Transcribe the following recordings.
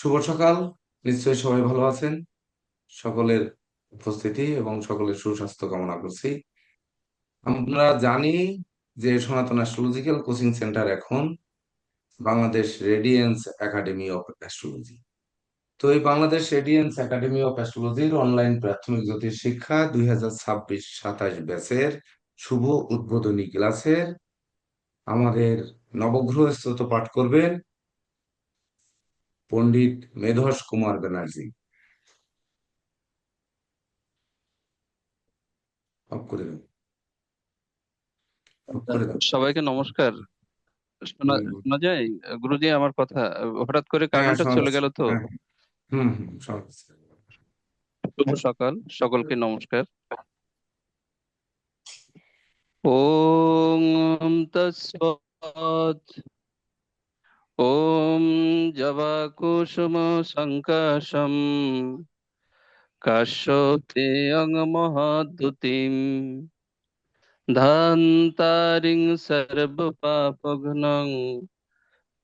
শুভ সকাল। নিশ্চয়ই সবাই ভালো আছেন। সকলের উপস্থিতি এবং সকলের সুস্বাস্থ্য কামনা করছি। আমরা জানি যে সনাতন অ্যাস্ট্রোলজিক্যাল কোচিং সেন্টার এখন Bangladesh radiance academy of astrology. তো এই বাংলাদেশ রেডিয়েন্স একাডেমি অফ অ্যাস্ট্রোলজির অনলাইন প্রাথমিক জ্যোতিষ শিক্ষা 2026-27 ব্যাচের শুভ উদ্বোধনী ক্লাসের আমাদের নবগ্রহ স্তোত্র পাঠ করবেন পণ্ডিত মেধস কুমার ব্যানার্জি। অফ করে দেন, অফ করে দেন। সবাইকে নমস্কার। শোনা হুম, শোনা যায়? গুরুজি, আমার কথা হঠাৎ করে হ্যাঁ কারেন্টটা শোনা চলে যাচ্ছে। গেল তো। হ্যাঁ, হুম হুম, শোনা যাচ্ছে। শুভ সকাল, সকলকে নমস্কার। ওম তৎসৎ। ওম জবা কুসুম সংকাশম কাশ্যপেয়ং মহাদ্যুতিম ধান্তারিং সর্বপাপঘ্নং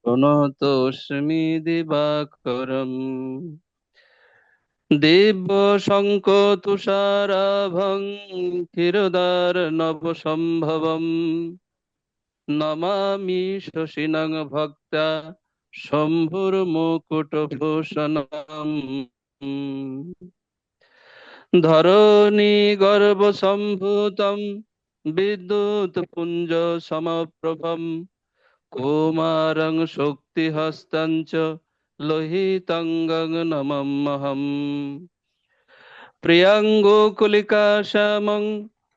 প্রণতোস্মি দিবাকরম দিব্য শঙ্খ তুষারাভং ক্ষীরোদার নভ সম্ভবম নমামি শশিনং ভক্তা শম্ভুর মুকুট ভূষণম ধরণী গর্ভ সম্ভূতম বিদ্যুৎ পুঞ্জ সমপ্রভম কৌমারং শক্তিহস্तं চ লোহিতঙ্গং নমাম্যহম প্রিয়াঙ্গুকুলিকা শ্যামং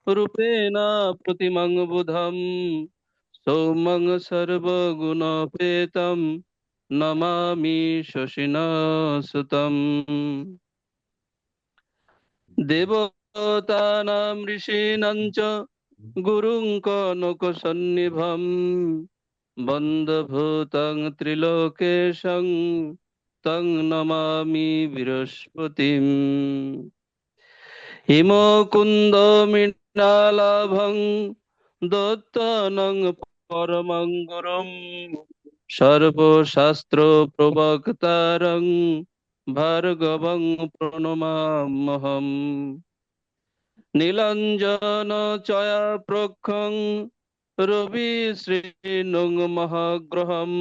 রূপেণ প্রতিমং বুধম সৌমং সর্বগুণোপেতম নমামি শশিনা সুতম দেবতানাং ঋষীণাং চ গুরুং কনকসন্নিভম বন্দভূতং ত্রিলোকেশং তং নমামি বৃহস্পতিম হিমকুন্দ মৃণালাভং দত্তনং পরমং গুরুম সর্বশাস্ত্র প্রবক্তারং ভার্গবং প্রণমাম্যহম নীলাঞ্জন চয়া প্রখং রবি শ্রীনুং মহাগ্রহম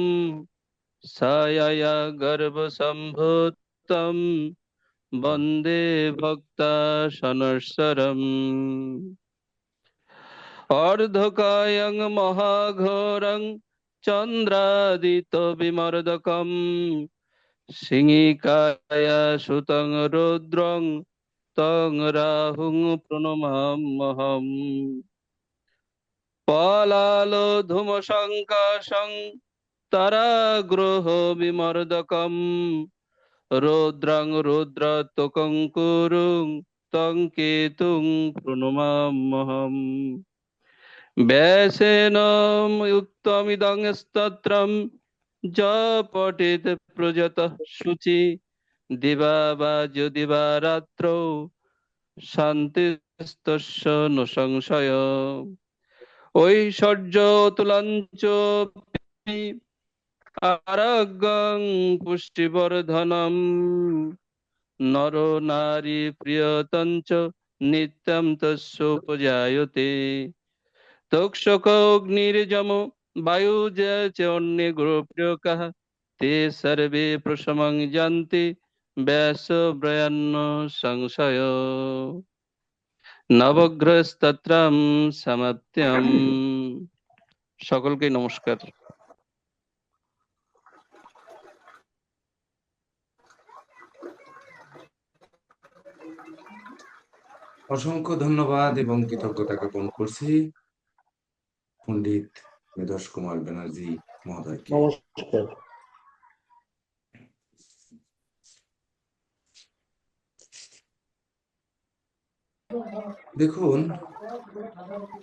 ছায়া গর্ভ সম্ভূতম বন্দে ভক্তা সনস্বরম অর্ধকায়ং মহাঘোরং চন্দ্রাদিত বিমর্দকম সিংহিকায়া সুতং রুদ্রং তং রাহুং প্রণমাম্যহম পলালো ধূমশঙ্কাশং তারাগ্রহ বিমর্দকম রৌদ্রং রৌদ্রত্বকং কুরুং তং কেতুং প্রণমাম্যহম ব্যাসেন উক্তমিদং স্তোত্রম য পঠিত প্রযতঃ শুচি দিবা বা যদিবা রাত্রৌ শান্তিস্তস্য ন সংশয় ঐশ্বর্য তুলঞ্চ আরোগ্যং পুষ্টিবর্ধনম নর নারী প্রিয়তঞ্চ নিত্যং তস্যোপজায়তে তক্ষকগ্নির্যম বায়ুজ চ অগ্নিগোপ্যকাঃ তে সর্বে প্রশমং যান্তি ব্যাসব্রয়ান্ন সংশয় নবগ্রহস্তত্রম সমাপ্ত্যম। সকলকে নমস্কার। অসংখ্য ধন্যবাদ এবং কৃতজ্ঞতা জ্ঞাপন করছি পণ্ডিত মেধস কুমার ব্যানার্জি মহোদয়কে। নমস্কার। দেখুন,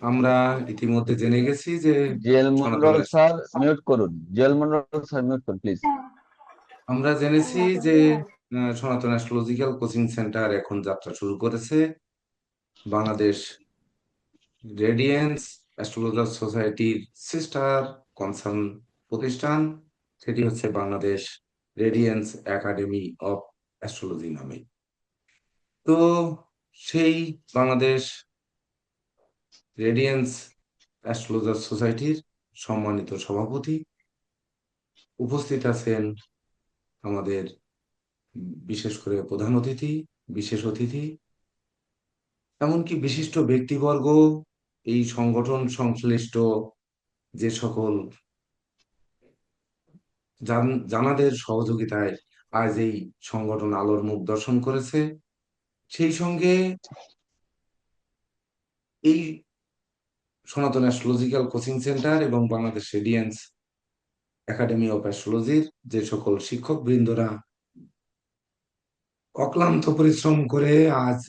আমরা ইতিমধ্যে জেনে গেছি যে জেল সনাতন মন্ডল স্যার মিউট করুন, জেল মন্ডল স্যার মিউট করুন প্লিজ। আমরা জেনেছি যে সনাতন অ্যাস্ট্রোলজিক্যাল কোচিং সেন্টার এখন যাত্রা শুরু করেছে। বাংলাদেশ রেডিয়েন্স অ্যাস্ট্রোলজার সোসাইটির সিস্টার কনসার্ন প্রতিষ্ঠান, সেটি হচ্ছে Bangladesh radiance academy of astrology নামে। তো সেই বাংলাদেশ রেডিয়েন্স অ্যাস্ট্রোলজার সোসাইটির সম্মানিত সভাপতি, উপস্থিত আছেন আমাদের বিশেষ করে প্রধান অতিথি, বিশেষ অতিথি, এমনকি বিশিষ্ট ব্যক্তিবর্গ, এই সংগঠন সংশ্লিষ্ট যে সকল জানাদের সহযোগিতায় আজ এই সংগঠন আলোর মুখ দর্শন করেছে। সেই সঙ্গে এই সনাতন অ্যাস্ট্রোলজিক্যাল কোচিং সেন্টার এবং বাংলাদেশ রেডিয়েন্স একাডেমি অফ অ্যাস্ট্রোলজির যে সকল শিক্ষক বৃন্দরা অক্লান্ত পরিশ্রম করে আজ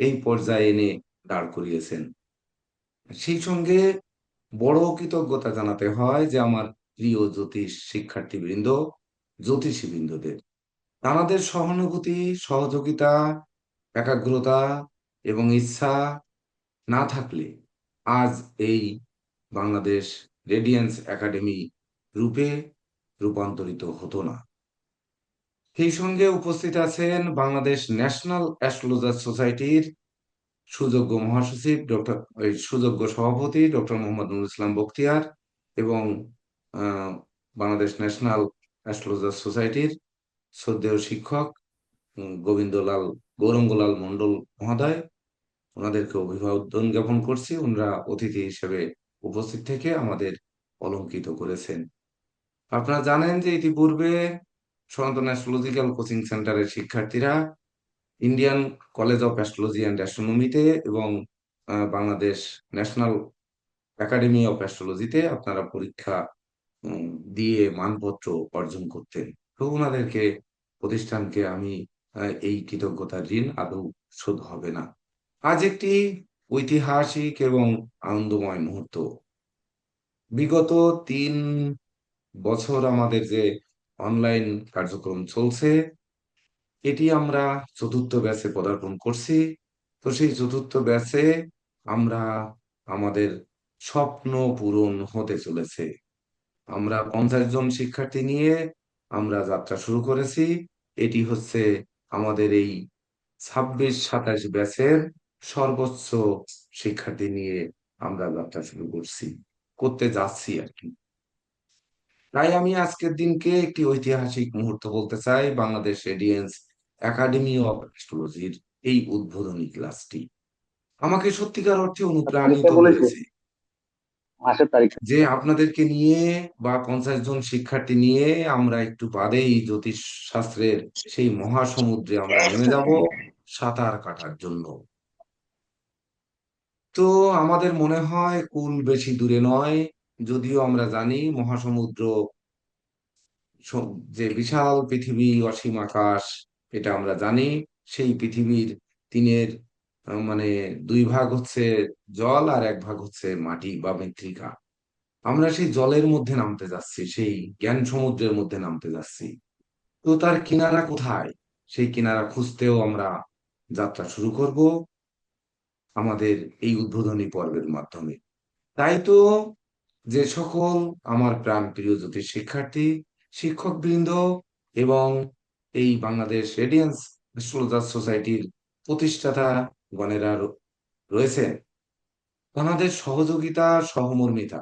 এই পর্যায়ে এনে দাঁড় করিয়েছেন। সেই সঙ্গে বড় কৃতজ্ঞতা জানাতে হয় যে আমার প্রিয় জ্যোতিষ শিক্ষার্থীবৃন্দ, জ্যোতিষী বৃন্দদের, তাদের সহানুভূতি, সহযোগিতা, একাগ্রতা এবং ইচ্ছা না থাকলে আজ এই বাংলাদেশ রেডিয়েন্স একাডেমি রূপে রূপান্তরিত হতো না। সেই সঙ্গে উপস্থিত আছেন বাংলাদেশ ন্যাশনাল অ্যাস্ট্রোলজার সোসাইটির সুযোগ্য মহাসচিব সুযোগ্য সভাপতি ডক্টর মোহাম্মদ নুরুল ইসলাম বখতিয়ার এবং বাংলাদেশ ন্যাশনাল অ্যাস্ট্রোলজার সোসাইটির শ্রদ্ধেয় শিক্ষক গৌরঙ্গলাল মন্ডল মহোদয়। ওনাদেরকে অভিবাদন জ্ঞাপন করছি। ওনারা অতিথি হিসেবে উপস্থিত থেকে আমাদের অলংকৃত করেছেন। আপনারা জানেন যে ইতিপূর্বে সনাতন অ্যাস্ট্রোলজিক্যাল কোচিং সেন্টারের শিক্ষার্থীরা Indian college of astrology and অ্যাস্ট্রোনমিতে এবং বাংলাদেশ ন্যাশনাল একাডেমি অফ অ্যাস্ট্রোলজিতে আপনারা পরীক্ষা দিয়ে মানপত্র অর্জন করতেন। তো ওনাদেরকে, প্রতিষ্ঠানকে আমি এই কৃতজ্ঞতার ঋণ আদৌ শোধ হবে না। আজ একটি ঐতিহাসিক এবং আনন্দময় মুহূর্ত। বিগত 3 বছর আমাদের যে অনলাইন কার্যক্রম চলছে, এটি আমরা চতুর্থ ব্যাচে পদার্পণ করছি। তো সেই চতুর্থ ব্যাচে আমরা আমাদের স্বপ্ন পূরণ হতে চলেছে। আমরা 50 জন শিক্ষার্থী নিয়ে আমরা যাত্রা শুরু করেছি। এটি হচ্ছে আমাদের এই 26-27 ব্যাচের সর্বোচ্চ শিক্ষার্থী নিয়ে আমরা যাত্রা শুরু করতে যাচ্ছি আর কি। তাই আমি আজকের দিনকে একটি ঐতিহাসিক মুহূর্ত বলতে চাই। বাংলাদেশ রেডিয়েন্স একাডেমি অফ অ্যাস্ট্রোলজির এই উদ্বোধনী ক্লাসটি আমাকে সত্যিকার অর্থে অনুপ্রাণিত তারিখটা বলেছে, করেছে মাসের তারিখটা। যে আপনাদেরকে নিয়ে বা 50 জন শিক্ষার্থী নিয়ে আমরা একটু বাদেই জ্যোতিষ শাস্ত্রের সেই মহাসমুদ্রে আমরা নেমে যাব সাঁতার কাটার জন্য। তো আমাদের মনে হয় কুল বেশি দূরে নয়, যদিও আমরা জানি মহাসমুদ্র যে বিশাল পৃথিবী, অসীম আকাশ, এটা আমরা জানি। সেই পৃথিবীর তিনের মানে 2 ভাগ হচ্ছে জল আর 1 ভাগ হচ্ছে মাটি বা মৃত্তিকা। আমরা সেই জলের মধ্যে নামতে যাচ্ছি, সেই জ্ঞান সমুদ্রের মধ্যে নামতে যাচ্ছি। তো তার কিনারা কোথায়, সেই কিনারা খুঁজতেও আমরা যাত্রা শুরু করব আমাদের এই উদ্বোধনী পর্বের মাধ্যমে। তাই তো যে সকল আমার প্রাণ প্রিয় জ্যোতিষ শিক্ষার্থী, শিক্ষক বৃন্দ এবং এই বাংলাদেশ রেডিয়েন্স অ্যাস্ট্রোলজার সোসাইটির প্রতিষ্ঠাতা গণেরা রয়েছেন, তাদের সহযোগিতা, সহমর্মিতা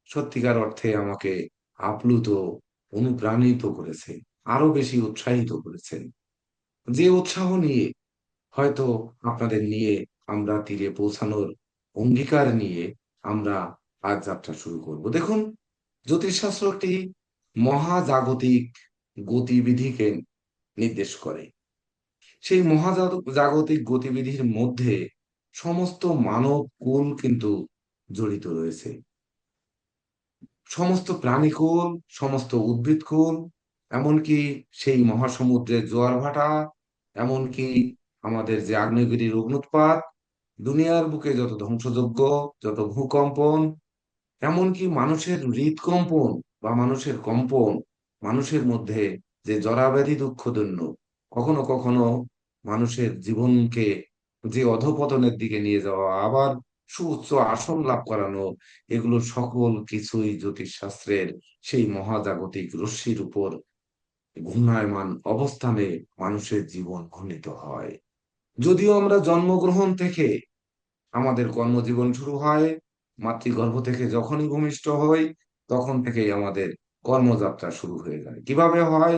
সত্যিকার অর্থে আমাকে আপ্লুত, অনুপ্রাণিত করেছে, আরো বেশি উৎসাহিত করেছেন। যে উৎসাহ নিয়ে হয়তো আপনাদের নিয়ে আমরা তীরে পৌঁছানোর অঙ্গীকার নিয়ে আমরা আজ যাত্রা শুরু করব। দেখুন, জ্যোতিষশাস্ত্র একটি মহাজাগতিক গতিবিধিকে নির্দেশ করে। সেই মহাজাগতিক গতিবিধির মধ্যে সমস্ত মানব কুল কিন্তু জড়িত রয়েছে। সমস্ত প্রাণীকুল, সমস্ত উদ্ভিদকুল, এমনকি সেই মহাসমুদ্রের জোয়ার ভাটা, এমনকি আমাদের যে আগ্নেয়গিরির অগ্নুৎপাত, দুনিয়ার বুকে যত ধ্বংসযজ্ঞ, যত ভূকম্পন, এমনকি মানুষের হৃদকম্পন বা মানুষের কম্পন, মানুষের মধ্যে যে জরাব্যাধি দুঃখদন্য, কখনো কখনো মানুষের জীবনকে যে অধঃপতনের দিকে নিয়ে যাওয়া, আবার সুউচ্চ আসন লাভ করানো, এগুলো সকল কিছুই জ্যোতিষ শাস্ত্রের সেই মহাজাগতিক রশ্মির উপর ঘূর্ণায়মান অবস্থানে মানুষের জীবন ঘনীত হয়। যদিও আমরা জন্মগ্রহণ থেকে আমাদের কর্মজীবন শুরু হয়, মাতৃগর্ভ থেকে যখনই ভূমিষ্ঠ হই তখন থেকেই আমাদের কর্মযাত্রা শুরু হয়ে যায়। কিভাবে হয়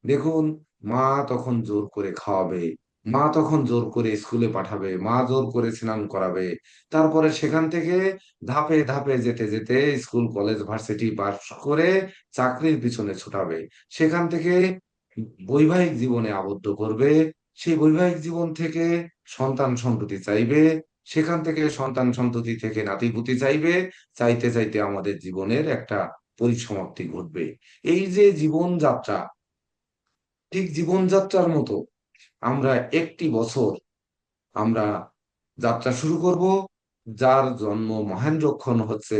দেখুন, মা তখন জোর করে খাওয়াবে, মা তখন জোর করে স্কুলে পাঠাবে, মা জোর করে স্নান করাবে। তারপরে সেখান থেকে ধাপে ধাপে যেতে যেতে স্কুল কলেজ ভার্সিটি পাস করে চাকরির পিছনে ছুটাবে। সেখান থেকে বৈবাহিক জীবনে আবদ্ধ করবে। সেই বৈবাহিক জীবন থেকে সন্তান সন্ততি চাইবে, সেখান থেকে সন্তান সন্ততি থেকে নাতিপুতি চাইবে। চাইতে চাইতে আমাদের জীবনের একটা পরিসমাপ্তি ঘটবে। এই যে জীবনযাত্রা, ঠিক জীবনযাত্রার মতো আমরা একটি বছর আমরা যাত্রা শুরু করব, যার জন্ম মহেন্দ্রক্ষণ হচ্ছে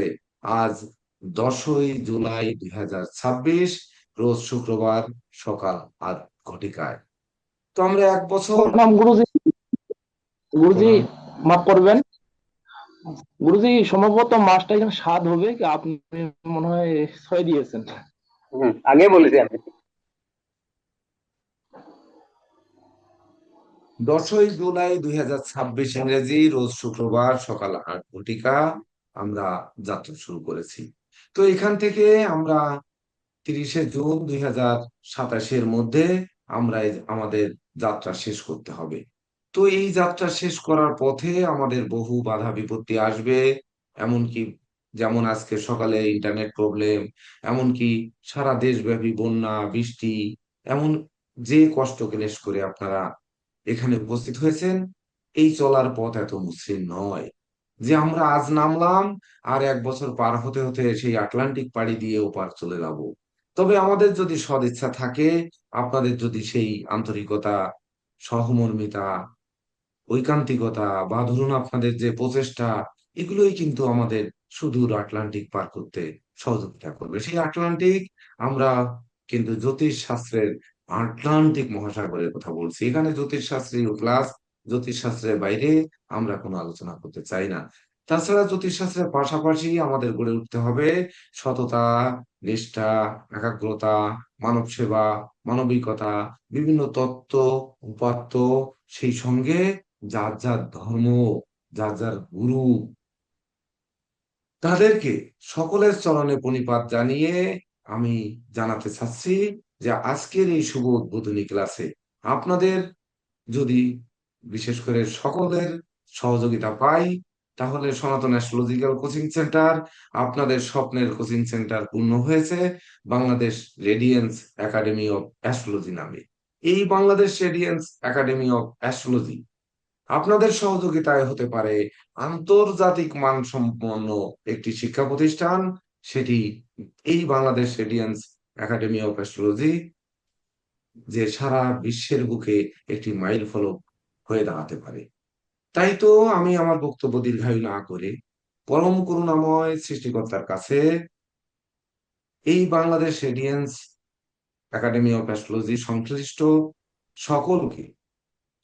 আজ 10ই জুলাই 2026, রোজ শুক্রবার সকাল 8 ঘটিকায়। তো আমরা এক বছর প্রণাম গুরুজি। গুরুজি প্রণাম। মাফ করবেন। গুরুজি সম্ভবত মাসটা এখানে 7 হবে কি আপনি মনে হয় 6 দিয়েছেন। আগে বলেছি আমি। 10ই জুলাই 2026 ইংরেজি, রোজ শুক্রবার সকাল 8 ঘটিকা আমরা যাত্রা শুরু করেছি। তো এখান থেকে আমরা 30শে জুন 2027 মধ্যে আমরা আমাদের যাত্রা শেষ করতে হবে। তো এই যাত্রা শেষ করার পথে আমাদের বহু বাধা বিপত্তি আসবে। এমনকি যেমন আজকে সকালে ইন্টারনেট প্রবলেম, এমনকি সারা দেশব্যাপী বন্যা বৃষ্টি, এমন যে কষ্ট ক্লেশ করে আপনারা এখানে উপস্থিত হয়েছেন, এই চলার পথ এত মসৃণ নয় যে আমরা আজ নামলাম আর এক বছর পার হতে হতে সেই আটলান্টিক পাড়ি দিয়ে ওপার চলে যাব। তবে আমাদের যদি সদিচ্ছা থাকে, আপনাদের যদি সেই আন্তরিকতা, সহমর্মিতা, ঐকান্তিকতা বা ধরুন আপনাদের যে প্রচেষ্টা, এগুলোই কিন্তু আমাদের সুদূর আটলান্টিক পার করতে সহযোগিতা করবে। সেই আটলান্টিক আমরা কিন্তু জ্যোতিষ শাস্ত্রের আটলান্টিক মহাসাগরের কথা বলছি। এখানে জ্যোতিষ শাস্ত্রীয় ক্লাস, জ্যোতিষ শাস্ত্রের বাইরে আমরা কোনো আলোচনা করতে চাই না। তাছাড়া জ্যোতিষ শাস্ত্রের পাশাপাশি আমাদের গড়ে উঠতে হবে সততা, নিষ্ঠা, একাগ্রতা, মানব সেবা, মানবিকতা, বিভিন্ন তত্ত্ব উপাত্ত, সেই সঙ্গে যার যার ধর্ম, যার যার গুরু, তাদেরকে সকলের চরণে প্রণিপাত জানিয়ে আমি জানাতে চাচ্ছি যে আজকের এই শুভ উদ্বোধনী ক্লাসে আপনাদের যদি বিশেষ করে সকলের সহযোগিতা পাই, তাহলে সনাতন অ্যাস্ট্রোলজিক্যাল কোচিং সেন্টার, আপনাদের স্বপ্নের কোচিং সেন্টার পূর্ণ হয়েছে Bangladesh radiance academy of astrology নামে। এই Bangladesh radiance academy of astrology আপনাদের সহযোগিতায় হতে পারে আন্তর্জাতিক মানসম্পন্ন একটি শিক্ষা প্রতিষ্ঠান। সেটি এই Bangladesh radiance academy of astrology, যে সারা বিশ্বের বুকে একটি মাইল ফলক হয়ে দাঁড়াতে পারে। তাই তো আমি আমার বক্তব্য দীর্ঘায়ু না করে পরম করুণাময় সৃষ্টিকর্তার কাছে এই Bangladesh radiance academy of astrology সংশ্লিষ্ট সকলকে,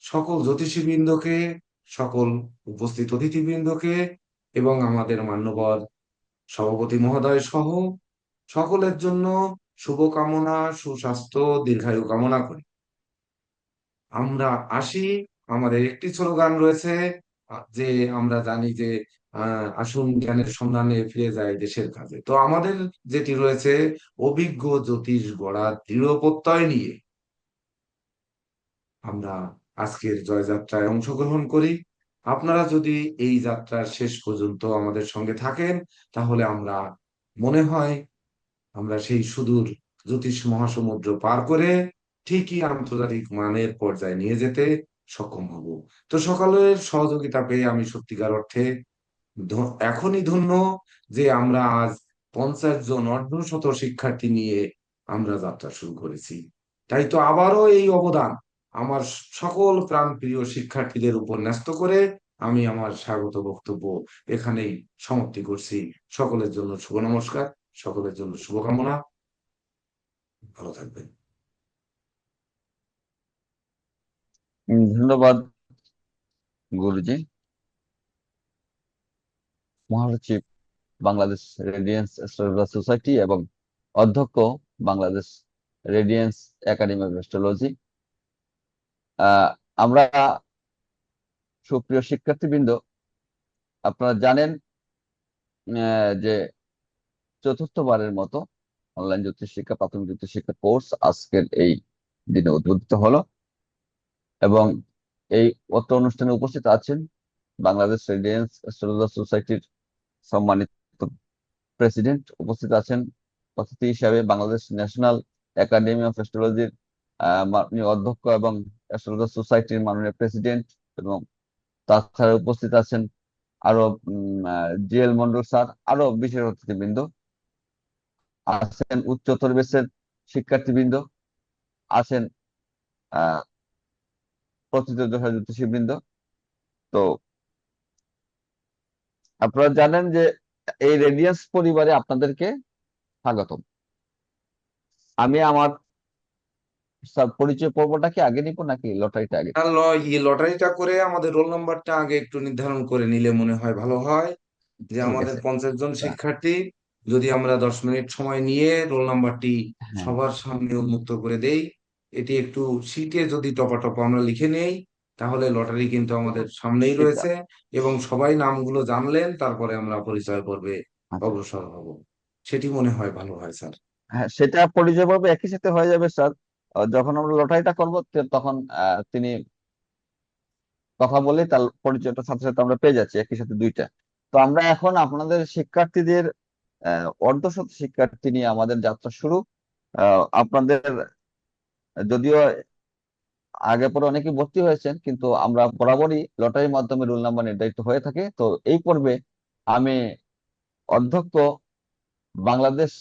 সকল জ্যোতিষীবৃন্দকে, সকল উপস্থিত অতিথিবৃন্দকে এবং আমাদের মান্যবর সভাপতি মহোদয় সহ সকলের জন্য শুভকামনা, সুস্বাস্থ্য, দীর্ঘায়ু কামনা করি। আমরা আসি, আমাদের একটি স্লোগান রয়েছে, যে আমরা জানি যে আসুন জ্ঞানের সন্ধানে ফিরে যায় দেশের কাজে। তো আমাদের যেটি রয়েছে, অভিজ্ঞ জ্যোতিষ গড়ার দৃঢ় প্রত্যয় নিয়ে আমরা আজকের জয়যাত্রায় অংশগ্রহণ করি। আপনারা যদি এই যাত্রার শেষ পর্যন্ত আমাদের সঙ্গে থাকেন, তাহলে আমরা মনে হয় আমরা সেই সুদূর জ্যোতিষ মহাসমুদ্র পার করে ঠিকই আন্তর্জাতিক মানের পর্যায়ে নিয়ে যেতে সক্ষম হব। তো সকলের সহযোগিতা পেয়ে আমি সত্যিকার অর্থে এখনই ধন্য যে আমরা আজ 50 জন অর্ধশত শিক্ষার্থী নিয়ে আমরা যাত্রা শুরু করেছি। তাই তো আবারও এই অবদান আমার সকল প্রাণপ্রিয় শিক্ষার্থীদের উপর ন্যস্ত করে আমি আমার স্বাগত বক্তব্য এখানেই সমাপ্তি করছি। সকলের জন্য শুভ নমস্কার, সকলের জন্য শুভকামনা। ভালো থাকবেন। ধন্যবাদ গুরুজি। মহাসচিব বাংলাদেশ রেডিয়েন্স অ্যাস্ট্রোলজার সোসাইটি এবং অধ্যক্ষ Bangladesh radiance academy of astrology. আমরা সুপ্রিয় শিক্ষার্থীবৃন্দ, আপনারা জানেন যে চতুর্থবারের মতো অনলাইন জ্যোতিষ শিক্ষা, প্রাথমিক জ্যোতিষ শিক্ষা কোর্স আজকের এই দিনে উদ্বোধিত হলো এবং এই অত্র অনুষ্ঠানে উপস্থিত আছেন বাংলাদেশ রেডিয়েন্স অ্যাস্ট্রোলজার সোসাইটির সম্মানিত প্রেসিডেন্ট, উপস্থিত আছেন অতিথি হিসাবে বাংলাদেশ ন্যাশনাল একাডেমি অফ অ্যাস্ট্রোলজির মাননীয় অধ্যক্ষ এবং অ্যাস্ট্রোলজার সোসাইটির মাননীয় প্রেসিডেন্ট, এবং তাছাড়া উপস্থিত আছেন আরো জিএল মন্ডল স্যার, আরো বিশেষ অতিথিবৃন্দ আছেন, উচ্চতর বেসের শিক্ষার্থীবৃন্দ আছেন, আহ প্রথিতযশা জ্যোতিষীবৃন্দ। তো আপনারা জানেন যে এই রেডিয়েন্স পরিবারে আপনাদেরকে স্বাগতম। আমি আমার স্যার পরিচয় পর্বটা কি আগে নিব নাকি লটারিটা আগে? আর লটারিটা করে আমাদের রোল নাম্বারটা আগে একটু নির্ধারণ করে নিলে মনে হয় ভালো হয়। যে ঠিক আমাদের আছে। 50 জন আচ্ছা, শিক্ষার্থী, যদি আমরা 10 মিনিট সময় নিয়ে রোল নাম্বারটি হ্যাঁ, সবার সামনে উন্মুক্ত করে দেই, এটি একটু শিটে যদি টপাটপ আমরা লিখে নেই, তাহলে লটারি কিন্তু আমাদের সামনেই সেটা রয়েছে এবং সবাই নামগুলো জানলেন, তারপরে আমরা পরিচয় পর্বে আচ্ছা, অগ্রসর হব। সেটি মনে হয় ভালো হয় স্যার। হ্যাঁ, সেটা পরিচয় পর্ব একই সাথে হয়ে যাবে স্যার। যখন আমরা লটারিটা করবো তখন তিনি কথা বলে তার পরিচয়টা সাথে সাথে আমরা পেয়ে যাচ্ছি একই সাথে দুইটা। তো আমরা এখন আপনাদের শিক্ষার্থীদের অর্ধশত শিক্ষার্থী নিয়ে আমাদের যাত্রা শুরু। আপনাদের যদিও আগে পরে অনেকে ভর্তি হয়েছেন, কিন্তু আমরা বরাবরই লটারির মাধ্যমে রোল নাম্বার নির্ধারিত হয়ে থাকে। তো এই পর্বে আমি অধ্যক্ষ বাংলাদেশ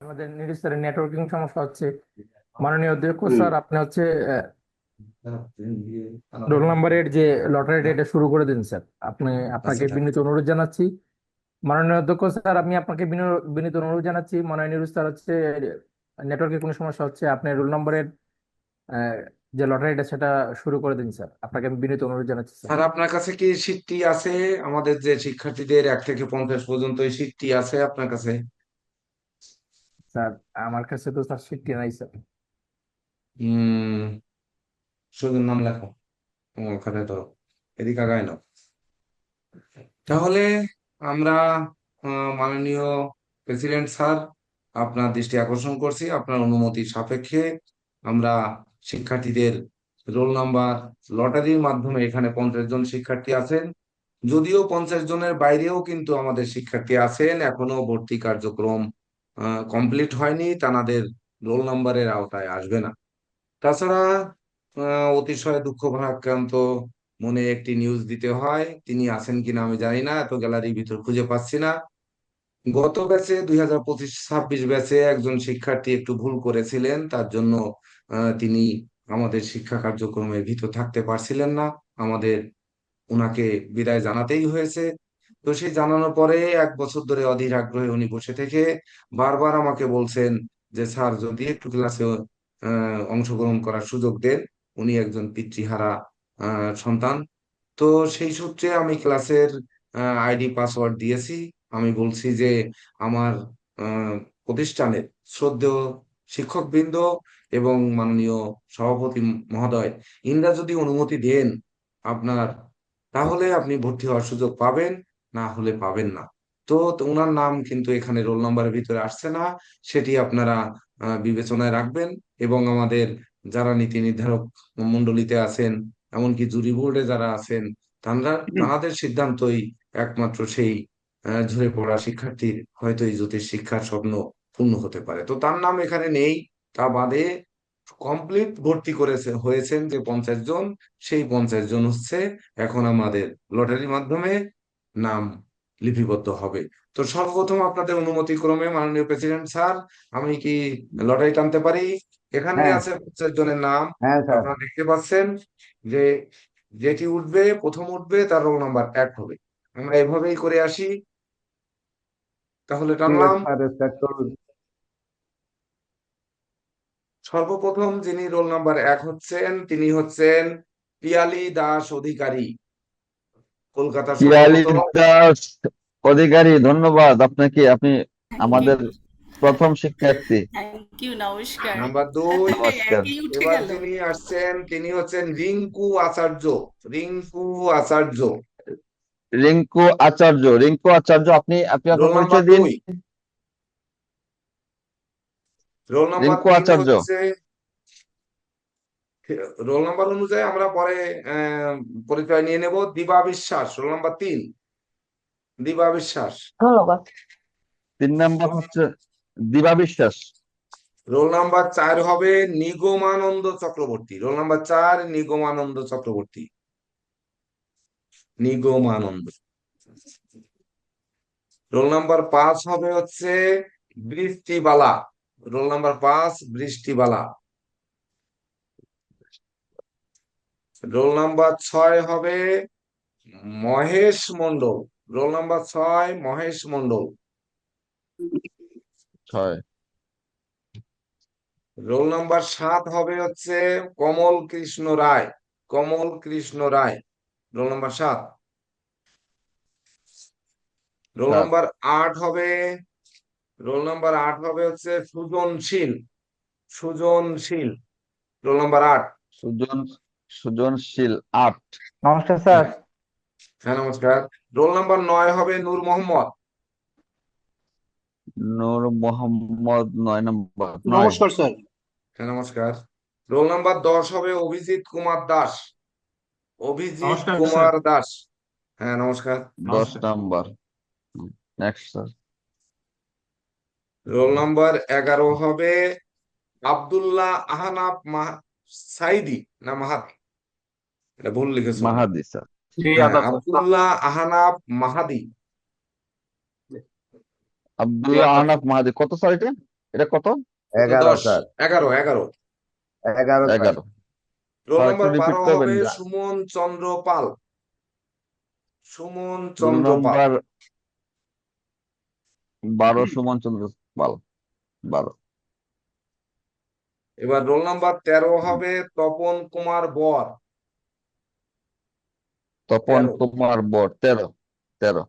আমাদের নির্দিষ্ট নেটওয়ার্কিং সমস্যা হচ্ছে। মাননীয় অধ্যক্ষ স্যার, আপনি হচ্ছে রোল নাম্বারের যে লটারিটা এটা শুরু করে দিন স্যার। আপনাকে আচ্ছা, বিনীত অনুরোধ জানাচ্ছি। মাননীয় অধ্যক্ষ স্যার, আমি আপনাকে বিনীত অনুরোধ জানাচ্ছি। মাননীয় স্যার হচ্ছে নেটওয়ার্কে কোনো সমস্যা হচ্ছে, আপনি রোল নম্বরের যে লটারিটা সেটা শুরু করে দিন স্যার। আপনাকে আমি বিনীত অনুরোধ জানাচ্ছি স্যার। স্যার আপনার কাছে কি সিটটি আছে? আমাদের যে শিক্ষার্থীদের 1 থেকে 50 পর্যন্ত এই সিটটি আছে আপনার কাছে? স্যার, আমার কাছে তো স্যার সিটটি নাই স্যার। হম, শুধু নাম লেখো ওখানে, তো এদিকে আগায় না। তাহলে আমরা মাননীয় প্রেসিডেন্ট স্যার, আপনার দৃষ্টি আকর্ষণ করছি, আপনার অনুমতি সাপেক্ষে আমরা শিক্ষার্থীদের রোল নাম্বার লটারির মাধ্যমে, এখানে 50 জন শিক্ষার্থী আছেন, যদিও 50 জনের বাইরেও কিন্তু আমাদের শিক্ষার্থী আছেন, এখনো ভর্তি কার্যক্রম কমপ্লিট হয়নি, তাদের রোল নাম্বারের আওতায় আসবে না। তাছাড়া অতিশয় দুঃখ ভারাক্রান্ত মনে একটি নিউজ দিতে হয়, তিনি আছেন কিনা আমি জানি না, এত গ্যালারির ভিতর খুঁজে পাচ্ছি না। গত ব্যাচে 2025-26 ব্যাচে একজন শিক্ষার্থী একটু ভুল করেছিলেন, তার জন্য তিনি আমাদের শিক্ষা কার্যক্রমের ভিতর থাকতে পারছিলেন না, আমাদের ওনাকে বিদায় জানাতেই হয়েছে। তো সেই জানানোর পরে 1 বছর ধরে অধীর আগ্রহে উনি বসে থেকে বারবার আমাকে বলছেন যে স্যার যদি একটু ক্লাসে অংশগ্রহণ করার সুযোগ দেন, উনি একজন পিতৃহারা সন্তান। তো সেই সূত্রে আমি ক্লাসের আইডি পাসওয়ার্ড দিয়েছি। আমি বলছি যে আমার আহ, প্রতিষ্ঠানের শ্রদ্ধেয় শিক্ষকবৃন্দ এবং মাননীয় সভাপতি মহোদয়, ইনরা যদি অনুমতি দেন আপনার, তাহলে আপনি ভর্তি হওয়ার সুযোগ পাবেন, না হলে পাবেন না। তো ওনার নাম কিন্তু এখানে রোল নাম্বারের ভিতরে আসছে না, সেটি আপনারা বিবেচনায় রাখবেন। এবং আমাদের যারা নীতি নির্ধারক মণ্ডলীতে আছেন, এমনকি জুরি বোর্ডে যারা আছেন, তাদের সিদ্ধান্তই একমাত্র সেই ঝরে পড়া শিক্ষার্থীর হয়তো এই জ্যোতিষ শিক্ষার স্বপ্ন পূর্ণ হতে পারে। তো তার নাম এখানে নেই, তা বাদে কমপ্লিট ভর্তি করেছে হয়েছেন যে 50 জন, সেই 50 জন হচ্ছে এখন আমাদের লটারির মাধ্যমে নাম লিপিবদ্ধ হবে। তো সর্বপ্রথম আপনাদের অনুমতি ক্রমে মাননীয় প্রেসিডেন্ট স্যার, আমি কি লটারি টানতে পারি? এখানে হ্যাঁ, আছে 50 জনের নাম, হ্যাঁ স্যার। আপনারা দেখতে পাচ্ছেন যে যেটি উঠবে, প্রথম উঠবে তার রোল নাম্বার 1 হবে। আমরা এভাবেই করে আসি। তাহলে ঠিক আছে টানলাম। স্যার, স্টার্ট করুন। সর্বপ্রথম যিনি রোল নাম্বার 1 হচ্ছেন তিনি হচ্ছেন পিয়ালি দাস অধিকারী, কলকাতার পিয়ালি সম্ভবত। দাস অধিকারী, ধন্যবাদ আপনাকে। আপনি আমাদের প্রথম শিক্ষার্থী। থ্যাংক ইউ, নমস্কার। নাম্বার 2, নমস্কার। একই উঠে এবার গেল। যিনি আসছেন তিনি হচ্ছেন রিঙ্কু আচার্য। রিঙ্কু আচার্য, রিঙ্কু আচার্য, আপনি আপনি রোল আপনার নাম্বার পরিচয় দিন। 2। রোল নাম্বার রিঙ্কু 3 আচার্য, হচ্ছে, রোল নাম্বার অনুযায়ী আমরা পরে পরিচয় নিয়ে নেব। দিবা বিশ্বাস, রোল নাম্বার 3, দিবা বিশ্বাস। ধন্যবাদ। 3 নাম্বার হচ্ছে দিবা বিশ্বাস। রোল নাম্বার 4 হবে Nigamananda Chakraborty. Roll number 4 Nigamananda Chakraborty, Nigamananda. Roll number 5 হবে হচ্ছে Brishtibala. Roll number 5 Brishtibala. Roll number 6 হবে Mahesh Mondal. Roll number 6 Mahesh Mondal. 6। Roll number 7 হবে হচ্ছে Kamal Krishna Roy. Kamal Krishna Roy, roll number 7। Roll 7। Number 8 হবে, রোল নাম্বার 8 হবে হচ্ছে সুজনশীল। সুজনশীল, রোল নাম্বার 8। সুজনশীল 8। নমস্কার স্যার। হ্যাঁ নমস্কার। রোল নাম্বার 9 হবে নূর মোহাম্মদ। নূর মোহাম্মদ 9 নাম্বার। 9। নমস্কার স্যার। হ্যাঁ নমস্কার। রোল নাম্বার 10 হবে অভিজিৎ কুমার দাস। অভিজিৎ নমস্কার কুমার দাস। হ্যাঁ নমস্কার। 10 number. Next sir. Roll number 11 হবে আব্দুল্লাহ আহনাফ সাইদি না মাহাদি, এটা ভুল লিখেছো। মাহাদি স্যার। হ্যাঁ, আব্দুল্লাহ আহনাফ মাহাদি। আব্দুল্লাহ আহনাফ মাহাদি। কত স্যার এটা? এটা কত? 11 10, স্যার। 11। 11 স্যার। 11। রোল স্যার একটু নাম্বার রিপিট 12 করবেন হবে যা। সুমন চন্দ্র পাল। সুমন রোল চন্দ্র পাল। নাম্বার 12 সুমন চন্দ্র পাল। 12। এবার রোল নাম্বার 13 হবে তপন কুমার বর। তপন 13। কুমার বর। 13। 13।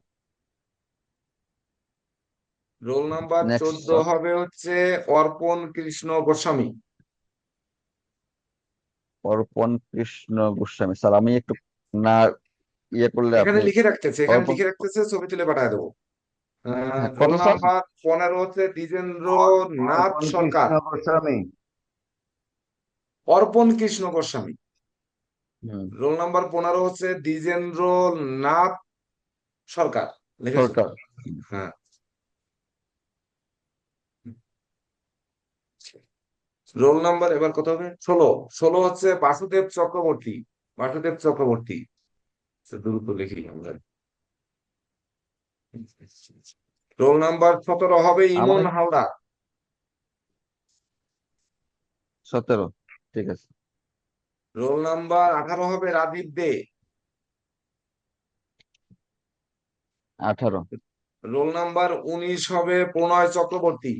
Roll number next 14 sir. হবে হচ্ছে অর্পণ কৃষ্ণ গোস্বামী। অর্পণ কৃষ্ণ গোস্বামী। স্যার আমি একটু না ইয়ে করলে এখানে আপনি লিখে রাখতেছে, এখানে অর্পণ। লিখে রাখতেছে, ছবি তুলে পাঠিয়ে দেবো। হ্যাঁ, কত রোল স্যার? নাম্বার 15 হচ্ছে দ্বিজেন্দ্র নাথ অর্পণ সরকার। কৃষ্ণ গোস্বামী। অর্পণ কৃষ্ণ গোস্বামী। হুম, রোল নাম্বার 15 হচ্ছে দ্বিজেন্দ্র নাথ সরকার। লিখেছো? সরকার। হ্যাঁ। রোল নাম্বার এবার কত হবে? 16। 16 হচ্ছে বাসুদেব চক্রবর্তী। বাসুদেব চক্রবর্তী, দ্রুত লিখি আমরা। রোল নাম্বার 17 হবে ইমন আমাদের হাওলাদার। 17। ঠিক আছে। রোল নাম্বার 18 হবে রাজীব দে। 18। রোল নাম্বার 19 হবে প্রণয় চক্রবর্তী।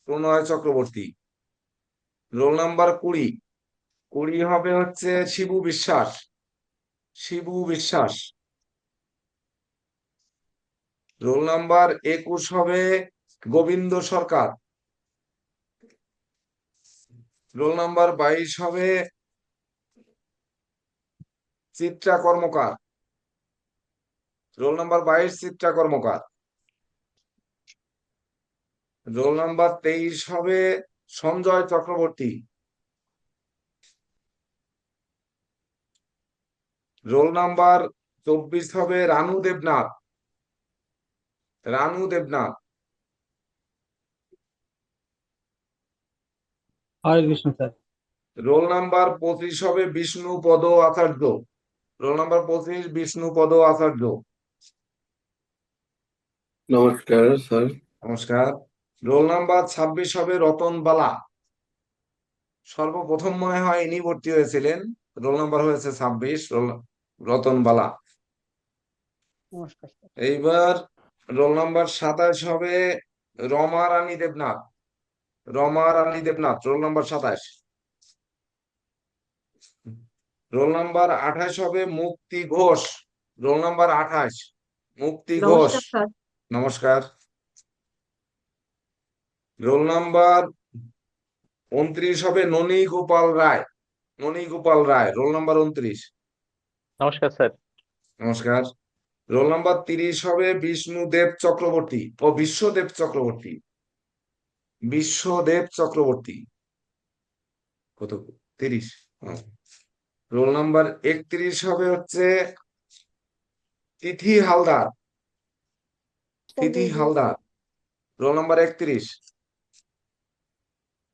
প্রণয় চক্রবর্তী। রোল নাম্বার 20, 20 হবে হচ্ছে শিবু বিশ্বাস। শিবু বিশ্বাস। রোল নাম্বার 21 হবে গোবিন্দ সরকার। রোল নাম্বার 22 হবে চিত্রা কর্মকার। রোল নাম্বার 22 চিত্রা কর্মকার। রোল নাম্বার 23 হবে সঞ্জয় চক্রবর্তী। রোল নাম্বার 24 হবে Ranu Debnath. Ranu Debnath. Hare Krishna sir. Roll number 25 হবে বিষ্ণুপদ আচার্য। রোল নাম্বার 25 বিষ্ণুপদ আচার্য। নমস্কার স্যার। নমস্কার। রোল নাম্বার 26 হবে রতন বালা। সর্বপ্রথম মনে হয় ইনি ভর্তি হয়েছিলেন। রোল নাম্বার হয়েছে 26, রতন বালা। নমস্কার স্যার। এইবার রোল নাম্বার 27 হবে Rama Rani Debnath. Rama Rani Debnath, roll number 27। Roll number 28 হবে মুক্তি ঘোষ, রোল নাম্বার 28, মুক্তি ঘোষ। নমস্কার স্যার। নমস্কার। রোল নাম্বার 29 হবে ননী গোপাল রায়, ননী গোপাল রায়, রোল নাম্বার 29। নমস্কার স্যার। নমস্কার। রোল নাম্বার 30 হবে বিষ্ণুদেব চক্রবর্তী ও বিশ্বদেব চক্রবর্তী, বিশ্বদেব চক্রবর্তী। কত? 30। রোল নাম্বার 31 হবে হচ্ছে Tithi Haldar, Tithi Haldar, roll number 31।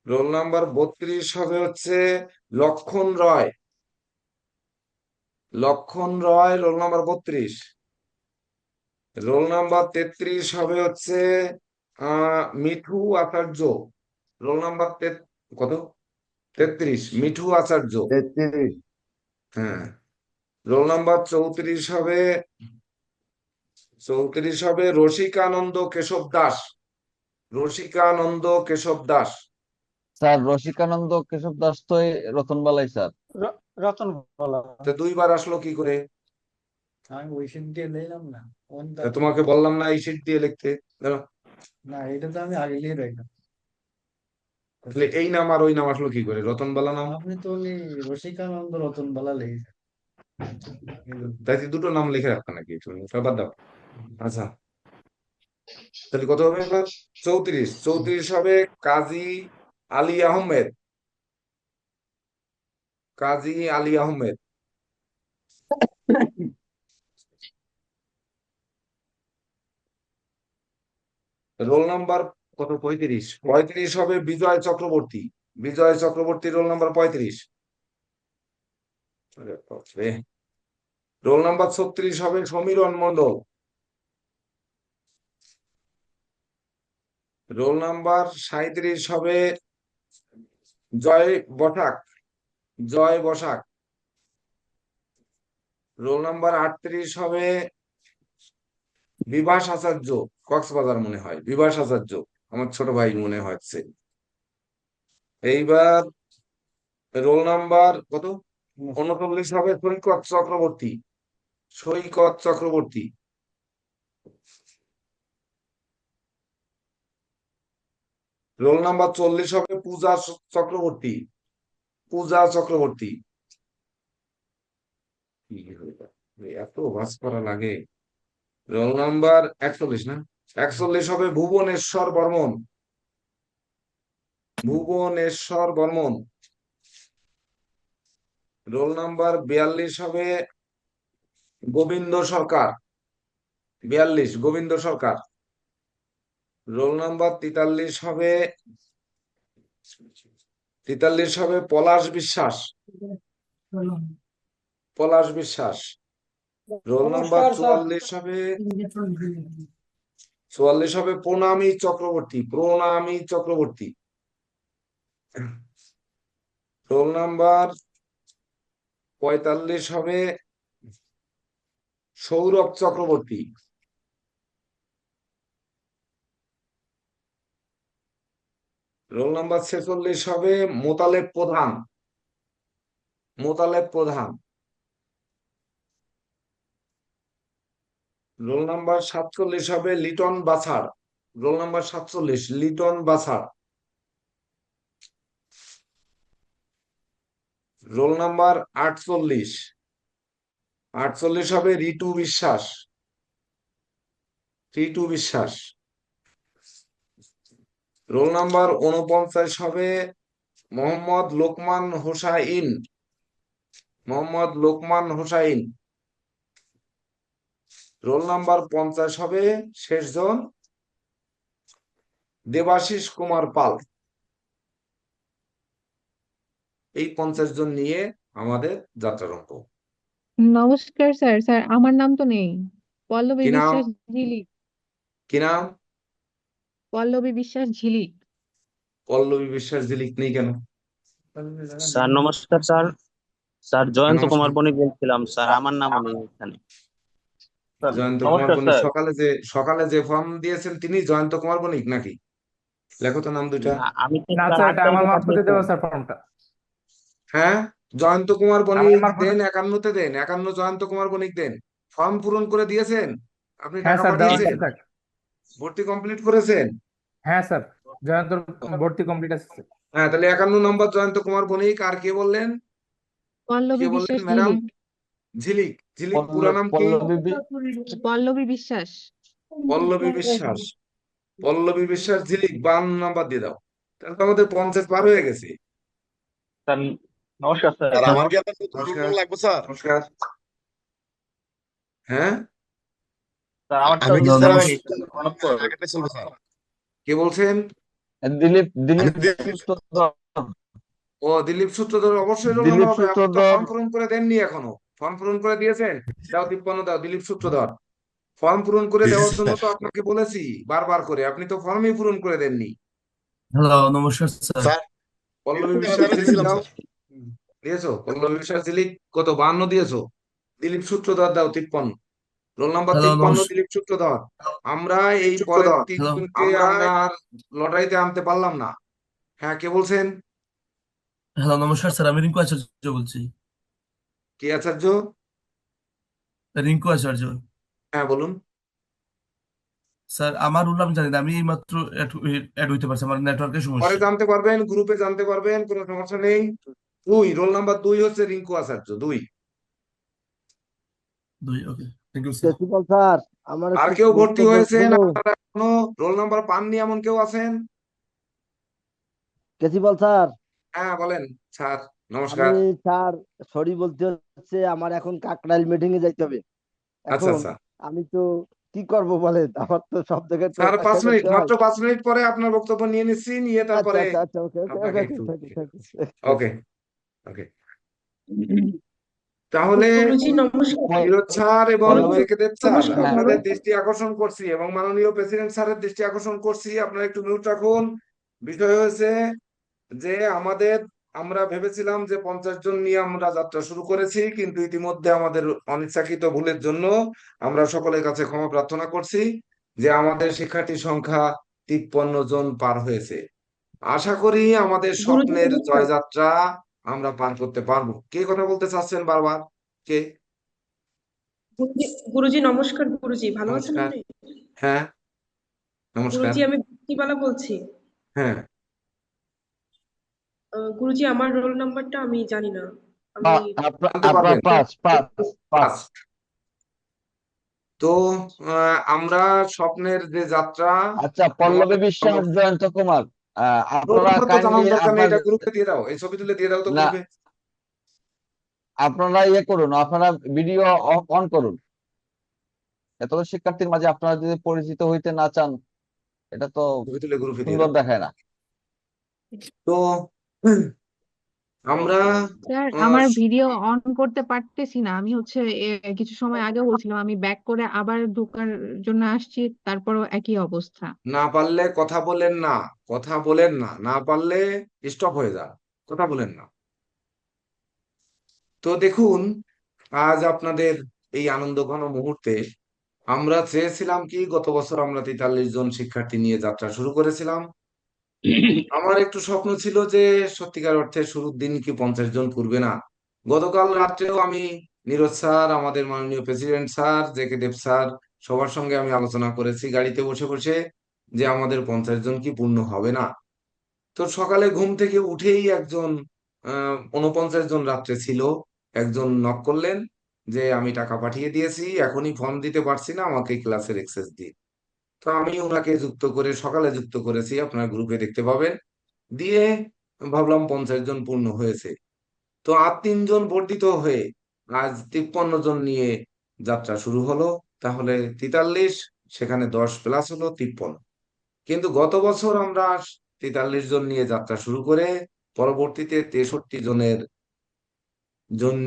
Roll number 32 হবে হচ্ছে Lakshman Roy, Lakshman Roy, roll number 32। Roll number 33 হবে হচ্ছে মিঠু আচার্য, রোল নাম্বার কত? 33, মিঠু আচার্য। 33। হ্যাঁ। রোল নাম্বার 34 হবে, 34 হবে রসিকানন্দ কেশব দাস, রসিকানন্দ কেশব দাস। স্যার রসিকানন্দ কেশব দাস তো এই রতনবালাই স্যার। রতন বলা। তো দুইবার আসলো কি করে? আমি ওই সিট দিয়ে নিলাম না। তা তোমাকে বললাম না এই শিট দিয়ে লিখতে? দাঁড়াও। না, এটা তো আমি আগে লিখে রাখলাম। তাহলে এই নাম আর ওই নাম আসলো কি করে? রতনবালা নাম, আপনি তো ওই রসিকানন্দ রতন বলা লিখেছেন। তাই তো দুটো নাম লিখে রাখতো নাকি তুমি? ওটা বাদ দাও। আচ্ছা, তাহলে কত হবে এবার? 34, 34 হবে কাজী আলী আহমেদ, কাজী আলী আহমেদ। রোল নাম্বার কত? 35, 35 হবে বিজয় চক্রবর্তী, বিজয় চক্রবর্তী, রোল নাম্বার 35। আরে বাপরে। রোল নাম্বার 36 হবে সমীরণ মণ্ডল, রোল নাম্বার 37 হবে জয় বসাক, জয় বসাক। রোল নাম্বার 38 হবে বিভাস আচার্য, কক্সবাজার মনে হয়, বিভাস আচার্য, আমার ছোট ভাই মনে হচ্ছে। এইবার রোল নাম্বার কত? 39 হবে সৈকত চক্রবর্তী, সৈকত চক্রবর্তী। রোল নাম্বার 40 হবে পূজা চক্রবর্তী, পূজা চক্রবর্তী। কি হলো? এত বাস করা লাগে। রোল নাম্বার 41 না? 41 হবে ভুবনেশ্বর বর্মন, ভুবনেশ্বর বর্মন। রোল নাম্বার 42 হবে গোবিন্দ সরকার, 42, গোবিন্দ সরকার। রোল নাম্বার 43 হবে, 43 হবে পলাশ বিশ্বাস, পলাশ বিশ্বাস। রোল নাম্বার 44 হবে, 44 হবে প্রণামী চক্রবর্তী, প্রণামী চক্রবর্তী। রোল নাম্বার 45 হবে সৌরভ চক্রবর্তী। রোল নাম্বার 46 হবে মোতালেব প্রধান, মোতালেব প্রধান। রোল নাম্বার 47 হবে Liton Bachhar, roll number 47, Liton Bachhar. Roll number 48, 48 হবে রিতু বিশ্বাস, রিতু বিশ্বাস। রোল নাম্বার 49 হবে মোহাম্মদ লোকমান হোসাইন, মোহাম্মদ লোকমান হোসাইন। রোল নাম্বার 50 হবে শেষজন দেবাশিস কুমার পাল। এই 50 জন নিয়ে আমাদের যাত্রারম্ভ। নমস্কার স্যার। স্যার আমার নাম তো নেই। পল্লবী কি নাম? বিশ্বাস ঝিলিক। কি নাম? পল্লবী বিশ্বাস ঝিলিক। পল্লবী বিশ্বাস দিলিক নেই কেন? স্যার নমস্কার স্যার। স্যার জয়ন্ত নমস্কার। কুমার বণিক বলছিলাম স্যার, আমার নামও নেই এখানে। জয়ন্ত কুমার নমস্কার বণিক স্যার। সকালে যে ফর্ম দিয়েছেন তিনি জয়ন্ত কুমার বণিক নাকি? লেখো তো নাম দুইটা। আমি তো না স্যার স্যার, 8 এটা আমার তারিখে মারফতে দেবো পাঠিয়েছিলাম। স্যার ফর্মটা। হ্যাঁ, জয়ন্ত কুমার আমার বণিক মারফতে। দেন, 51-তে দেন, 51 জয়ন্ত কুমার বণিক দেন। ফর্ম পূরণ করে দিয়েছেন, আপনি হ্যাঁ টাকা স্যার, দেওয়া পাঠিয়েছেন, আছে স্যার। ভর্তি কমপ্লিট করেছেন। হ্যাঁ স্যার, জয়ন্তর ভর্তি কমপ্লিট আছে স্যার। হ্যাঁ, তাহলে 51 নম্বর জয়ন্ত কুমার বণিক। আর কে বললেন? কে পল্লবী বললেন বিশ্বাস ম্যাডাম? ঝিলিক। ঝিলিক। ঝিলিক পুরা নাম কি? পল্লবী বিশ্বাস। পল্লবী বিশ্বাস। পল্লবী বিশ্বাস ঝিলিক, 52 নাম্বার দিয়ে দাও। তাহলে তো আমাদের 50 পার হয়ে গেছে। স্যার নমস্কার স্যার। আর আমার কি আপনার নতুন নমস্কার। রোল লাগবে স্যার? নমস্কার। হ্যাঁ, স্যার আমার তো আমি কি স্যার হয়নি স্যার, অনেক পর। আগেরটাই চলবে স্যার? কে বলছেন? দিলীপ আমি দিলীপ দিলীপ সূত্রধর। ও, দিলীপ সূত্রধর। অবশ্যই রোল নাম্বার দিলীপ হবে, আপনি তো সূত্রধর। ফর্ম পূরণ করে দেননি এখনো। ফর্ম পূরণ করে দিয়েছেন? দাও 53 দাও, দিলীপ সূত্রধর। ফর্ম পূরণ করে জি দেওয়ার জন্য স্যার। তো আপনাকে বলেছি বারবার করে, আপনি তো ফর্মই পূরণ করে দেননি। হ্যালো, নমস্কার স্যার। স্যার পল্লবী আমি বিশ্বাস ঝিলিক দিয়েছিলাম দাও। স্যার। দিয়েছো? পল্লবী বিশ্বাস ঝিলিক কত, 52 দিয়েছো? দিলীপ সূত্রধর দাও 53, রোল নাম্বার হ্যালো 53, দিলীপ সূত্রধর। আমরা এই পরের হ্যালো, তিনজনকে আমরা আর লটারিতে আনতে পারলাম না। হ্যাঁ, কে বলছেন? হ্যালো, নমস্কার স্যার। আমি রিঙ্কু আচার্য বলছি। কে আচার্য? রিঙ্কু আচার্য। হ্যাঁ, বলুন। স্যার আমার রুল আমি জানি না, আমি এইমাত্র অ্যাড হইতে পারছি, আমার নেটওয়ার্কের পরে সমস্যা। জানতে পারবেন, গ্রুপে জানতে পারবেন, কোনো সমস্যা নেই। রোল নাম্বার 2 হচ্ছে Rinku Acharya, 2। Okay, thank you sir. Principal sir, আমার আর একটু কেউ ভর্তি প্রশ্ন হয়েছেন? ছিল। আপনারা এখনো রোল নাম্বার পাননি এমন কেউ আছেন? প্রিন্সিপাল স্যার, হ্যাঁ, বলেন স্যার। আমি নমস্কার। স্যার সরি বলতে হচ্ছে, আমার এখন কাকরাইল মিটিং এ যাইতে হবে। আচ্ছা এখন আচ্ছা আমি তো কি করব বলেন, আমার তো সব জায়গায় তো স্যার, পরীক্ষা 5 মিনিট, করতে হয়। মাত্র 5 মিনিট পরে আপনার বক্তব্য নিয়ে নিচ্ছি, নিয়ে আচ্ছা তারপরে আচ্ছা আচ্ছা, ওকে ওকে আপনাকে ওকে একটু। Thank you thank you. Okay okay. তাহলে গুরুজি নমস্কার। ফিরোজ স্যার এবং পল্লবী। জেকে দেব স্যার, নমস্কার হ্যাঁ, আপনাদের দৃষ্টি আকর্ষণ করছি এবং মাননীয় প্রেসিডেন্ট স্যারের দৃষ্টি আকর্ষণ করছি, আপনারা একটু মিউট রাখুন। বিষয় হয়েছে যে আমরা ভেবেছিলাম যে 50 জন নিয়ে আমরা যাত্রা শুরু করেছি, কিন্তু ইতিমধ্যে আমাদের অনিচ্ছাকৃত ভুলের জন্য আমরা সকলের কাছে ক্ষমা প্রার্থনা করছি যে আমাদের শিক্ষার্থী সংখ্যা 53 জন পার হয়েছে। আশা করি আমাদের গুরুজি স্বপ্নের নমস্কার। জয়যাত্রা আমরা পার করতে পারবো। কে কথা বলতে চাচ্ছেন বারবার? কে? গুরুজি গুরুজি নমস্কার। গুরুজি ভালো আছেন নমস্কার। আপনি? হ্যাঁ, নমস্কার। গুরুজি আমি ভক্তিবালা বলছি। হ্যাঁ, গুরুজি আমার রোল নাম্বারটা আমি জানি না। আমি জানতে আপনার পারবেন। পাঁচ পাঁচ পাঁচ। আচ্ছা, তো আমরা স্বপ্নের যে যাত্রা, আচ্ছা, পল্লবী আমাদের বিশ্বাস, জয়ন্ত কুমার, রোল আপনারা নাম্বার তো কাইন্ডলি জানানোর দরকার নেই, আপনার এটা গ্রুপে দিয়ে দাও, এই ছবি তুলে দিয়ে দাও তো না, গ্রুপে। আপনারা করুন, আপনারা ভিডিও অন করুন। এত শিক্ষার্থীর মাঝে আপনারা যদি পরিচিত হইতে না চান, এটা তো ছবি তুলে গ্রুপে দিয়ে সুন্দর দাও। দেখায় না। তো আমরা স্যার, আহ, আমার ভিডিও অন করতে পারতেছি না। আমি হচ্ছে কিছু সময় আগেও বলছিলাম, আমি ব্যাক করে আবার ঢোকার জন্য আসছি, তারপরও একই অবস্থা। না পারলে কথা বলেন না, কথা বলেন না, না পারলে স্টপ হয়ে যান, কথা বলেন না। তো দেখুন, আজ আপনাদের এই আনন্দ ঘন মুহূর্তে আমরা চেয়েছিলাম কি, গত বছর আমরা 43 জন শিক্ষার্থী নিয়ে যাত্রা শুরু করেছিলাম। আমার একটু স্বপ্ন ছিল যে সত্যিকার অর্থে শুরুর দিন কি 50 জন পূর্বে না। গতকাল রাত্রেও আমি নীরজ স্যার, আমাদের মাননীয় প্রেসিডেন্ট স্যার, জেকে দেব স্যার, সবার সঙ্গে আমি আলোচনা করেছি গাড়িতে বসে বসে যে আমাদের 50 জন কি পূর্ণ হবে না। তো সকালে ঘুম থেকে উঠেই একজন 49 জন রাত্রে ছিল, একজন নক করলেন যে আমি টাকা পাঠিয়ে দিয়েছি, এখনই ফর্ম দিতে পারছি না, আমাকে ক্লাসের এক্সেস দিন। তো আমি ওনাকে যুক্ত করে সকালে যুক্ত করেছি, আপনার গ্রুপে দেখতে পাবেন। দিয়ে ভাবলাম 50 জন পূর্ণ হয়েছে। তো আর 3 জন বর্ধিত হয়ে আজ 53 জন নিয়ে যাত্রা শুরু হলো। তাহলে 43, সেখানে 10 প্লাস হলো 53। কিন্তু গত বছর আমরা 43 জন নিয়ে যাত্রা শুরু করে পরবর্তীতে 63 জনের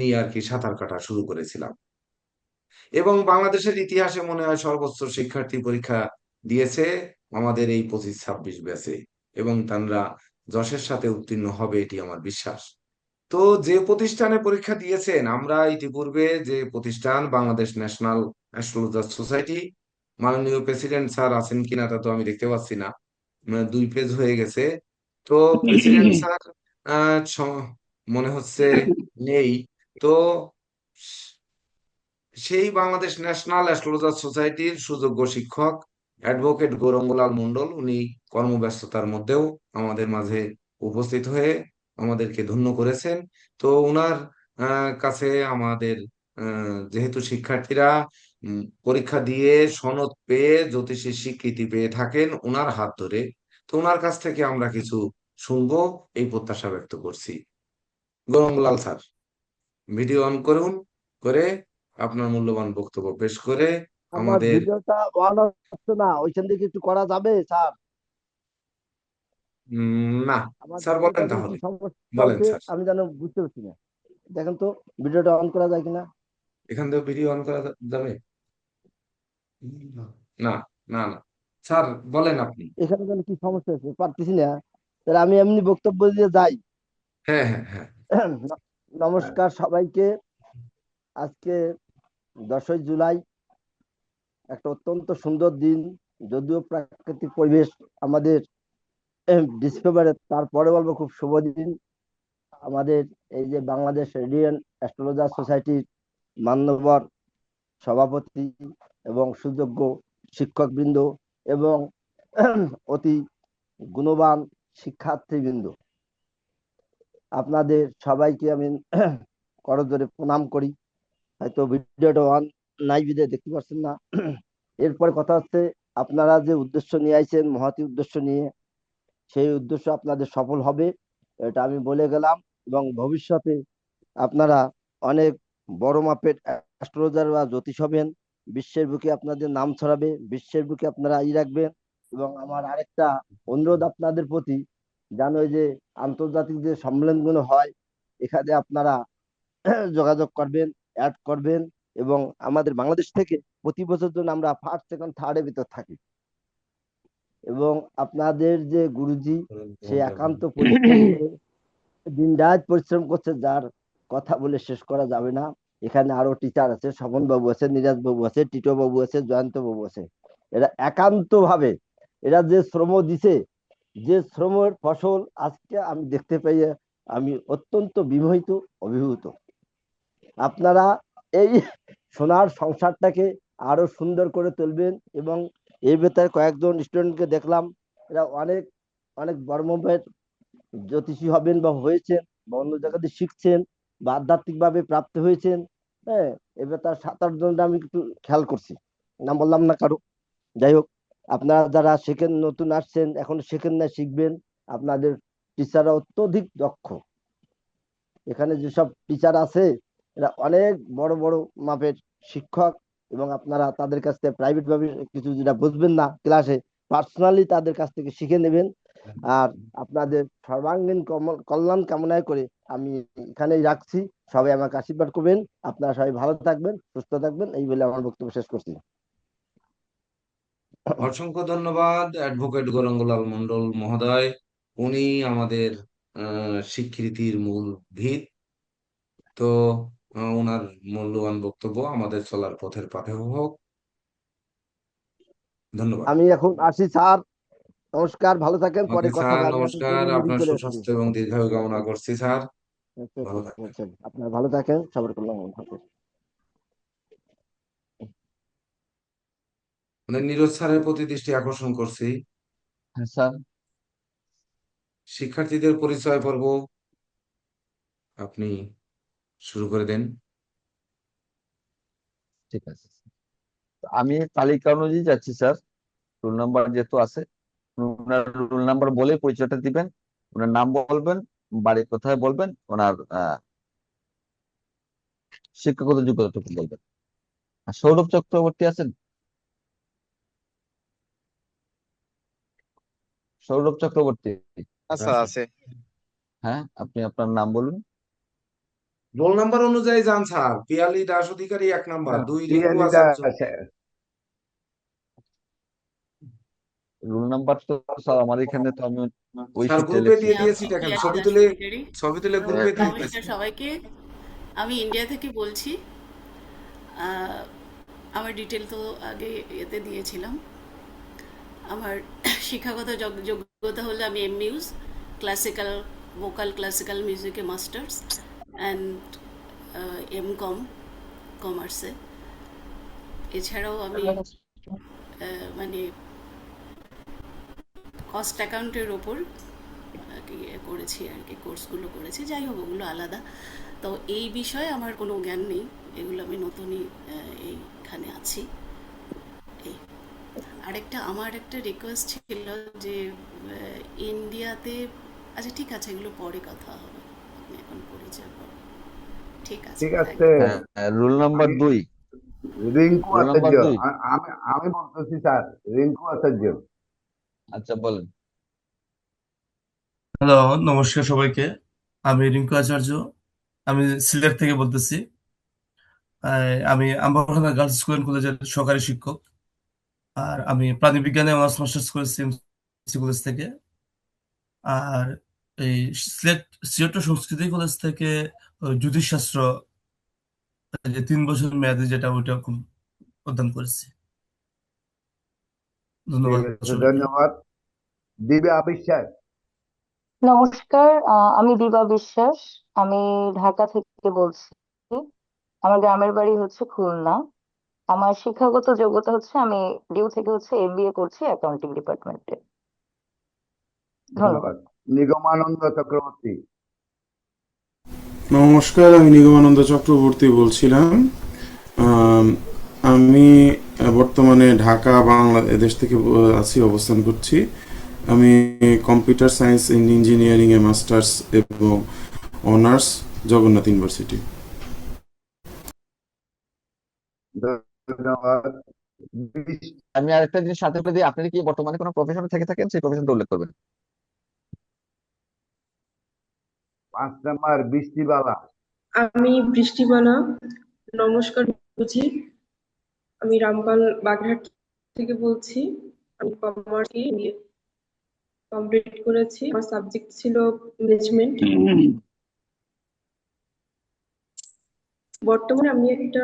নিয়ে আর কি সাঁতার কাটা শুরু করেছিলাম। এবং বাংলাদেশের ইতিহাসে মনে হয় সর্বোচ্চ শিক্ষার্থী পরীক্ষা দিয়েছে আমাদের এই 25-26 ব্যাচে, এবং তারা যশের সাথে উত্তীর্ণ হবে এটি আমার বিশ্বাস। তো যে প্রতিষ্ঠানে পরীক্ষা দিয়েছেন, আমরা ইতিপূর্বে যে প্রতিষ্ঠান বাংলাদেশ ন্যাশনাল অ্যাস্ট্রোলজার সোসাইটি, মাননীয় প্রেসিডেন্ট স্যার আছেন কিনা তা তো আমি দেখতে পাচ্ছি না, 2 পেজ হয়ে গেছে। তো প্রেসিডেন্ট স্যার মনে হচ্ছে নেই। তো সেই বাংলাদেশ ন্যাশনাল অ্যাস্ট্রোলজার সোসাইটির সুযোগ্য শিক্ষক অ্যাডভোকেট গৌরঙ্গলাল মণ্ডল, উনি কর্মব্যস্ততার মধ্যেও আমাদের মাঝে উপস্থিত হয়ে আমাদেরকে ধন্য করেছেন। তো উনার কাছে আমাদের যেহেতু শিক্ষার্থীরা পরীক্ষা দিয়ে সনদ পেয়ে জ্যোতিষীর স্বীকৃতি পেয়ে থাকেন উনার হাত ধরে, তো উনার কাছ থেকে আমরা কিছু শুনবো এই প্রত্যাশা ব্যক্ত করছি। গৌরঙ্গলাল স্যার, ভিডিও অন করুন, করে আপনার মূল্যবান বক্তব্য পেশ করে আমার আমাদের ভিডিওটা অন হচ্ছে না, ওইখান থেকে একটু করা যাবে স্যার? না আমার স্যার ভিডিওটা বলেন যে কি তাহলে, সমস্যা বলেন হচ্ছে স্যার। আমি যেন বুঝতে পারছি না। দেখেন তো ভিডিওটা অন করা যায় কিনা। এখান থেকে ভিডিও অন করা যাবে? না, না, না স্যার, বলেন আপনি। এখানে যেন কি সমস্যা হচ্ছে পারতেছি না। তাহলে আমি এমনি বক্তব্য দিয়ে যাই। হ্যাঁ, হ্যাঁ, হ্যাঁ। নমস্কার সবাইকে। আজকে 10ই জুলাই, একটা অত্যন্ত সুন্দর দিন। যদিও প্রাকৃতিক পরিবেশ আমাদের ডিসকভারে, তারপরে বলবো খুব শুভ দিন। আমাদের এই যে বাংলাদেশ রেডিয়ান অ্যাস্ট্রোলজার সোসাইটির মান্যবর সভাপতি এবং সুযোগ্য শিক্ষকবৃন্দ এবং অতি গুণবান শিক্ষার্থীবৃন্দ, আপনাদের সবাইকে আমি করজোরে প্রণাম করি। হয়তো ভিডিওটা অন নাই বিধায় দেখতে পাচ্ছেন না। এরপরে কথা হচ্ছে, আপনারা যে উদ্দেশ্য নিয়ে আইছেন, মহতি উদ্দেশ্য নিয়ে, সেই উদ্দেশ্য আপনাদের সফল হবে, এটা আমি বলে গেলাম। এবং ভবিষ্যতে আপনারা অনেক বড় মাপের অ্যাস্ট্রোলজার বা জ্যোতিষ হবেন। বিশ্বের বুকে আপনাদের নাম ছড়াবে, বিশ্বের বুকে আপনারা রাখবেন। এবং আমার আরেকটা অনুরোধ আপনাদের প্রতি, জানো যে আন্তর্জাতিক যে সম্মেলনগুলো হয়, এখানে আপনারা যোগাযোগ করবেন, অ্যাড করবেন। এবং আমাদের বাংলাদেশ থেকে প্রতি বছর জন্য আমরা ফার্স্ট, সেকেন্ড, থার্ডের ভিতর থাকি। এবং আপনাদের যে গুরুজি, সে একান্ত পরিশ্রম করে দিন রাত পরিশ্রম করছে, যার কথা বলে শেষ করা যাবে না। এখানে আরো টিচার আছে, স্বপন বাবু আছে, নীরাজ বাবু আছে, টিটো বাবু আছে, জয়ন্ত বাবু আছে। এরা একান্ত ভাবে এরা যে শ্রম দিছে, যে শ্রমের ফসল আজকে আমি দেখতে পেয়ে আমি অত্যন্ত বিমোহিত, অভিভূত। আপনারা এই সোনার সংসারটাকে আরো সুন্দর করে তুলবেন। এবং এর ভেতরে কয়েকজন স্টুডেন্টকে দেখলাম, এরা অনেক অনেক বড় মাপের জ্যোতিষী হবেন বা হয়েছেন, বা অন্য জায়গাতে শিখছেন, বা আধ্যাত্মিক ভাবে প্রাপ্ত হয়েছেন। হ্যাঁ, এবার তার 7-8 জন আমি একটু খেয়াল করছি, নাম বললাম না কারো। যাই হোক, আপনারা যারা শেখেন, নতুন আসছেন, এখন শেখেন না, শিখবেন। আপনাদের টিচাররা অত্যধিক দক্ষ। এখানে যেসব টিচার আছে, এরা অনেক বড় বড় মাপের শিক্ষক। এবং আপনারা তাদের কাছ থেকে প্রাইভেট ভাবে কিছু যেটা বুঝবেন না ক্লাসে, পার্সোনালি তাদের কাছ থেকে শিখে নেবেন। আর আপনাদের সর্বাঙ্গীন কল্যাণ কামনায় করে আমি এখানেই রাখছি। সবাই আমাকে আশীর্বাদ করবেন। আপনারা সবাই ভালো থাকবেন, সুস্থ থাকবেন, এই বলে আমার বক্তব্য শেষ করছি। অসংখ্য ধন্যবাদ অ্যাডভোকেট গৌরঙ্গলাল মণ্ডল মহোদয়। উনি আমাদের স্বীকৃতির মূল ভিত। তো ওনার মূল্যবান বক্তব্য আমাদের চলার পথের পাথেয় হোক। ধন্যবাদ। আমি এখন আসি স্যার। নমস্কার, ভালো থাকেন, পরে ওকে কথা স্যার, হবে। আমি এখন নমস্কার। ট্রেনিং মিটিং আপনার চলে এসেছি। সুস্বাস্থ্য এবং দীর্ঘায়ু কামনা করছি স্যার। ভালো থাকবেন। আপনারা ভালো থাকেন, সবার কল্যাণ হবে। নীরজ স্যারের প্রতি দৃষ্টি আকর্ষণ করছি। হ্যাঁ স্যার। শিক্ষার্থীদের পরিচয় পর্ব আপনি শুরু করে দেন। ঠিক আছে, আমি তালিকা অনুযায়ী যাচ্ছি স্যার। রোল নাম্বার যেহেতু আছে, ওনার রোল নাম্বার বলে পরিচয়টা দিবেন, ওনার নাম বলবেন, বাড়ি কোথায় বলবেন, ওনার শিক্ষাগত যোগ্যতাটুকু বলবেন। আর সৌরভ চক্রবর্তী আছেন? সৌরভ চক্রবর্তী? আচ্ছা, আছে। হ্যাঁ, আপনি আপনার নাম বলুন। রোল নাম্বার অনুযায়ী যান স্যার। পিয়ালি দাস অধিকারী 1 নাম্বার, 2 রিঙ্কু আচার্য। রোল নাম্বার তো স্যার আমার এখানে তো আমি ওই স্যার শিটে গ্রুপে লিখছি দিয়ে স্যার। দিয়েছি, দেখেন ছবি তুলে গ্রুপে দিয়ে দিয়েছি। নমস্কার সবাইকে, আমি ইন্ডিয়া থেকে বলছি। আমার ডিটেল তো আগে এতে দিয়েছিলাম। আমার শিক্ষাগত যোগ্যতা হলো আমি এমইউস ক্লাসিক্যাল ভোকাল ক্লাসিক্যাল মিউজিকে মাস্টার্স অ্যান্ড এমকম কমার্সে। এছাড়াও আমি মানে কস্ট অ্যাকাউন্টের ওপর করেছি আর কি, কোর্সগুলো করেছি। যাই হোক, ওগুলো আলাদা। তো এই বিষয়ে আমার কোনো জ্ঞান নেই, এগুলো আমি নতুনই এইখানে আছি। এই আমার একটা রিকোয়েস্ট ছিল যে ইন্ডিয়াতে, আচ্ছা ঠিক আছে, এগুলো পরে কথা হবে, আপনি এখন পরিচয় করুন। ঠিক আছে, ঠিক থ্যাংক আছে। ইউ। রুল নাম্বার আমি 2। রিঙ্কু রুল নাম্বার আচার্য, 2। আমি বলতেছি স্যার, রিঙ্কু আচার্য। আচ্ছা বলেন। হ্যালো, নমস্কার সবাইকে। আমি রিঙ্কু আচার্য, আমি সিলেট থেকে বলতেছি। আমি আম্বাখানা গার্লস স্কুল অ্যান্ড কলেজের সহকারী শিক্ষক। আর আমি প্রাণীবিজ্ঞানে অনার্স মাস্টার্স করেছি এমসি কলেজ থেকে। আর এই সিলেট সংস্কৃতি কলেজ থেকে জ্যোতিষশাস্ত্র, যে 3 বছর মেয়াদি যেটা, ওইটা প্রদান করেছি। ঠিক ধন্যবাদ আছে, সবাইকে। ধন্যবাদ। দিব্যা বিশ্বাস। নমস্কার, আমি দিবা বিশ্বাস। আমি ঢাকা থেকে বলছি। আমার গ্রামের বাড়ি হচ্ছে খুলনা। আমার শিক্ষাগত যোগ্যতা হচ্ছে আমি ডিউ থেকে হচ্ছে এমবিএ করছি অ্যাকাউন্টিং ডিপার্টমেন্টে। ধন্যবাদ। ধন্যবাদ। নিগমানন্দ চক্রবর্তী। নমস্কার, আমি নিগমানন্দ চক্রবর্তী বলছিলাম। আমি বর্তমানে ঢাকা বাংলাদেশ থেকে আছি, অবস্থান করছি। আমি computer science in engineering A masters এবং অনার্স, জগন্নাথ ইউনিভার্সিটি। ধন্যবাদ। আমি আরেকটা জিনিস সাথে করে দিই, আপনি কি বর্তমানে কোনো প্রফেশনে থেকে থাকেন, সেই প্রফেশনটা উল্লেখ করবেন। 5 নাম্বার বৃষ্টিবালা। আমি বৃষ্টিবালা। নমস্কার বুঝি, আমি রামপাল বাগেরহাট থেকে বলছি। আমি কমার্স কমপ্লিট করেছি। আমার সাবজেক্ট ছিল ম্যানেজমেন্ট। বর্তমানে আমি একটা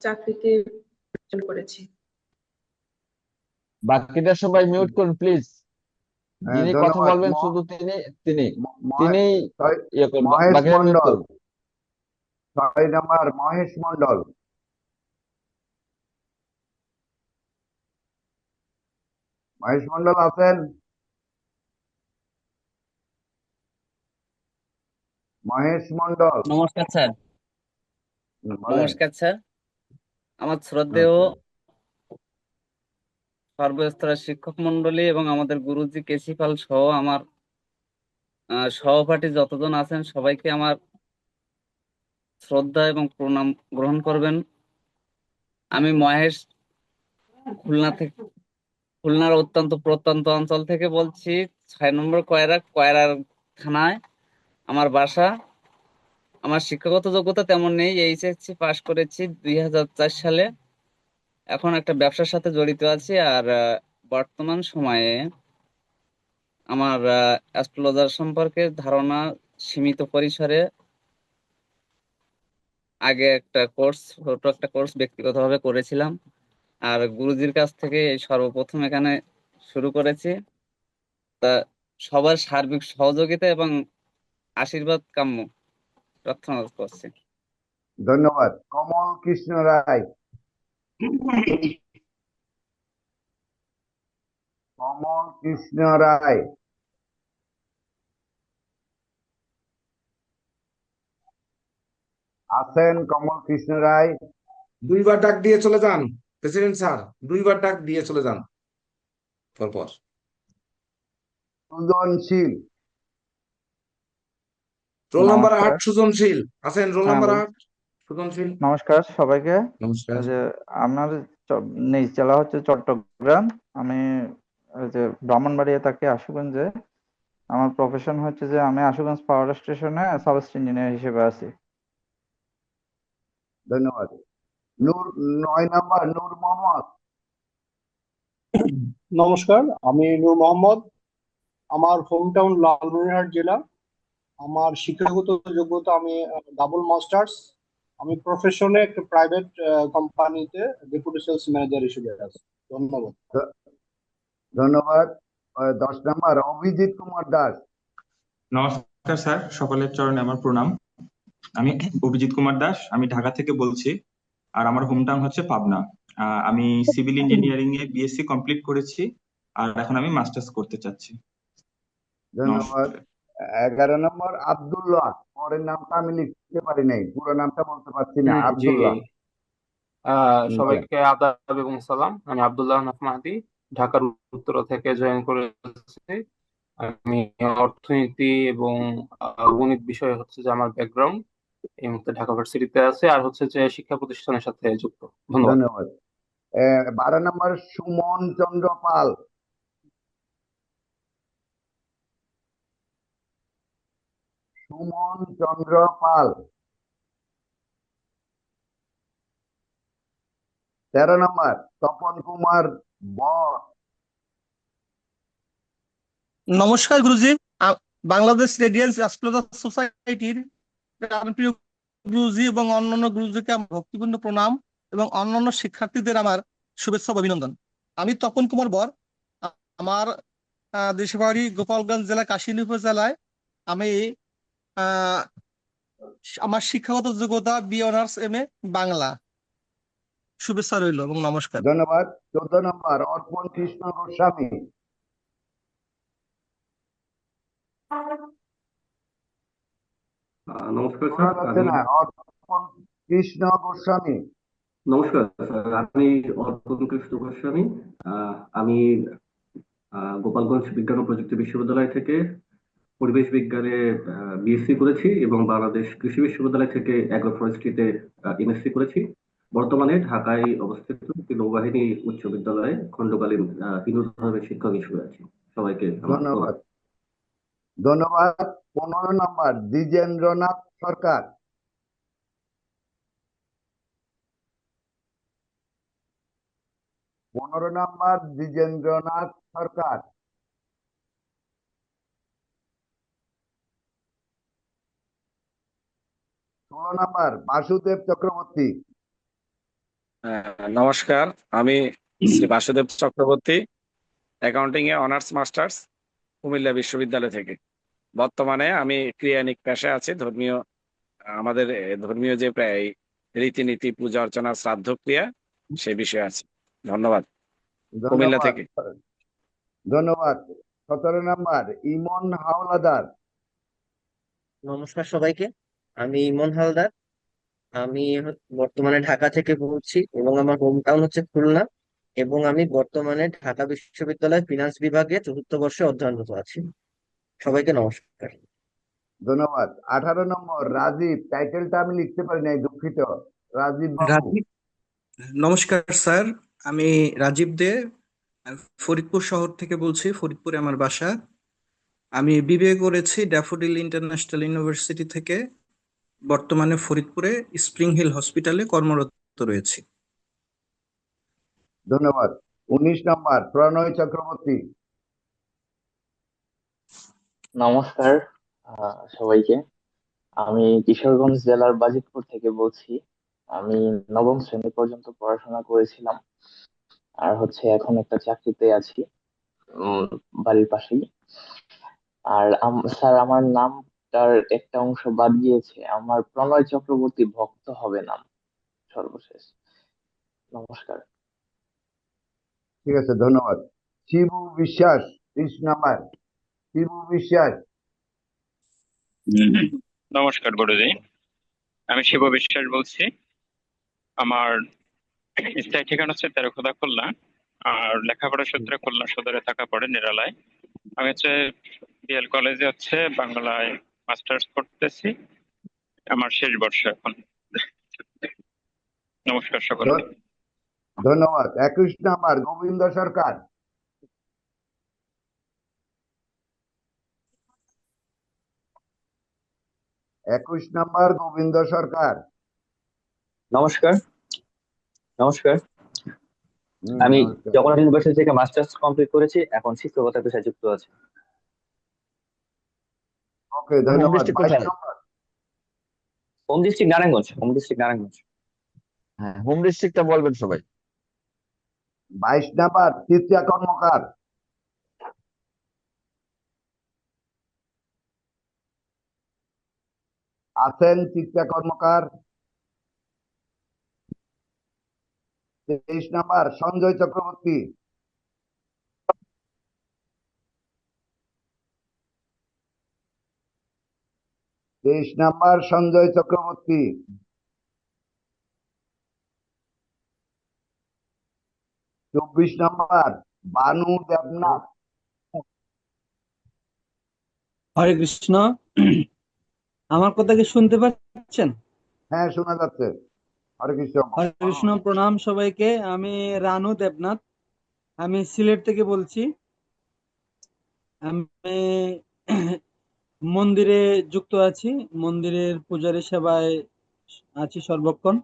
চাকরিতে জয়েন করেছি। বাকিটা সবাই মিউট করুন প্লিজ। যিনি কথা ধন্যবাদ। বলবেন শুধু তিনি তিনি মহে- তিনি ছয়- ইয়ে করুন, মহেশ বাকিরা মিউট মন্ডল। করুন। 6 নাম্বার মহেশ মন্ডল। মহেশ মন্ডল আছেন? মহেশ মন্ডল। নমস্কার স্যার। বলেন। নমস্কার স্যার। আমার শ্রদ্ধেয় সর্বস্তরের শিক্ষক মন্ডলী এবং আমাদের গুরুজি কেসিপাল সহ আমার সহপাঠী যতজন আছেন সবাইকে আমার শ্রদ্ধা এবং প্রণাম গ্রহণ করবেন। আমি মহেশ, খুলনার অত্যন্ত প্রত্যন্ত অঞ্চল থেকে বলছি। 6 নম্বর কয়রার থানায় আমার বাসা। আমার শিক্ষাগত যোগ্যতা তেমন নেই, এইচএসসি পাশ করেছি 2004 সালে। এখন একটা ব্যবসার সাথে জড়িত আছি। আর বর্তমান সময়ে আমার অ্যাস্ট্রোলজার সম্পর্কে ধারণা সীমিত পরিসরে। আগে ছোট একটা কোর্স ব্যক্তিগতভাবে করেছিলাম, আর গুরুজির কাছ থেকে এই সর্বপ্রথম এখানে শুরু করেছি। তা সবার সার্বিক সহযোগিতা এবং আশীর্বাদ কাম্য প্রার্থনা করছি। ধন্যবাদ। কমল কৃষ্ণ রায়। কমল কৃষ্ণ রায়। আছেন কমল কৃষ্ণ রায়? 2বার ডাক দিয়ে চলে যান প্রেসিডেন্ট স্যার, 2বার ডাক দিয়ে চলে যান পরপর। সুজনশীল। রোল নাম্বার 8 নমস্কার। সুজনশীল আছেন? রোল হ্যাঁ, নাম্বার বলছি। 8 সুজনশীল। নমস্কার সবাইকে। নমস্কার। ওই যে আপনার নিজ জেলা হচ্ছে চট্টগ্রাম, আমি ওই যে ব্রাহ্মণবাড়িয়া থাকি আশুগঞ্জে। আমার প্রফেশন হচ্ছে যে আমি আশুগঞ্জ পাওয়ার স্টেশনে সাব ইঞ্জিনিয়ার হিসেবে আছি। ধন্যবাদ। 9 নাম্বার নূর মোহাম্মদ। নমস্কার, আমি নূর মোহাম্মদ। আমার হোম টাউন লালমনিরহাট জেলা। আমার শিক্ষাগত যোগ্যতা আমি ডাবল মাস্টার্স। আমি প্রফেশনে একটা প্রাইভেট কোম্পানিতে ডেপুটি সেলস ম্যানেজার হিসেবে আছি। ধন্যবাদ। ধন্যবাদ। 10 নাম্বার অভিজিৎ কুমার দাস। নমস্কার স্যার, সকলের চরণে আমার প্রণাম। আমি অভিজিৎ কুমার দাস, আমি ঢাকা থেকে বলছি, আর আমার হোম টাউন হচ্ছে পাবনা। আমি সিভিল ইঞ্জিনিয়ারিং এ বিএসসি কমপ্লিট করেছি, আর এখন আমি মাস্টার্স করতে চাচ্ছি। ধন্যবাদ। 11 নম্বর আব্দুল্লাহ, পরের নামটা আমি লিখতে পারি নাই, পুরো নামটা বলতে পারছি না। জি, আব্দুল্লাহ, বলেন। সবাইকে আদাব এবং সালাম। আমি আব্দুল্লাহ নাফ মাহাদি, ঢাকার উত্তরা থেকে জয়েন করেছি। আমি অর্থনীতি এবং গণিত বিষয় হচ্ছে যে আমার ব্যাকগ্রাউন্ড। এই মুহূর্তে ঢাকা ভার্সিটিতে আছে, আর হচ্ছে যে শিক্ষা প্রতিষ্ঠানের সাথে যুক্ত। ধন্যবাদ। ধন্যবাদ। 12 নম্বর সুমন চন্দ্র পাল। সুমন চন্দ্র পাল। 13 নম্বর তপন কুমার বর। নমস্কার গুরুজি, বাংলাদেশ রেডিয়েন্স অ্যাস্ট্রোলজার সোসাইটির প্রিয় গুরুজি এবং অন্যান্য গুরুজিকে আমার ভক্তিপূর্ণ প্রণাম এবং অন্যান্য শিক্ষার্থীদের আমার শুভেচ্ছা ও অভিনন্দন। আমি তপন কুমার বর, আমার দেশের বাড়ি গোপালগঞ্জ জেলা কাশিনী উপজেলায়। আমি আমার শিক্ষাগত যোগ্যতা বি অনার্স এম.এ বাংলা। শুভেচ্ছা রইল এবং নমস্কার। ধন্যবাদ। 14 নম্বর অর্পণ কৃষ্ণ গোস্বামী। নমস্কার শোনা স্যার, যাচ্ছে না। অর্পণ কৃষ্ণ গোস্বামী। নমস্কার স্যার, আমি অর্পণ কৃষ্ণ গোস্বামী। আমি গোপালগঞ্জ বিজ্ঞান ও প্রযুক্তি বিশ্ববিদ্যালয় থেকে পরিবেশ বিজ্ঞানে বিএসসি করেছি এবং বাংলাদেশ কৃষি বিশ্ববিদ্যালয় থেকে অ্যাগ্রো ফরেস্ট্রিতে এমএসসি করেছি। বর্তমানে ঢাকায় অবস্থিত একটি নৌবাহিনী উচ্চ বিদ্যালয়ে খণ্ডকালীন হিন্দু ধর্মের শিক্ষক হিসেবে আছি। সবাইকে আমার ধন্যবাদ। ধন্যবাদ। 15 নম্বর দ্বিজেন্দ্রনাথ সরকার। নম্বর দ্বিজেন্দ্রনাথ সরকার। 16 নম্বর বাসুদেব চক্রবর্তী। নমস্কার, আমি শ্রী বাসুদেব চক্রবর্তী, অ্যাকাউন্টিং এ অনার্স মাস্টার্স, কুমিল্লা বিশ্ববিদ্যালয় থেকে। বর্তমানে আমি ক্রিয়ানিক পেশায় আছি। আমাদের ধর্মীয় যে প্রায় রীতিনীতি, পূজা অর্চনা, শ্রাদ্ধ ক্রিয়া, সে বিষয়ে আছে। ধন্যবাদ। কুমিল্লা থেকে। ধন্যবাদ। 17 নম্বর ইমন হাওলাদার। নমস্কার সবাইকে, আমি ইমন হালদার। আমি বর্তমানে ঢাকা থেকে বলছি এবং আমার হোম টাউন হচ্ছে খুলনা, এবং আমি বর্তমানে ঢাকা বিশ্ববিদ্যালয় ফিনান্স বিভাগে 4th বর্ষে অধ্যয়নরত আছি। সবাইকে নমস্কার। ধন্যবাদ। 18 নম্বর রাজীব, টাইটেলটা আমি লিখতে পারি নাই, দুঃখিত। রাজীব বাবু। নমস্কার স্যার, আমি রাজীব দে, ফরিদপুর শহর থেকে বলছি। ফরিদপুরে আমার বাসা। আমি বিবিএ করেছি ড্যাফোডিল ইন্টারন্যাশনাল ইউনিভার্সিটি থেকে। বর্তমানে ফরিদপুরে স্প্রিং হিল হসপিটালে কর্মরত রয়েছি। ধন্যবাদ। 19 নম্বর প্রণয় চক্রবর্তী। নমস্কার সবাইকে, আমি কিশোরগঞ্জ জেলার বাজিতপুর থেকে বলছি। আমি 9ম শ্রেণী পর্যন্ত পড়াশোনা করেছিলাম, আর হচ্ছে এখন একটা চাকরিতে আছি বাড়ির পাশেই। আর স্যার, আমার নামটার একটা অংশ বাদ গিয়েছে, আমার প্রণয় চক্রবর্তী ভক্ত হবে নাম সর্বশেষ। নমস্কার। ঠিক আছে, ধন্যবাদ। শিবু বিশ্বাস 30 নম্বর। শিবু বিশ্বাস। নমস্কার গুরুজি, আমি শিব বিশ্বাস বলছি। আমার স্থায়ী ঠিকানা হচ্ছে তেরোখোদা খুলনা, আর লেখাপড়া সূত্রে খুলনা সদরে থাকা পড়ে নিরালায়। আমি হচ্ছে বিএল কলেজে হচ্ছে বাংলায় মাস্টার্স করতেছি, আমার শেষ বর্ষ এখন। নমস্কার সকলকে। ধন্যবাদ। 21 নম্বর গোবিন্দ সরকার। গোবিন্দ সরকার। নমস্কার। নমস্কার, আমি জগন্নাথ ইউনিভার্সিটি থেকে মাস্টার্স কমপ্লিট করেছি, এখন শিক্ষকতা পেশায় যুক্ত আছি। ওকে, ধন্যবাদ। 22 নম্বর home district Narayanganj. Home district Narayanganj. হ্যাঁ, হোম ডিস্ট্রিক্টটা বলবেন সবাই। 22 নম্বর চিত্রা কর্মকার। আছেন Chitra Karmakar. 23 number Sanjay Chakraborty. 23 number Sanjay Chakraborty. 24 number Banu Debnath. Hare Krishna. আমার কথা কি শুনতে পাচ্ছেন? হ্যাঁ, শোনা যাচ্ছে। হরে কৃষ্ণ। হরে কৃষ্ণ, প্রণাম সবাইকে। আমি রানু দেবনাথ, আমি সিলেট থেকে বলছি। আমি মন্দিরে যুক্ত আছি, মন্দিরের পূজারী সেবায় আছি সর্বক্ষণ।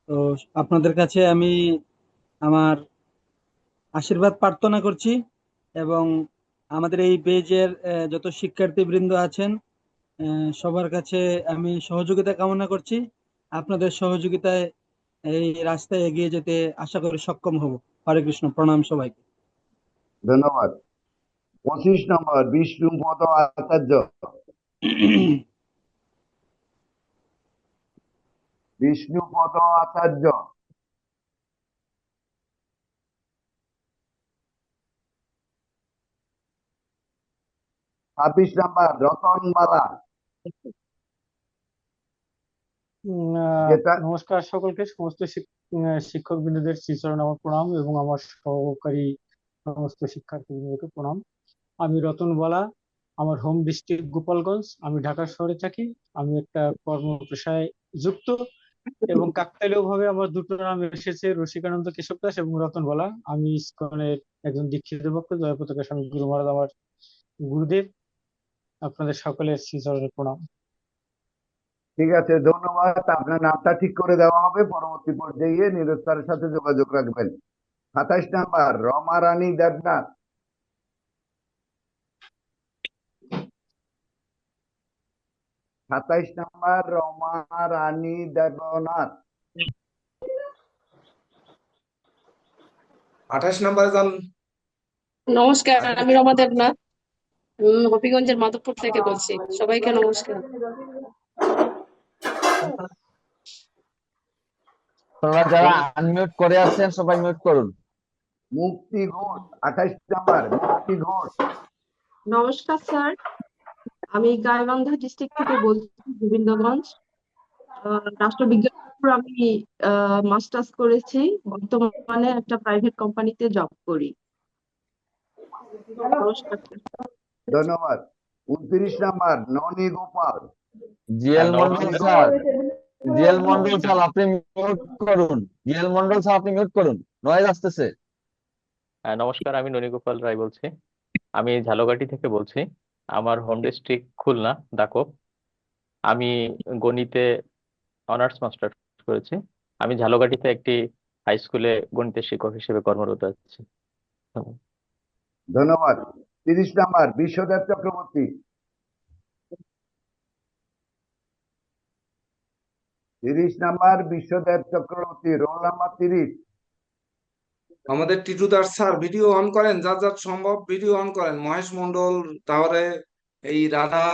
তো আপনাদের কাছে আমি আমার আশীর্বাদ প্রার্থনা করছি এবং আমাদের এই পেজের যত শিক্ষার্থীবৃন্দ আছেন সবার কাছে আমি সহযোগিতা কামনা করছি। আপনাদের সহযোগিতায় এই রাস্তায় এগিয়ে যেতে আশা করি সক্ষম হব। হরে কৃষ্ণ, প্রণাম সবাইকে। ধন্যবাদ। 25 নম্বর বিষ্ণুপদ আচার্য। বিষ্ণুপদ আচার্য। 26 নাম্বার রতন বালা। নমস্কার সকলকে, সমস্ত শিক্ষক বৃন্দদের শ্রীচরণে আমার প্রণাম এবং আমার সহকারী সমস্ত শিক্ষার্থী বৃন্দকে প্রণাম। আমি রতন বালা, আমার হোম ডিস্ট্রিক্ট গোপালগঞ্জ, আমি ঢাকা শহরে থাকি। আমি একটা কর্ম পেশায় যুক্ত এবং কাকতালীয় ভাবে আমার দুটো নাম এসেছে, রসিকানন্দ কেশব দাস এবং রতন বালা। আমি ইসকনের একজন দীক্ষিত ভক্ত, জয় পতাকা স্বামী গুরু মহারাজ আমার গুরুদেব। আপনাদের সকলের শ্রীচরণে প্রণাম। ঠিক আছে, ধন্যবাদ। আপনার নামটা ঠিক করে দেওয়া হবে, পরবর্তী পর্যায়ে নিরস্তারের সাথে যোগাযোগ রাখবেন। 27 নাম্বার রমা রানী দেবনাথ। 27 নাম্বার রমা রানী দেবনাথ। 28 নাম্বারে যান। নমস্কার, আমি রমা দেবনাথ, হবিগঞ্জের মাধবপুর থেকে বলছি। সবাইকে নমস্কার। আপনারা যারা আনমিউট করে আছেন সবাই মিউট করুন। মুক্তি ঘোষ 28 নাম্বার মুক্তি ঘোষ। নমস্কার স্যার, আমি গাইবান্ধা ডিস্ট্রিক্ট থেকে বলছি, গোবিন্দগঞ্জ। রাষ্ট্রবিজ্ঞানের উপর আমি মাস্টার্স করেছি, বর্তমানে একটা প্রাইভেট কোম্পানিতে জব করি। নমস্কার স্যার। ধন্যবাদ। 29 number Noni Gopal. GL Mondal sir, GL Mondal sir আপনি মিউট করুন। জিএল মন্ডল স্যার আপনি মিউট করুন, নয়েজ আসতেছে। নমস্কার, আমি ননীগোপাল রায় বলছি। আমি ঝালকাঠি থেকে বলছি। আমার হোম ডিস্ট্রিক্ট খুলনা দাকপ। আমি গণিতে অনার্স মাস্টার করেছি। আমি ঝালকাঠিতে একটি হাই স্কুলে গণিতের শিক্ষক হিসেবে কর্মরত আছি। ধন্যবাদ। 30 number Biswadeb Chakraborty. 30 number Biswadeb Chakraborty, roll number 30। আমাদের টিটুদার স্যার ভিডিও অন করেন, যার যার সম্ভব ভিডিও অন করেন। মহেশ মন্ডল, তাহলে এই রাধা,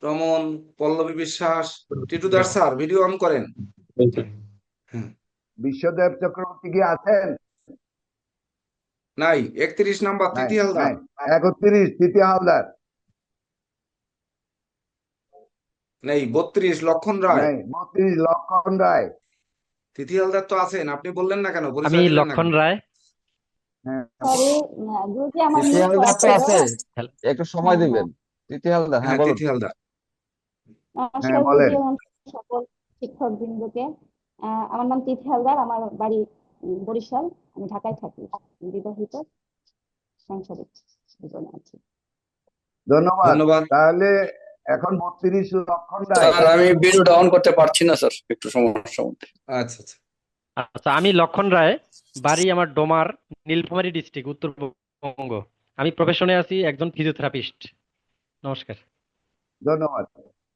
রমন, পল্লবী বিশ্বাস, টিটুদার স্যার ভিডিও অন করেন। বিশ্বদেব চক্রবর্তী কি আছেন? নাই। 31 নাম্বার তিথি হালদার। 31 তৃতীয় হালদার। নেই। 32 লক্ষণ রায়। 32 লক্ষণ রায়। তিথি হালদার তো আছেন, আপনি বললেন না কেন? আমি পরিচয় দিলেন না লক্ষণ কেন? রায়। তৃতীয় হালদার তো আছে, একটু সময় দিবেন। তৃতীয় হালদার, হ্যাঁ বলুন। তিথি হালদার। নমস্কার গুরুজি এবং সকল শিক্ষক বৃন্দকে। আমার নাম তিথি হালদার, আমার বাড়ি বরিশাল, আমি ঢাকায় থাকি, বিবাহিত, সংসারে জীবনে আছি। ধন্যবাদ। তাহলে এখন 32 লক্ষণ রায়। স্যার আমি ভিডিওটা অন করতে পারছি না স্যার, একটু সমস্যা মধ্যে। আচ্ছা আচ্ছা। আচ্ছা, আমি লক্ষণ রায়, বাড়ি আমার ডোমার, নীলফামারী ডিস্ট্রিক্ট, উত্তরবঙ্গ। আমি প্রফেশনে আছি একজন ফিজিওথেরাপিস্ট। নমস্কার। ধন্যবাদ।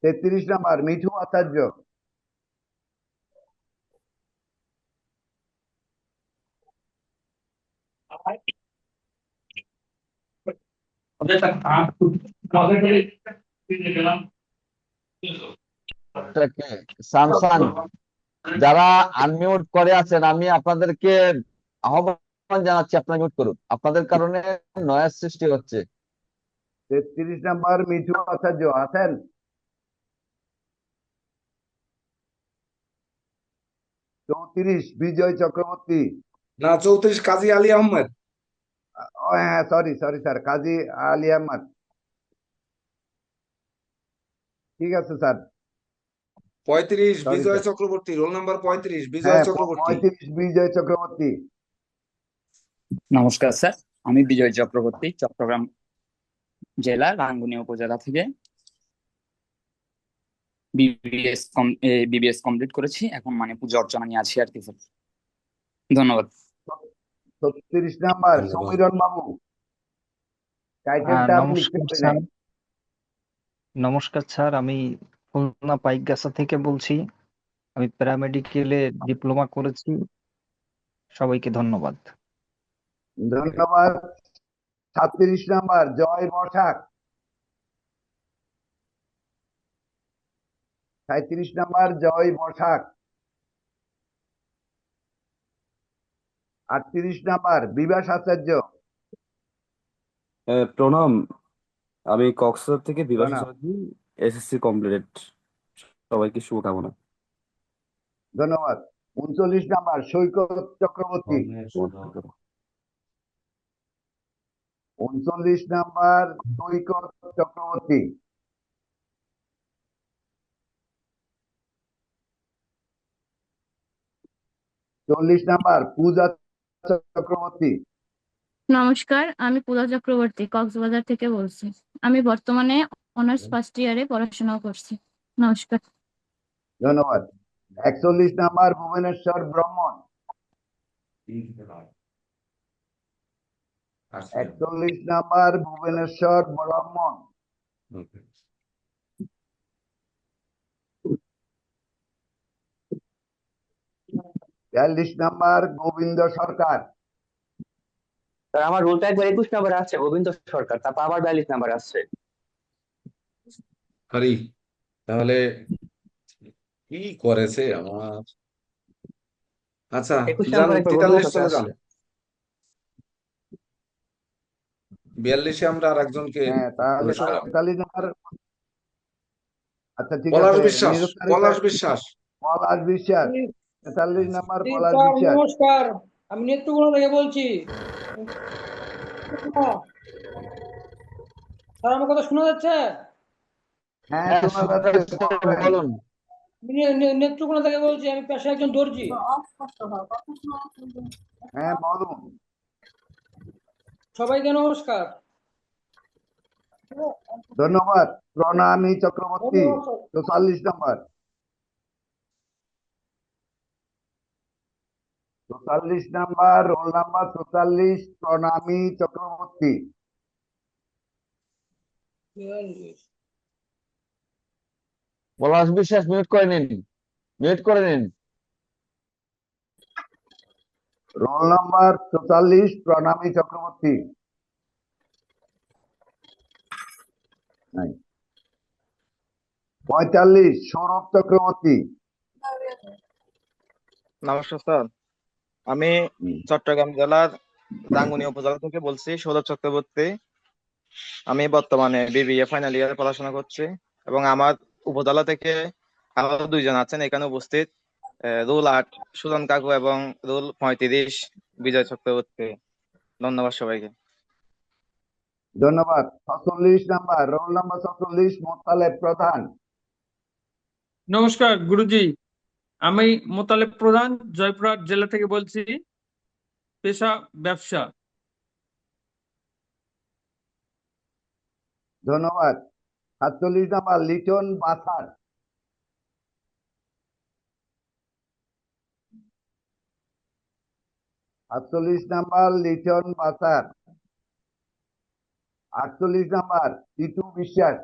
33 নাম্বার মিঠু আচার্য। স্যামসাং, যারা আনমিউট করে আছেন আমি আপনাদেরকে আহ্বান জানাচ্ছি, আপনারা মিউট করুন, আপনাদের কারণে নয়েজ সৃষ্টি হচ্ছে। 33 নাম্বার মিঠু আচার্য আছেন? 34 বিজয় চক্রবর্তী। না, 34 কাজী আলী আহমেদ। ও হ্যাঁ, সরি সরি স্যার, কাজী আলী আহমদ। ঠিক আছে স্যার, 35 সরি বিজয় স্যার। চক্রবর্তী, রোল নাম্বার 35 বিজয় হ্যাঁ, চক্রবর্তী। 35 বিজয় চক্রবর্তী। নমস্কার স্যার, আমি বিজয় চক্রবর্তী, চট্টগ্রাম জেলা রাঙ্গুনিয়া উপজেলা থেকে বিবিএস কমপ্লিট করেছি। এখন মানে পুজো অর্চনা নিয়ে আছি আর কি স্যার। ধন্যবাদ। 36 নাম্বার সমীরণ বাবু, টাইটেলটা আপনি লিখতে নমস্কার পারেন। স্যার। নমস্কার স্যার, আমি খুলনা পাইকগাছা থেকে বলছি। আমি প্যারামেডিকেলে ডিপ্লোমা করেছি। সবাইকে ধন্যবাদ। ধন্যবাদ। 37 নাম্বার জয় বসাক, 37 নাম্বার জয় বসাক। 38 নাম্বার বিভাস আচার্য। প্রণাম, আমি কক্সবাজার থেকে বিভাস প্রণাম। Chowdhury, SSC complete. সবাইকে শুভকামনা। ধন্যবাদ। 39 নাম্বার সৈকত চক্রবর্তী। 39 নাম্বার সৈকত চক্রবর্তী। 40 নাম্বার পূজা চক্রবর্তী। নমস্কার, আমি পূজা চক্রবর্তী কক্সবাজার থেকে বলছি। আমি বর্তমানে অনার্স ফার্স্ট ইয়ারে পড়াশোনা করছি। নমস্কার। ধন্যবাদ। 41 নাম্বার ভুবনেশ্বর ব্রাহ্মণ। 41 নাম্বার ভুবনেশ্বর ব্রাহ্মণ। 42 নাম্বার গোবিন্দ সরকার। স্যার আমার রোলটা একবার 21 নাম্বার আসছে গোবিন্দ সরকার, তারপর আবার 42 নাম্বার আসছে। হরি, তাহলে কি করেছে আমার? আচ্ছা 21 যান, নাম্বার একবার গোবিন্দ 43 সরকার চলে যান। আসছে। 42-এ আমরা আর একজনকে হ্যাঁ, তাহলে প্রবেশ করাবো। 43 নাম্বার। আচ্ছা ঠিক পলাশ আছে, বিশ্বাস, পলাশ বিশ্বাস। পলাশ বিশ্বাস। 43 নাম্বার পলাশ স্যার বিশ্বাস। নমস্কার, আমি নেত্রকোনা থেকে বলছি। স্যার আমার কথা শোনা যাচ্ছে? হ্যাঁ, শোনা যাচ্ছে, বলুন। আমি নেত্রকোনা থেকে বলছি, আমি পেশায় একজন দর্জি। হ্যাঁ বলুন। সবাইকে নমস্কার। ধন্যবাদ। Pranami Chakraborty, 44 number. 44 number roll number 44 Pranami Chakraborty. পলাশ বিশ্বাস মিউট করে নিন, মিউট করে নিন। Role number 44 Pranami Chakraborty. 45 সৌরভ চক্রবর্তী। নমস্কার স্যার, আমি চট্টগ্রাম জেলার রাঙ্গুনিয়া উপজেলা থেকে বলছি, সৌরভ চক্রবর্তী। আমি বর্তমানে বিবিএ ফাইনাল ইয়ারে পড়াশোনা করছি এবং আমার উপজেলা থেকে আরো দুইজন আছেন এখানে উপস্থিত, রুল 8 সুজন কাকু এবং রুল 35 বিজয় চক্রবর্তী। ধন্যবাদ সবাইকে। ধন্যবাদ। 46 নাম্বার রোল নাম্বার 46 মোতালেব প্রধান। নমস্কার গুরুজি, আমি মোতালেব প্রধান, জয়পুরহাট জেলা থেকে বলছি। পেশা ব্যবসা। ধন্যবাদ। 47 নাম্বার লিটন বাসার। 48 নাম্বার লিটন বাসার। 48 নাম্বার টিটু বিশ্বাস।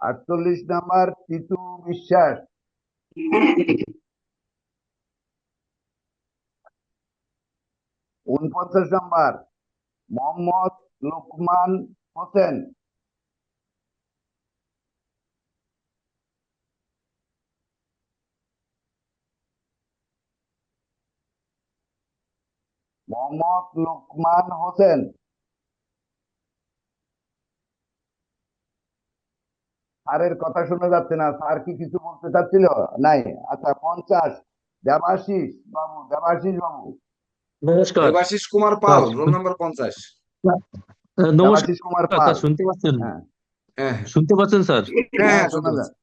48 নাম্বার টিটু বিশ্বাস। 49 নাম্বার মোহাম্মদ লোকমান হোসেন, মোহাম্মদ লোকমান হোসেন, স্যারের কথা শোনা যাচ্ছে না। স্যার কি কিছু বলতে চাচ্ছিল? নাই। আচ্ছা, 50 দেবাশিস বাবু, দেবাশিস বাবু, নমস্কার দেবাশিস কুমার পাল, রোল নাম্বার 50। নমস্কার দেবাশিস কুমার স্যার, পাল। শুনতে পাচ্ছেন? হ্যাঁ হ্যাঁ শুনতে পাচ্ছেন স্যার? হ্যাঁ হ্যাঁ, হ্যাঁ, শুনতে শোনা পাচ্ছি। যাচ্ছে।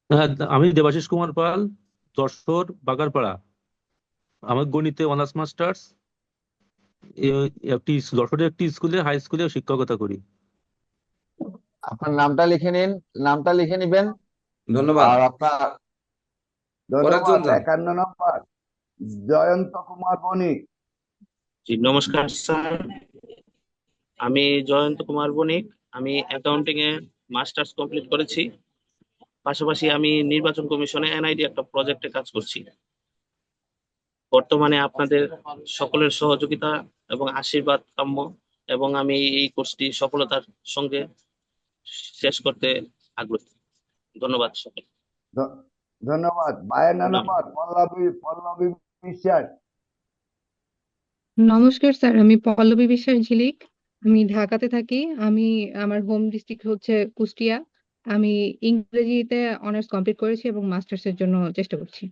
হ্যাঁ, আমি দেবাশিস কুমার পাল, যশোর বাগারপাড়া। আমার গণিতে অনার্স মাস্টার্স। একটি যশোরের একটি স্কুলে, হাই স্কুলে শিক্ষকতা করি। আপনার নামটা লিখে নিন, নামটা লিখে নিবেন। ধন্যবাদ। আর আপনার পরের জন ধন্যবাদ। যান। 51 নম্বর জয়ন্ত কুমার বণিক। জি নমস্কার স্যার, আমি জয়ন্ত কুমার বণিক। আমি অ্যাকাউন্টিং এ মাস্টার্স কমপ্লিট করেছি। পাশাপাশি আমি নির্বাচন কমিশনে এনআইডি একটা প্রজেক্টে কাজ করছি। বর্তমানে আপনাদের সকলের সহযোগিতা এবং আশীর্বাদ কাম্য, এবং আমি এই কোর্সটি সফলতার সঙ্গে শেষ করতে আগ্রহী। ধন্যবাদ সকল। ধন্যবাদ। 52 নম্বর পল্লবী বিশ্বাস। নমস্কার স্যার, আমি পল্লবী বিশ্বাস ঝিলিক। আমি ঢাকাতে থাকি। আমার হোম ডিস্ট্রিক্ট হচ্ছে কুষ্টিয়া। আমি ইংরেজিতে অনার্স কমপ্লিট করেছি এবং মাস্টার্স এর জন্য চেষ্টা করছি।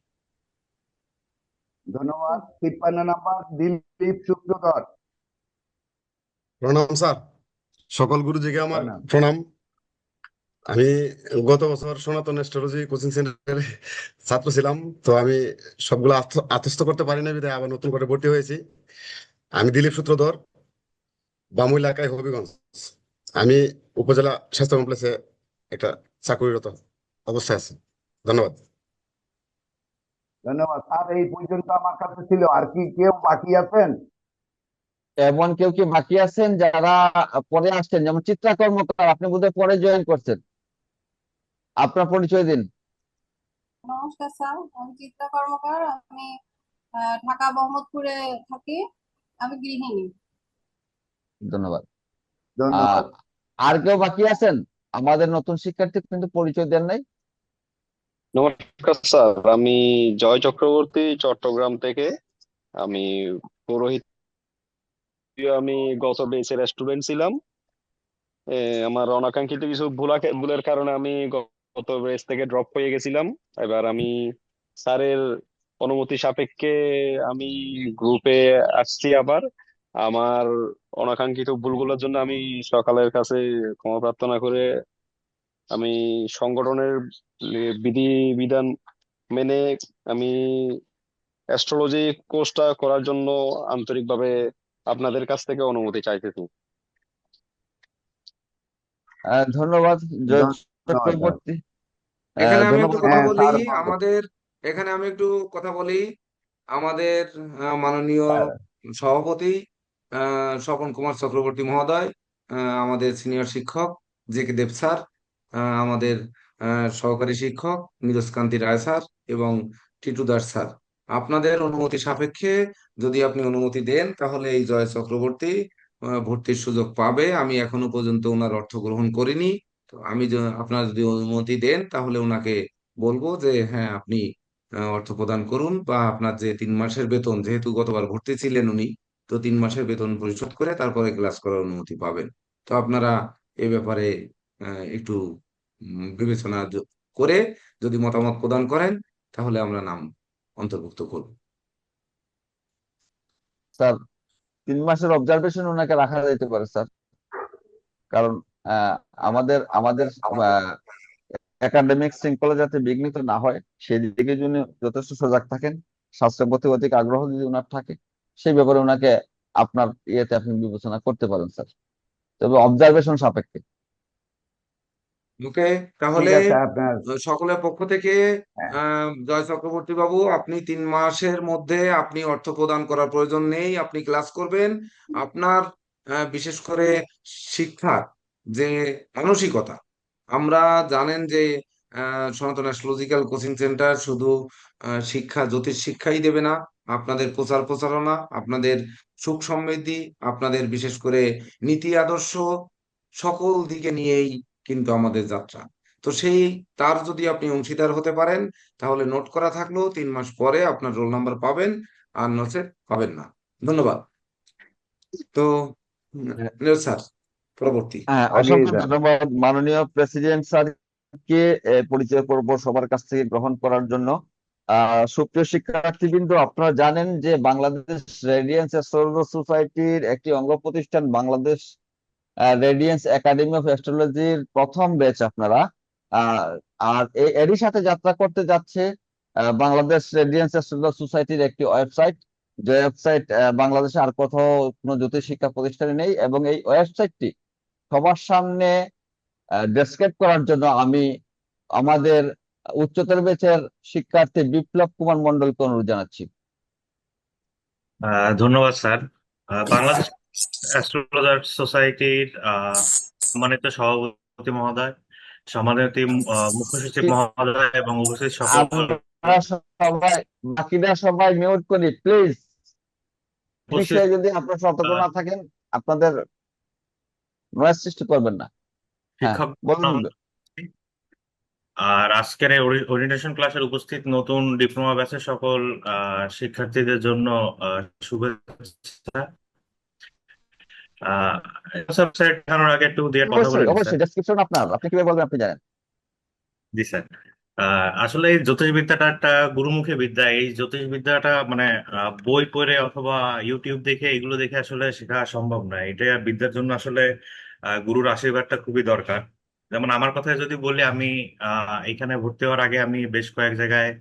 ধন্যবাদ। 53 নম্বর দিলীপ সূত্রধর। প্রণাম স্যার, সকল গুরুজিকে আমার প্রণাম। প্রণাম। আমি গত বছর সনাতন অ্যাস্ট্রোলজি কোচিং সেন্টারে ছাত্র ছিলাম, তো আমি সবগুলো আত্মস্থ করতে পারি না, বিধায় আবার নতুন করে ভর্তি হয়েছি। আমি দিলীপ সূত্রধর, বামু এলাকায় হবিগঞ্জ। আমি উপজেলা স্বাস্থ্য কমপ্লেক্সে একটা চাকরিরত অবস্থায় আছি। ধন্যবাদ। ধন্যবাদ স্যার, এই পর্যন্ত আমার কাছে ছিল। আর কি কেউ বাকি আছেন? এমন কেউ কি বাকি আছেন যারা পরে আসছেন? যেমন চিত্রা কর্মকার, আপনি বোধহয় পরে জয়েন করছেন। আপনার পরিচয় দিন। নমস্কার স্যার, আমি চিত্রা কর্মকার। আমি ঢাকা মোহাম্মদপুরে থাকি। আমি গৃহিণী। ধন্যবাদ। ধন্যবাদ। আর কেউ বাকি আছেন? আমাদের নতুন শিক্ষার্থী কিন্তু পরিচয় দেন নাই। নমস্কার স্যার, আমি জয় চক্রবর্তী, চট্টগ্রাম থেকে। আমি পুরোহিত। আমি গত বেচের স্টুডেন্ট ছিলাম। আমার অনাকাঙ্ক্ষিত কিছু ভুলের কারণে আমি গত বেচ থেকে ড্রপ হয়ে গেছিলাম। এবার আমি স্যারের অনুমতি সাপেক্ষে আমি গ্রুপে আসছি আবার। আমার অনাকাঙ্ক্ষিত ভুলগুলোর জন্য আমি সকালের কাছে ক্ষমা প্রার্থনা করে আমি সংগঠনের বিধি বিধান মেনে আমি অ্যাস্ট্রোলজি কোর্সটা করার জন্য আন্তরিকভাবে আপনাদের কাছ থেকে অনুমতি চাইতেছি। ধন্যবাদ জয় ধন্যবাদ স্যার। চক্রবর্তী। এখানে আমি একটু ধন্যবাদ। কথা হ্যাঁ বলি। স্যার, বলো। এখানে আমি একটু কথা বলি। আমাদের মাননীয় হ্যাঁ, সভাপতি স্বপন কুমার চক্রবর্তী মহোদয়, আমাদের সিনিয়র শিক্ষক জে কে দেব স্যার, আমাদের সহকারী শিক্ষক নীরজ কান্তি রায় স্যার এবং টিটু দাস স্যার, আপনাদের অনুমতি সাপেক্ষে যদি আপনি অনুমতি দেন তাহলে এই জয় চক্রবর্তী ভর্তির সুযোগ পাবে। আমি এখনো পর্যন্ত ওনার অর্থ গ্রহণ করিনি। তো আমি আপনার যদি অনুমতি দেন তাহলে ওনাকে বলবো যে হ্যাঁ আপনি অর্থ প্রদান করুন, বা আপনার যে 3 মাসের বেতন, যেহেতু গতবার ভর্তি ছিলেন উনি, তো 3 মাসের বেতন পরিশোধ করে তারপরে ক্লাস করার অনুমতি পাবেন। তো আপনারা এই ব্যাপারে একটু বিবেচনা করে যদি মতামত প্রদান করেন তাহলে আমরা নাম অন্তর্ভুক্ত করব। স্যার, 3 মাসের অবজারভেশন ওনাকে রাখা যেতে পারে স্যার, কারণ আহ, আমাদের আমাদের একাডেমিক শৃঙ্খলা যাতে বিঘ্নিত না হয় সেই দিকে জন্য যথেষ্ট সজাগ থাকেন। শাস্ত্রের প্রতি অধিক আগ্রহ যদি ওনার থাকে, সেই ব্যাপারে ওনাকে আপনার ইয়েতে আপনি বিবেচনা করতে পারেন স্যার, তবে অবজারভেশন সাপেক্ষে। ওকে, ঠিক তাহলে আছে আপনার। সকলের পক্ষ থেকে হ্যাঁ, জয় চক্রবর্তী বাবু, আপনি 3 মাসের মধ্যে আপনি অর্থ প্রদান করার প্রয়োজন নেই, আপনি ক্লাস করবেন। আপনার বিশেষ করে শিক্ষার যে মানসিকতা, আমরা জানেন যে সনাতন অ্যাস্ট্রোলজিক্যাল কোচিং সেন্টার শুধু শিক্ষা, জ্যোতিষ শিক্ষাই দেবে না, আপনাদের প্রচার প্রচারণা, আপনাদের সুখ সমৃদ্ধি, আপনাদের বিশেষ করে নীতি আদর্শ সকল দিকে নিয়েই কিন্তু আমাদের যাত্রা। তো সেই তার যদি আপনি অংশীদার হতে পারেন, তাহলে নোট করা থাকলো 3 মাস পরে আপনার রোল নাম্বার পাবেন, আর নচেত পাবেন না। ধন্যবাদ। তো নিরজ স্যার, পরবর্তী। হ্যাঁ, আগেই অসংখ্য যান। ধন্যবাদ মাননীয় প্রেসিডেন্ট স্যারকে পরিচয় করব সবার কাছ থেকে গ্রহণ করার জন্য। সুপ্রিয় শিক্ষার্থীবৃন্দ, আপনারা জানেন যে বাংলাদেশ রেডিয়েন্স অ্যাস্ট্রোলজার সোসাইটির একটি অঙ্গ প্রতিষ্ঠান বাংলাদেশ রেডিয়েন্স একাডেমি অফ অ্যাস্ট্রোলজির প্রথম ব্যাচ আপনারা। আহ, আর এরই সাথে যাত্রা করতে যাচ্ছে বাংলাদেশ রেডিয়েন্স অ্যাস্ট্রোলজার সোসাইটির একটি ওয়েবসাইট, যে ওয়েবসাইট বাংলাদেশে আর কোথাও কোনো জ্যোতিষ শিক্ষা প্রতিষ্ঠানে নেই। এবং এই ওয়েবসাইটটি সবার সামনে ডেসক্রাইব করার জন্য আমি আমাদের উচ্চতর ব্যাচের শিক্ষার্থী বিপ্লব কুমার মন্ডলকে অনুরোধ জানাচ্ছি। ধন্যবাদ স্যার। বাংলাদেশ অ্যাস্ট্রোলজার সোসাইটির সম্মানিত সভাপতি মহোদয়, সম্মানিত মুখ্য সচিব মহোদয় এবং উপস্থিত সকল আমরা সবাই, বাকিরা সবাই মিউট করি প্লিজ। উপস্থিত বিষয়ে যদি আপনারা সতর্ক না থাকেন, আপনাদের নয়েজ সৃষ্টি করবেন না। হ্যাঁ, শিক্ষক বলুন। আর আজকের এই ওরিয়েন্টেশন ক্লাসের উপস্থিত নতুন ডিপ্লোমা ব্যাচের সকল শিক্ষার্থীদের জন্য শুভেচ্ছা। ওয়েবসাইট দেখানোর আগে একটু দিয়ে কথা বলে অবশ্যই নিই স্যার। অবশ্যই, ডেসক্রিপশন আপনার, আপনি কিভাবে বলবেন আপনি জানেন। জি স্যার। আসলে এই জ্যোতিষবিদ্যাটা একটা গুরুমুখী বিদ্যা। এই জ্যোতিষবিদ্যাটা মানে বই পড়ে অথবা ইউটিউব দেখে এগুলো দেখে আসলে শেখা সম্ভব নয়। এটা বিদ্যার জন্য আসলে গুরুর আশীর্বাদটা খুবই দরকার। যেমন আমার কথায় যদি বলি, আমি এখানে ভর্তি হওয়ার আগে আমি বেশ কয়েক জায়গায়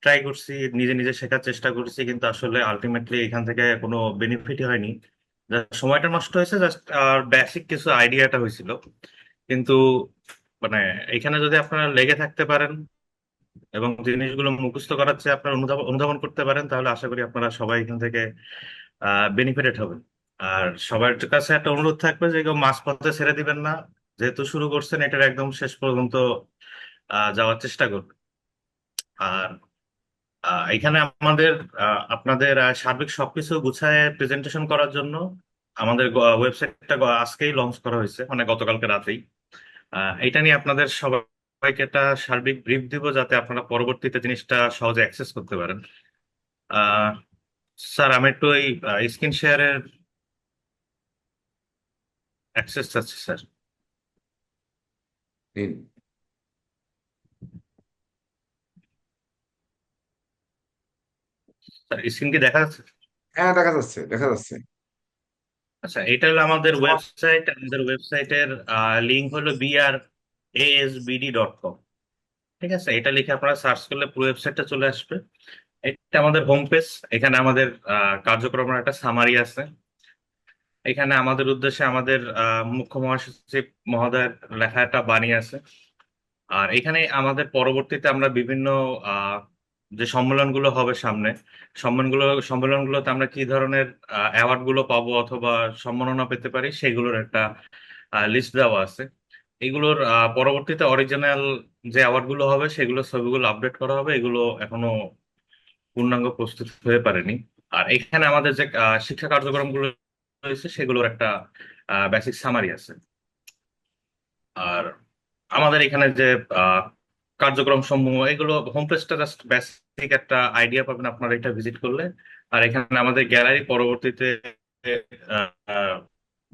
ট্রাই করছি, নিজে নিজে শেখার চেষ্টা করছি, কিন্তু আসলে আলটিমেটলি এখান থেকে কোনো বেনিফিটই হয়নি। সময়টা নষ্ট হয়েছে, জাস্ট আর বেসিক কিছু আইডিয়াটা হয়েছিল। কিন্তু মানে এখানে যদি আপনারা লেগে থাকতে পারেন এবং জিনিসগুলো মুখস্থ করার চেয়ে আপনারা অনুধাবন করতে পারেন, তাহলে আশা করি আপনারা সবাই এখান থেকে বেনিফিটেড হবেন। আর সবার কাছে একটা অনুরোধ থাকবে যে কেউ মাঝপথে ছেড়ে দিবেন না। যেহেতু শুরু করছেন, এটার একদম শেষ পর্যন্ত যাওয়ার চেষ্টা করবেন। আর এখানে আমাদের আপনাদের সার্বিক সবকিছু গুছায় প্রেজেন্টেশন করার জন্য আমাদের ওয়েবসাইটটা আজকেই লঞ্চ করা হয়েছে, মানে গতকালকে রাতেই। এটা নিয়ে আপনাদের সবাইকে একটা সার্বিক ব্রিফ দিব, যাতে আপনারা পরবর্তীতে জিনিসটা সহজে অ্যাক্সেস করতে পারেন। স্যার, আমি একটু এই স্ক্রিন শেয়ারের অ্যাক্সেস চাচ্ছি স্যার। স্যার, স্ক্রিন কি দেখা যাচ্ছে? হ্যাঁ, দেখা যাচ্ছে, দেখা যাচ্ছে। আচ্ছা, এটা হলো আমাদের ওয়েবসাইট। আমাদের ওয়েবসাইটের লিঙ্ক হলো brasbd.com। ঠিক আছে, এটা লিখে আপনারা সার্চ করলে পুরো ওয়েবসাইটটা চলে আসবে। এটা আমাদের হোম পেজ। এখানে আমাদের কার্যক্রমের একটা সামারি আছে। এখানে আমাদের উদ্দেশ্যে আমাদের মুখ্য মহাসচিব মহোদয়ের লেখা একটা বাণী আছে। আর এখানে আমাদের পরবর্তীতে আমরা বিভিন্ন যে সম্মেলনগুলো হবে সামনে, সম্মেলনগুলোতে আমরা কি ধরনের অ্যাওয়ার্ড গুলো পাবো অথবা সম্মাননা পেতে পারি, সেগুলোর একটা লিস্ট দেওয়া আছে। এগুলোর পরবর্তীতে অরিজিনাল যে অ্যাওয়ার্ড গুলো হবে সেগুলো ছবিগুলো আপডেট করা হবে। এগুলো এখনো পূর্ণাঙ্গ প্রস্তুত হয়ে পারেনি। আর এখানে আমাদের যে শিক্ষা কার্যক্রমগুলো রয়েছে সেগুলোর একটা বেসিক সামারি আছে। আর আমাদের এখানে যে কার্যক্রম সমূহ, এগুলো হোম পেজটা জাস্ট বেসিক একটা আইডিয়া পাবেন আপনারা এটা ভিজিট করলে। আর এখানে আমাদের গ্যালারি পরবর্তীতে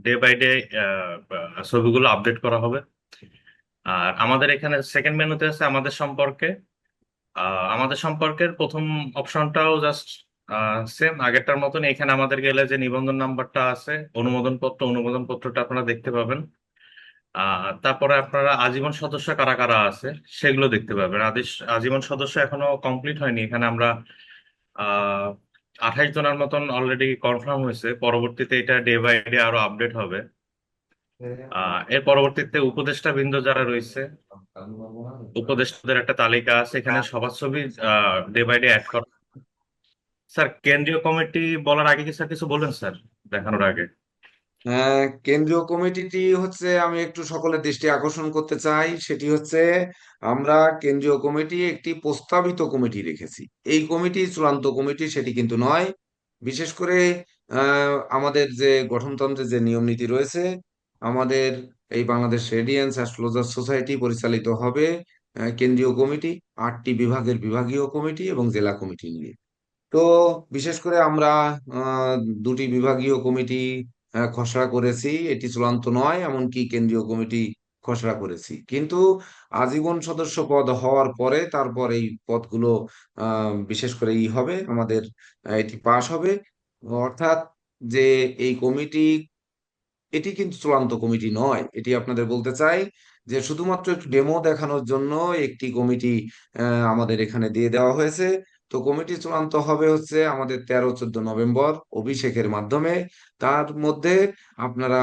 ডে বাই ডে ছবিগুলো আপডেট করা হবে। আর আমাদের এখানে সেকেন্ড মেনুতে আছে আমাদের সম্পর্কে। আমাদের সম্পর্কের প্রথম অপশনটাও জাস্ট সেম আগেরটার মতন। এখানে আমাদের গেলে যে নিবন্ধন নাম্বারটা আছে, অনুমোদন পত্রটা আপনারা দেখতে পাবেন। তারপরে আপনারা আজীবন সদস্য কারা কারা আছে সেগুলো দেখতে পাবেন। আজীবন সদস্য এখনো কমপ্লিট হয়নি। এখানে আমরা 28 জনের মতন অলরেডি কনফার্ম হয়েছে। পরবর্তীতে এটা ডে বাই ডে আরো আপডেট হবে। এর পরবর্তীতে উপদেষ্টা বৃন্দ যারা রয়েছে, উপদেষ্টাদের একটা তালিকা আছে। এখানে সবার ছবি ডে বাই ডে অ্যাড করা। স্যার, কেন্দ্রীয় কমিটি বলার আগে কি স্যার কিছু বলবেন স্যার, দেখানোর আগে? কেন্দ্রীয় কমিটিটি হচ্ছে, আমি একটু সকলের দৃষ্টি আকর্ষণ করতে চাই, সেটি হচ্ছে আমরা কেন্দ্রীয় কমিটি একটি প্রস্তাবিত কমিটি রেখেছি। এই কমিটি চূড়ান্ত কমিটি সেটি কিন্তু নয়। বিশেষ করে আমাদের যে গঠনতন্ত্রের যে নিয়ম নীতি রয়েছে, আমাদের এই বাংলাদেশ রেডিয়েন্স অ্যাস্ট্রোলজার সোসাইটি পরিচালিত হবে কেন্দ্রীয় কমিটি, 8টি বিভাগের বিভাগীয় কমিটি এবং জেলা কমিটি নিয়ে। তো বিশেষ করে আমরা আহ, 2টি বিভাগীয় কমিটি খসড়া করেছি, এটি চূড়ান্ত নয়, এমনকি কেন্দ্রীয় কমিটি খসড়া করেছি, কিন্তু আজীবন সদস্য পদ হওয়ার পরে তারপর এই পদগুলো বিশেষ করে হবে আমাদের, এটি পাশ হবে। অর্থাৎ যে এই কমিটি, এটি কিন্তু চূড়ান্ত কমিটি নয়, এটি আপনাদের বলতে চাই যে শুধুমাত্র একটু ডেমো দেখানোর জন্য একটি কমিটি আমাদের এখানে দিয়ে দেওয়া হয়েছে। তো কমিটি চূড়ান্ত হবে হচ্ছে আমাদের 13-14 নভেম্বর অভিষেকের মাধ্যমে। তার মধ্যে আপনারা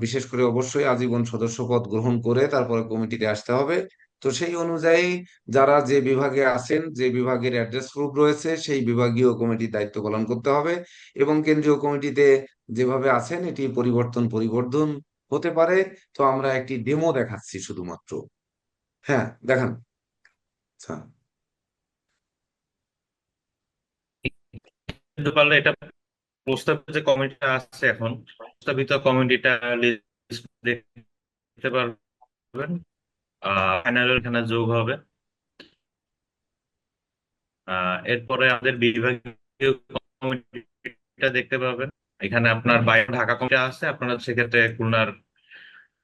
বিশেষ করে অবশ্যই আজীবন সদস্যপদ গ্রহণ করে তারপরে কমিটিতে আসতে হবে। তো সেই অনুযায়ী যারা যে বিভাগে আছেন, যে বিভাগের অ্যাড্রেস প্রুফ রয়েছে, সেই বিভাগীয় কমিটির দায়িত্ব পালন করতে হবে। এবং কেন্দ্রীয় কমিটিতে যেভাবে আছেন এটি পরিবর্তন হতে পারে। তো আমরা একটি ডেমো দেখাচ্ছি শুধুমাত্র। হ্যাঁ, দেখান। আচ্ছা, কিন্তু পারলে এটা প্রস্তাবিত যে কমিটিটা আসছে এখন, প্রস্তাবিত কমিটিটা লিস্ট দেখতে পারবেন, ফাইনাল এখানে যোগ হবে। এরপরে আমাদের বিভাগীয় কমিটিটা দেখতে পাবেন, এখানে আপনার বাইরে ঢাকা কমিটি আছে, আপনারা সেক্ষেত্রে খুলনার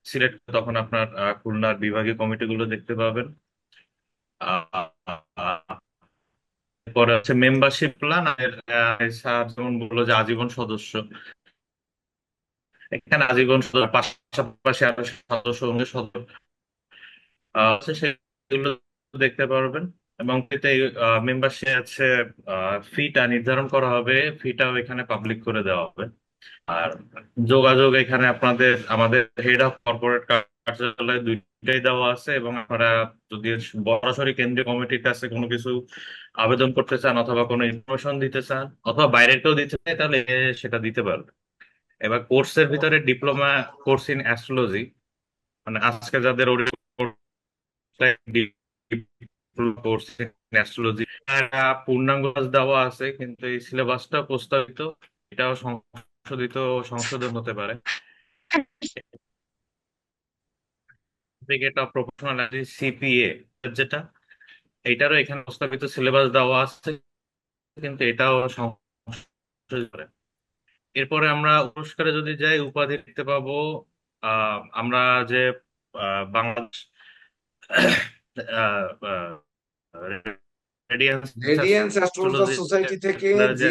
সিলেক্ট তখন আপনার খুলনার বিভাগীয় কমিটিগুলো দেখতে পাবেন। এরপরে হচ্ছে মেম্বারশিপ প্ল্যান, স্যার যেমন বললো যে আজীবন সদস্য, এখানে আজীবন সদস্য পাশাপাশি আরো সদস্য সদস্য আছে, সেগুলো দেখতে পারবেন। এবং এতে মেম্বারশিপ আছে, ফিটা নির্ধারণ করা হবে, ফিটাও এখানে পাবলিক করে দেওয়া হবে। আর যোগাযোগ এখানে আপনাদের আমাদের হেড অফ কর্পোরেট কার্যালয় দুইটাই দেওয়া আছে, এবং আপনারা যদি সরাসরি কেন্দ্রীয় কমিটির কাছে কোনো কিছু আবেদন করতে চান অথবা কোনো ইনফরমেশন দিতে চান অথবা বাইরের কেউ দিতে চায় তাহলে সেটা দিতে পারবে। এবার কোর্সের ভিতরে ডিপ্লোমা কোর্স ইন অ্যাস্ট্রোলজি, মানে আজকে যাদের কোর্স ইন অ্যাস্ট্রোলজি পূর্ণাঙ্গ দেওয়া আছে, কিন্তু এই সিলেবাসটা প্রস্তাবিত, এটাও সংশোধন হতে পারে। সার্টিফিকেট অফ প্রফেশনাল সিপিএ যেটা, এটারও এখানে প্রস্তাবিত সিলেবাস দেওয়া আছে, কিন্তু এটাও সংশোধন করে। এরপরে আমরা পুরস্কারে যদি যাই, উপাধি দেখতে পাবো। আমরা যে Bangladesh radiance radiance astrologer society থেকে যে যে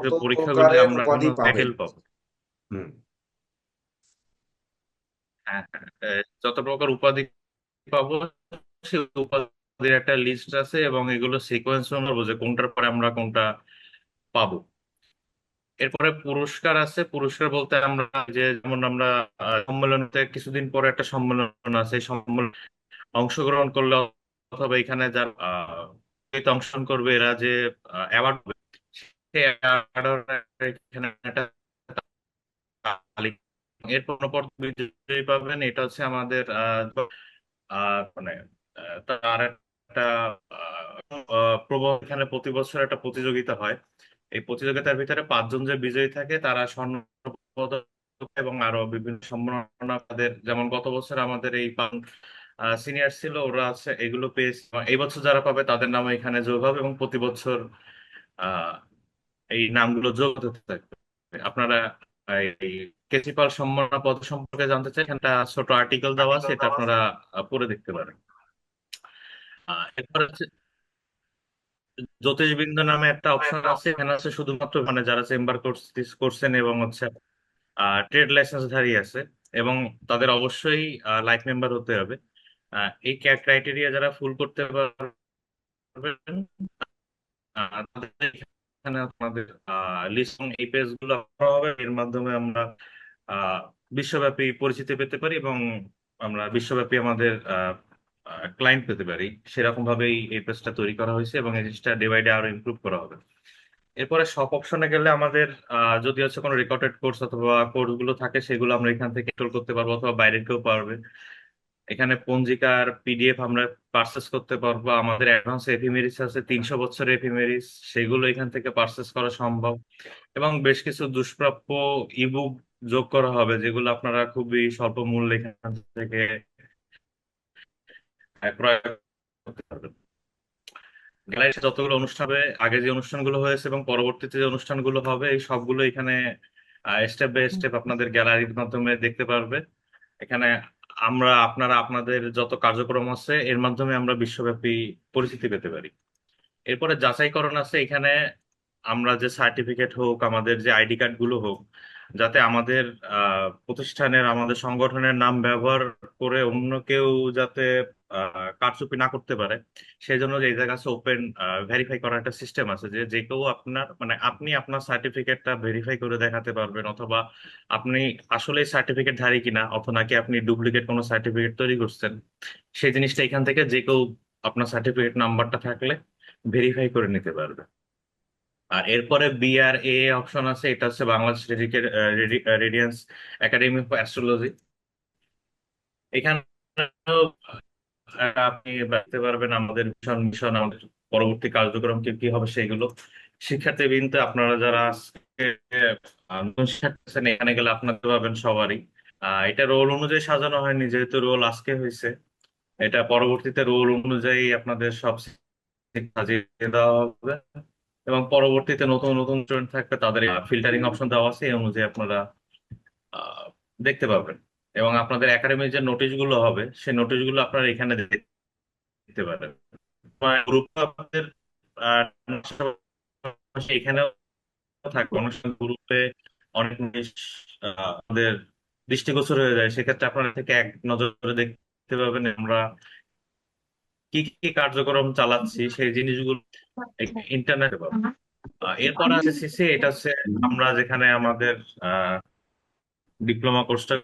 যত পরীক্ষাগুলো প্রকারের আমরা উপাধি পাবেন, টাইটেল পাবো। হুম, হ্যাঁ, যত প্রকার উপাধি পাবো সেই উপাধির একটা লিস্ট আছে, এবং এগুলো সিকোয়েন্স অনুযায়ী যে কোনটার পরে আমরা কোনটা পাবো। এরপরে পুরস্কার আছে, পুরস্কার বলতে আমরা যে যেমন আমরা সম্মেলনতে কিছুদিন পরে একটা সম্মেলন আছে, এই সম্মেলন অংশগ্রহণ করলে অথবা এখানে যারা অংশগ্রহণ করবে এরা যে অ্যাওয়ার্ড পাবে, সেই award এখানে একটা তালিকা। এরপর বিজয়ী পাবেন, এটা হচ্ছে আমাদের মানে তার একটা এখানে প্রতি বছর একটা প্রতিযোগিতা হয়। এই প্রতিযোগিতার ভিতরে 5 জন যে বিজয়ী থাকে তারা স্বর্ণ পদক এবং আরো বিভিন্ন সম্মাননা তাদের, যেমন গত বছর আমাদের এই সিনিয়র ছিল, ওরা আছে এগুলো পেয়েছে। এই বছর যারা পাবে তাদের নাম এখানে যোগ হবে, এবং প্রতি বছর আহ এই নামগুলো যোগ হতে থাকবে। আপনারা এই কেসিপাল সম্মাননা পদ সম্পর্কে জানতে চাই, এখানটা ছোট আর্টিকেল দেওয়া আছে, এটা আপনারা পড়ে দেখতে পারেন। এরপর হচ্ছে জ্যোতিষবিন্দু নামে একটা অপশন আছে, এখানে আছে শুধুমাত্র মানে যারা চেম্বার করছেন এবং হচ্ছে ট্রেড লাইসেন্সধারী আছে, এবং তাদের অবশ্যই লাইফ মেম্বার হতে হবে। এই ক্রাইটেরিয়া যারা ফুল করতে পারবেন তাদের এখানে আপনাদের লিস্ট এই পেজ গুলো করা হবে, এর মাধ্যমে আমরা বিশ্বব্যাপী পরিচিতি পেতে পারি এবং আমরা বিশ্বব্যাপী আমাদের ক্লায়েন্ট পেতে পারি। সেরকম ভাবেই এই পেজটা তৈরি করা হয়েছে, এবং এই জিনিসটা ডে বাই ডে আরো ইমপ্রুভ করা হবে। এরপরে সব অপশনে গেলে আমাদের যদি হচ্ছে কোনো রেকর্ডেড কোর্স অথবা কোর্স গুলো থাকে সেগুলো আমরা এখান থেকে ইনস্টল করতে পারবো, অথবা বাইরের কেউ পারবে। এখানে পঞ্জিকার পিডিএফ আমরা পারচেস করতে পারবো। আমাদের অ্যাডভান্স এফিমেরিস আছে, 300 বছরের এফিমেরিস, সেগুলো এখান থেকে পারচেস করা সম্ভব। এবং বেশ কিছু দুষ্প্রাপ্য ইবুক যোগ করা হবে, যেগুলো আপনারা খুবই স্বল্প মূল্যে এখান থেকে ক্রয় করতে পারবেন। গ্যালারিতে যতগুলো অনুষ্ঠান হবে, আগে যে অনুষ্ঠানগুলো হয়েছে এবং পরবর্তীতে যে অনুষ্ঠানগুলো হবে, এই সবগুলো এখানে স্টেপ বাই স্টেপ আপনাদের গ্যালারির মাধ্যমে দেখতে পারবে। এখানে আপনারা আপনাদের যত কার্যক্রম আছে এর মাধ্যমে আমরা বিশ্বব্যাপী পরিচিতি পেতে পারি। এরপরে যাচাইকরণ আছে এখানে, আমরা যে সার্টিফিকেট হোক, আমাদের যে আইডি কার্ড গুলো হোক, যাতে আমাদের প্রতিষ্ঠানের, আমাদের সংগঠনের নাম ব্যবহার করে অন্য কেউ যাতে কারচুপি না করতে পারে, সেই জন্য এই জায়গা আছে ওপেন ভেরিফাই করার একটা সিস্টেম আছে, যে যে কেউ আপনার মানে আপনি আপনার সার্টিফিকেটটা ভেরিফাই করে দেখাতে পারবেন, অথবা আপনি আসলে সার্টিফিকেট ধারী কিনা, অথবা নাকি আপনি ডুপ্লিকেট কোনো সার্টিফিকেট তৈরি করছেন, সেই জিনিসটা এখান থেকে যে কেউ আপনার সার্টিফিকেট নাম্বারটা থাকলে ভেরিফাই করে নিতে পারবে। আর এরপরে BRA অপশন আছে, এটা হচ্ছে Bangladesh radiance academy of astrology. এখানে আপনি দেখতে পারবেন আমাদের মিশন মিশন আমাদের পরবর্তী কার্যক্রম কি কি হবে সেগুলো। শিক্ষার্থীবৃন্দ, আপনারা যারা আজকে নতুন শিক্ষার্থী আছেন, এখানে গেলে আপনাদের পাবেন সবারই। এটা রোল অনুযায়ী সাজানো হয়নি, যেহেতু রোল আজকে হয়েছে, এটা পরবর্তীতে রোল অনুযায়ী আপনাদের সব সাজিয়ে দেওয়া হবে, এবং পরবর্তীতে নতুন নতুন স্টুডেন্ট থাকবে, তাদের ফিল্টারিং অপশন দেওয়া আছে, এই অনুযায়ী আপনারা আহ, দেখতে পাবেন। এবং আপনাদের একাডেমির যে নোটিশ গুলো হবে, সেই নোটিশ গুলো আপনারা এখানে দেখতে পারেন। গ্রুপ আপনাদের পাশাপাশি এখানেও থাকবে, অনেক সময় গ্রুপে অনেক জিনিস আমাদের দৃষ্টিগোচর হয়ে যায়, সেক্ষেত্রে আপনারা থেকে এক নজরে দেখতে পাবেন আমরা কি কি কার্যক্রম চালাচ্ছি, সেই জিনিসগুলো ইন্টারনেটে পাবো। এরপর আছে সিসি, এটা হচ্ছে আমরা যেখানে আমাদের ডিপ্লোমা কোর্সটা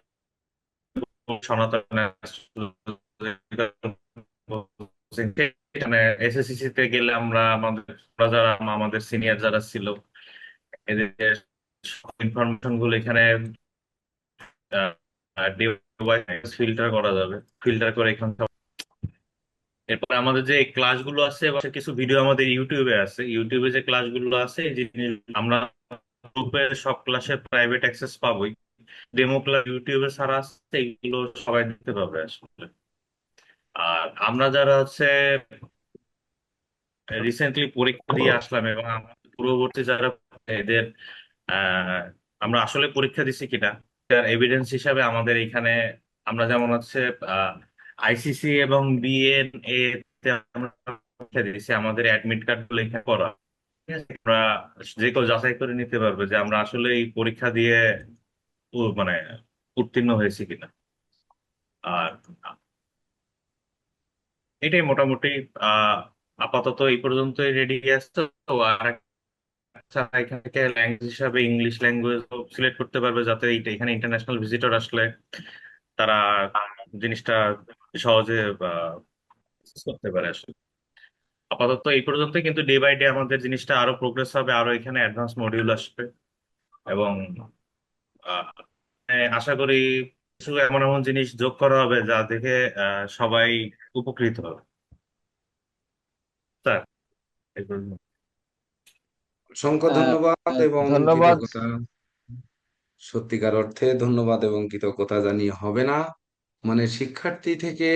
সনাতন এখানে SSCC তে গেলে আমরা যারা আমাদের সিনিয়র যারা ছিল, এদের ইনফরমেশন গুলো এখানে ফিল্টার করা যাবে, ফিল্টার করে এখানে এরপর আমাদের যে ক্লাসগুলো আছে, এবং কিছু ভিডিও আমাদের ইউটিউবে আছে, ইউটিউবে যে ক্লাসগুলো আছে, এই জিনিস আমরা গ্রুপে সব ক্লাসে প্রাইভেট অ্যাক্সেস পাবোই। ডেমো ক্লাস ইউটিউবে ছাড়া আছে, এগুলো সবাই দেখতে পাবে আসলে। আর আমরা যারা হচ্ছে রিসেন্টলি পরীক্ষা দিয়ে আসলাম, এবং আমাদের পূর্ববর্তী যারা এদের আমরা আসলে পরীক্ষা দিছি কিনা তার এভিডেন্স হিসাবে আমাদের এখানে আমরা যেমন হচ্ছে ICC এবং BNA তে আমরা পরীক্ষা দিয়েছি, আমাদের অ্যাডমিট কার্ড গুলো এখানে করা, ঠিক আছে? আমরা যে কেউ যাচাই করে নিতে পারবে যে আমরা আসলে এই পরীক্ষা দিয়ে মানে উত্তীর্ণ হয়েছি কিনা। আর এটাই মোটামুটি আহ আপাতত এই পর্যন্তই রেডি আছে। তো আর আচ্ছা, এখান থেকে ল্যাঙ্গুয়েজ হিসাবে ইংলিশ ল্যাঙ্গুয়েজ সিলেক্ট করতে পারবে, যাতে এখানে ইন্টারন্যাশনাল ভিজিটর আসলে তারা জিনিসটা সহজে করতে পারে আসলে। আপাতত এই পর্যন্ত, কিন্তু ডে বাই ডে আমাদের জিনিসটা আরো প্রোগ্রেস হবে, আরো এখানে অ্যাডভান্স মডিউল আসবে, এবং আহ, আশা করি কিছু এমন এমন জিনিস যোগ করা হবে যা দেখে সবাই উপকৃত হবে। স্যার, এই পর্যন্ত। অসংখ্য আহ, ধন্যবাদ এবং ধন্যবাদ। কৃতজ্ঞতা, সত্যিকার অর্থে ধন্যবাদ এবং কৃতজ্ঞতা জানিয়ে হবে না। মানে শিক্ষার্থী থেকে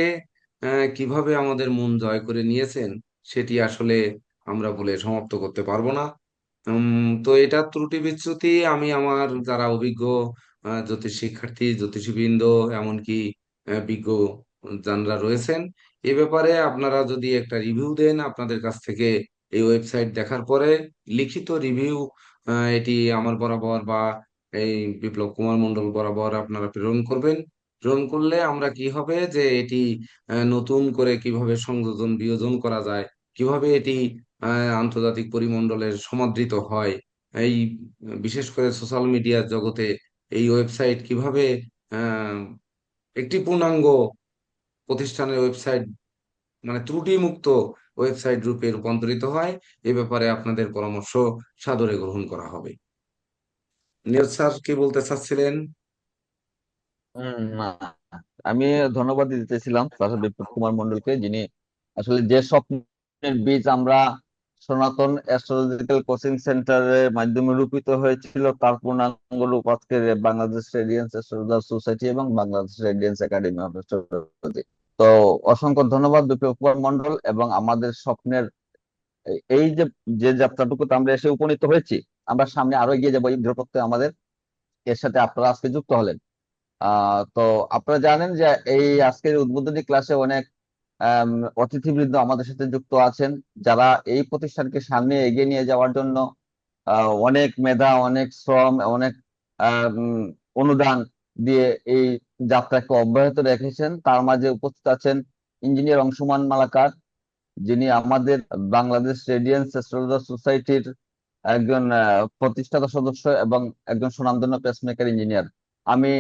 কিভাবে আমাদের মন জয় করে নিয়েছেন, সেটি আসলে আমরা বলে সমাপ্ত করতে পারবো না। তো এটা ত্রুটি বিচ্যুতি আমি আমার যারা অভিজ্ঞ জ্যোতিষ শিক্ষার্থী, জ্যোতিষীবৃন্দ, এমনকি বিজ্ঞ যারা রয়েছেন, এ ব্যাপারে আপনারা যদি একটা রিভিউ দেন আপনাদের কাছ থেকে, এই ওয়েবসাইট দেখার পরে লিখিত রিভিউ এটি আমার বরাবর বা এই বিপ্লব কুমার মন্ডল বরাবর আপনারা প্রেরণ করবেন। প্রেরণ করলে আমরা কি হবে যে এটি নতুন করে কিভাবে সংযোজন বিয়োজন করা যায়, কিভাবে এটি আন্তর্জাতিক পরিমণ্ডলের সমাদৃত হয়, এই বিশেষ করে সোশ্যাল মিডিয়ার জগতে এই ওয়েবসাইট কিভাবে আহ, একটি পূর্ণাঙ্গ প্রতিষ্ঠানের ওয়েবসাইট, মানে ত্রুটি মুক্ত ওয়েবসাইট রূপে রূপান্তরিত হয়, এ ব্যাপারে আপনাদের পরামর্শ সাদরে গ্রহণ করা হবে। নিয়ত স্যার কি বলতে চাচ্ছিলেন? না, আমি ধন্যবাদ দিতে চাইছিলাম স্যার বিপ্লব কুমার মন্ডলকে, যিনি আসলে যে স্বপ্নের বীজ আমরা সনাতন অ্যাস্ট্রোলজিক্যাল কোচিং সেন্টারের মাধ্যমে রূপিত হয়েছিল, তার পূর্ণাঙ্গ রূপ আজকের বাংলাদেশ রেডিয়েন্স অ্যাস্ট্রোলজার সোসাইটি এবং Bangladesh radiance academy of astrology. তো অসংখ্য ধন্যবাদ বিপ্লব কুমার মন্ডল, এবং আমাদের স্বপ্নের এই যে যে যাত্রাটুকুতে আমরা এসে উপনীত হয়েছি, আমরা সামনে আরো এগিয়ে যাবো এই দৃঢ় প্রত্যয় আমাদের। এর সাথে আপনারা আজকে যুক্ত হলেন। তো আপনারা জানেন যে এই আজকের উদ্বোধনী ক্লাসে অনেক অতিথিবৃন্দ আমাদের সাথে যুক্ত আছেন, যারা এই প্রতিষ্ঠানকে সামনে এগিয়ে নিয়ে যাওয়ার জন্য অনেক মেধা, অনেক শ্রম, অনেক অনুদান দিয়ে এই যাত্রাকে অব্যাহত রেখেছেন। তার মাঝে উপস্থিত আছেন ইঞ্জিনিয়ার অংশুমান মালাকার, যিনি আমাদের বাংলাদেশ রেডিয়েন্স অ্যাস্ট্রোলজার সোসাইটির একজন প্রতিষ্ঠাতা সদস্য এবং একজন সুনামধন্য পেসমেকার ইঞ্জিনিয়ার। আমি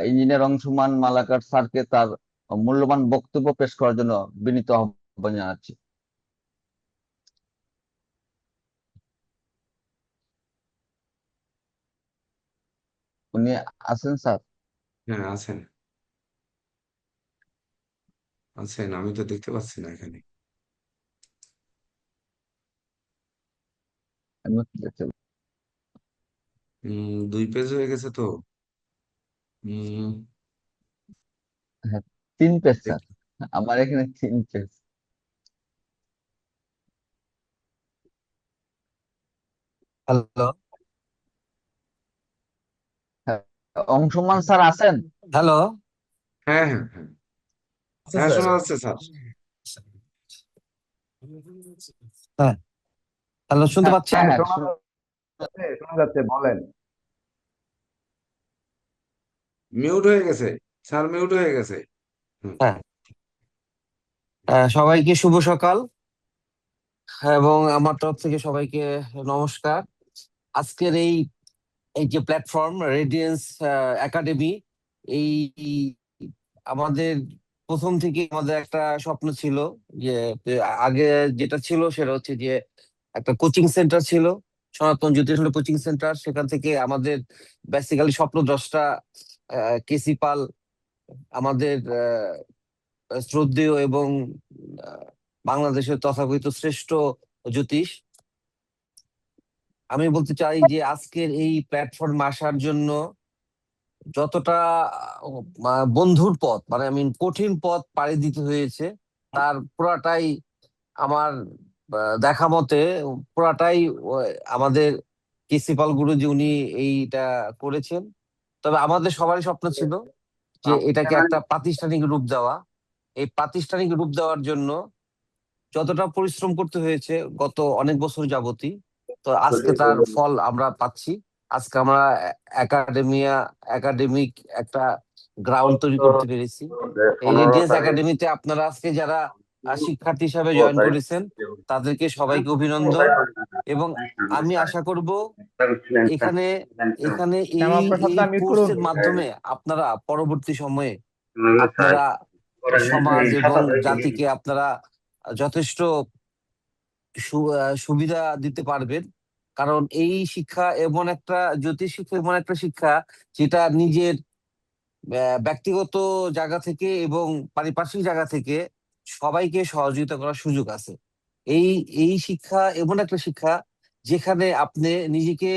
ইঞ্জিনিয়ার অংশুমান মালাকার স্যারকে তার মূল্যবান বক্তব্য পেশ করার জন্য বিনীত আহ্বান জানাচ্ছি। উনি আছেন স্যার? হ্যাঁ, আছেন আছেন, আমি তো দেখতে পাচ্ছি না এখানে। আমি দেখতে 2 পেজ হয়ে গেছে তো। উম, হ্যাঁ, 3 পেজ স্যার, দেখি। আমার এখানে 3 পেজ। হ্যালো হ্যাঁ, অংশুমান স্যার আছেন? হ্যালো হ্যাঁ, হ্যাঁ, হ্যাঁ, হ্যাঁ, শোনা যাচ্ছে স্যার। হ্যাঁ হ্যালো, শুনতে হ্যাঁ পাচ্ছেন? হ্যাঁ, শোনা যাচ্ছে, শোনা যাচ্ছে, বলেন। মিউট হয়ে গেছে স্যার, মিউট হয়ে গেছে। হ্যাঁ, সবাইকে শুভ সকাল এবং আমার তরফ থেকে সবাইকে নমস্কার। আজকের এই এই যে প্ল্যাটফর্ম রেডিয়েন্স একাডেমি, এই আমাদের প্রথম থেকে আমাদের একটা স্বপ্ন ছিল যে আগে যেটা ছিল সেটা হচ্ছে যে একটা কোচিং সেন্টার ছিল, সনাতন জ্যোতিষ কোচিং সেন্টার। সেখান থেকে আমাদের বেসিক্যালি স্বপ্নদ্রষ্টা কেসি পাল, আমাদের শ্রদ্ধেয় এবং বাংলাদেশের তথাকথিত শ্রেষ্ঠ জ্যোতিষ। আমি বলতে চাই যে আজকের এই প্ল্যাটফর্মে আসার জন্য যতটা বন্ধুর পথ, মানে কঠিন পথ পাড়ি দিতে হয়েছে, তার পুরাটাই আমার দেখা মতে পুরাটাই আমাদের কেসিপাল গুরুজি উনি এইটা করেছেন। তবে আমাদের সবারই স্বপ্ন ছিল যে এটাকে একটা প্রাতিষ্ঠানিক রূপ দেওয়া। এই প্রাতিষ্ঠানিক রূপ দেওয়ার জন্য যতটা পরিশ্রম করতে হয়েছে গত অনেক বছর যাবতই, তো আজকে তার ফল আমরা পাচ্ছি। আজকে আমরা একাডেমিক একটা গ্রাউন্ড তৈরি করতে পেরেছি। এই রেডিয়েন্স একাডেমিতে আপনারা আজকে যারা শিক্ষার্থী হিসাবে জয়েন করেছেন তাদেরকে সবাইকে অভিনন্দন, এবং আমি আশা করব এখানে এখানে এই এই কোর্সের মাধ্যমে আপনারা পরবর্তী সময়ে আপনারা সমাজ এবং জাতিকে আপনারা যথেষ্ট সুবিধা দিতে পারবেন। কারণ এই শিক্ষা এমন একটা জ্যোতিষ শিক্ষা, এমন একটা শিক্ষা যেটা নিজের ব্যক্তিগত জায়গা থেকে এবং পারিপার্শ্বিক জায়গা থেকে সবাইকে সহযোগিতা করার সুযোগ আছে। এই এই শিক্ষা এমন একটা শিক্ষা যেখানে আপনি নিজেকে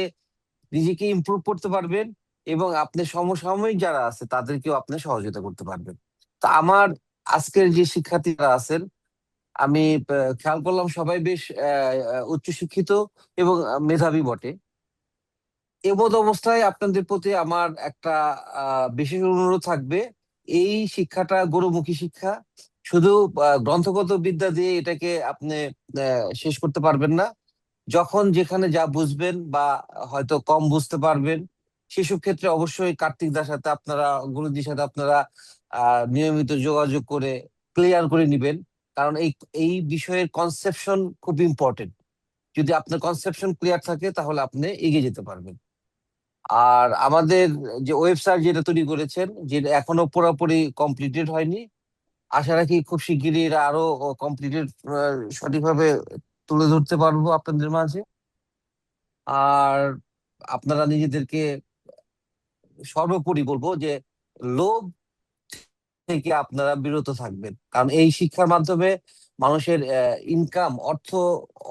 নিজেকে ইমপ্রুভ করতে পারবেন এবং আপনি সমসাময়িক যারা আছে তাদেরকেও আপনি সহযোগিতা করতে পারবেন। তা আমার আজকের যে শিক্ষার্থীরা আছেন, আমি খেয়াল করলাম সবাই বেশ উচ্চশিক্ষিত এবং মেধাবী বটে। এমত অবস্থায় আপনাদের প্রতি আমার একটা বিশেষ অনুরোধ থাকবে। এই শিক্ষাটা গরুমুখী শিক্ষা, শুধু গ্রন্থগত বিদ্যা দিয়ে এটাকে আপনি শেষ করতে পারবেন না। যখন যেখানে যা বুঝবেন বা হয়তো কম বুঝতে পারবেন, সেসব ক্ষেত্রে অবশ্যই কার্তিক দার সাথে আপনারা, গুরুজির সাথে আপনারা নিয়মিত যোগাযোগ করে ক্লিয়ার করে নিবেন। কারণ এই এই বিষয়ের কনসেপশন খুব ইম্পর্টেন্ট। যদি আপনার কনসেপশন ক্লিয়ার থাকে তাহলে আপনি এগিয়ে যেতে পারবেন। আর আমাদের যে ওয়েবসাইট যেটা তৈরি করেছেন, যেটা এখনো পুরোপুরি কমপ্লিটেড হয়নি, আশা রাখি খুব শিগগিরই এরা আরো কমপ্লিটেড সঠিকভাবে তুলে ধরতে পারবো আপনাদের মাঝে। আর আপনারা নিজেদেরকে সর্বোপরি বলবো যে লোভ থেকে আপনারা বিরত থাকবেন, কারণ এই শিক্ষার মাধ্যমে মানুষের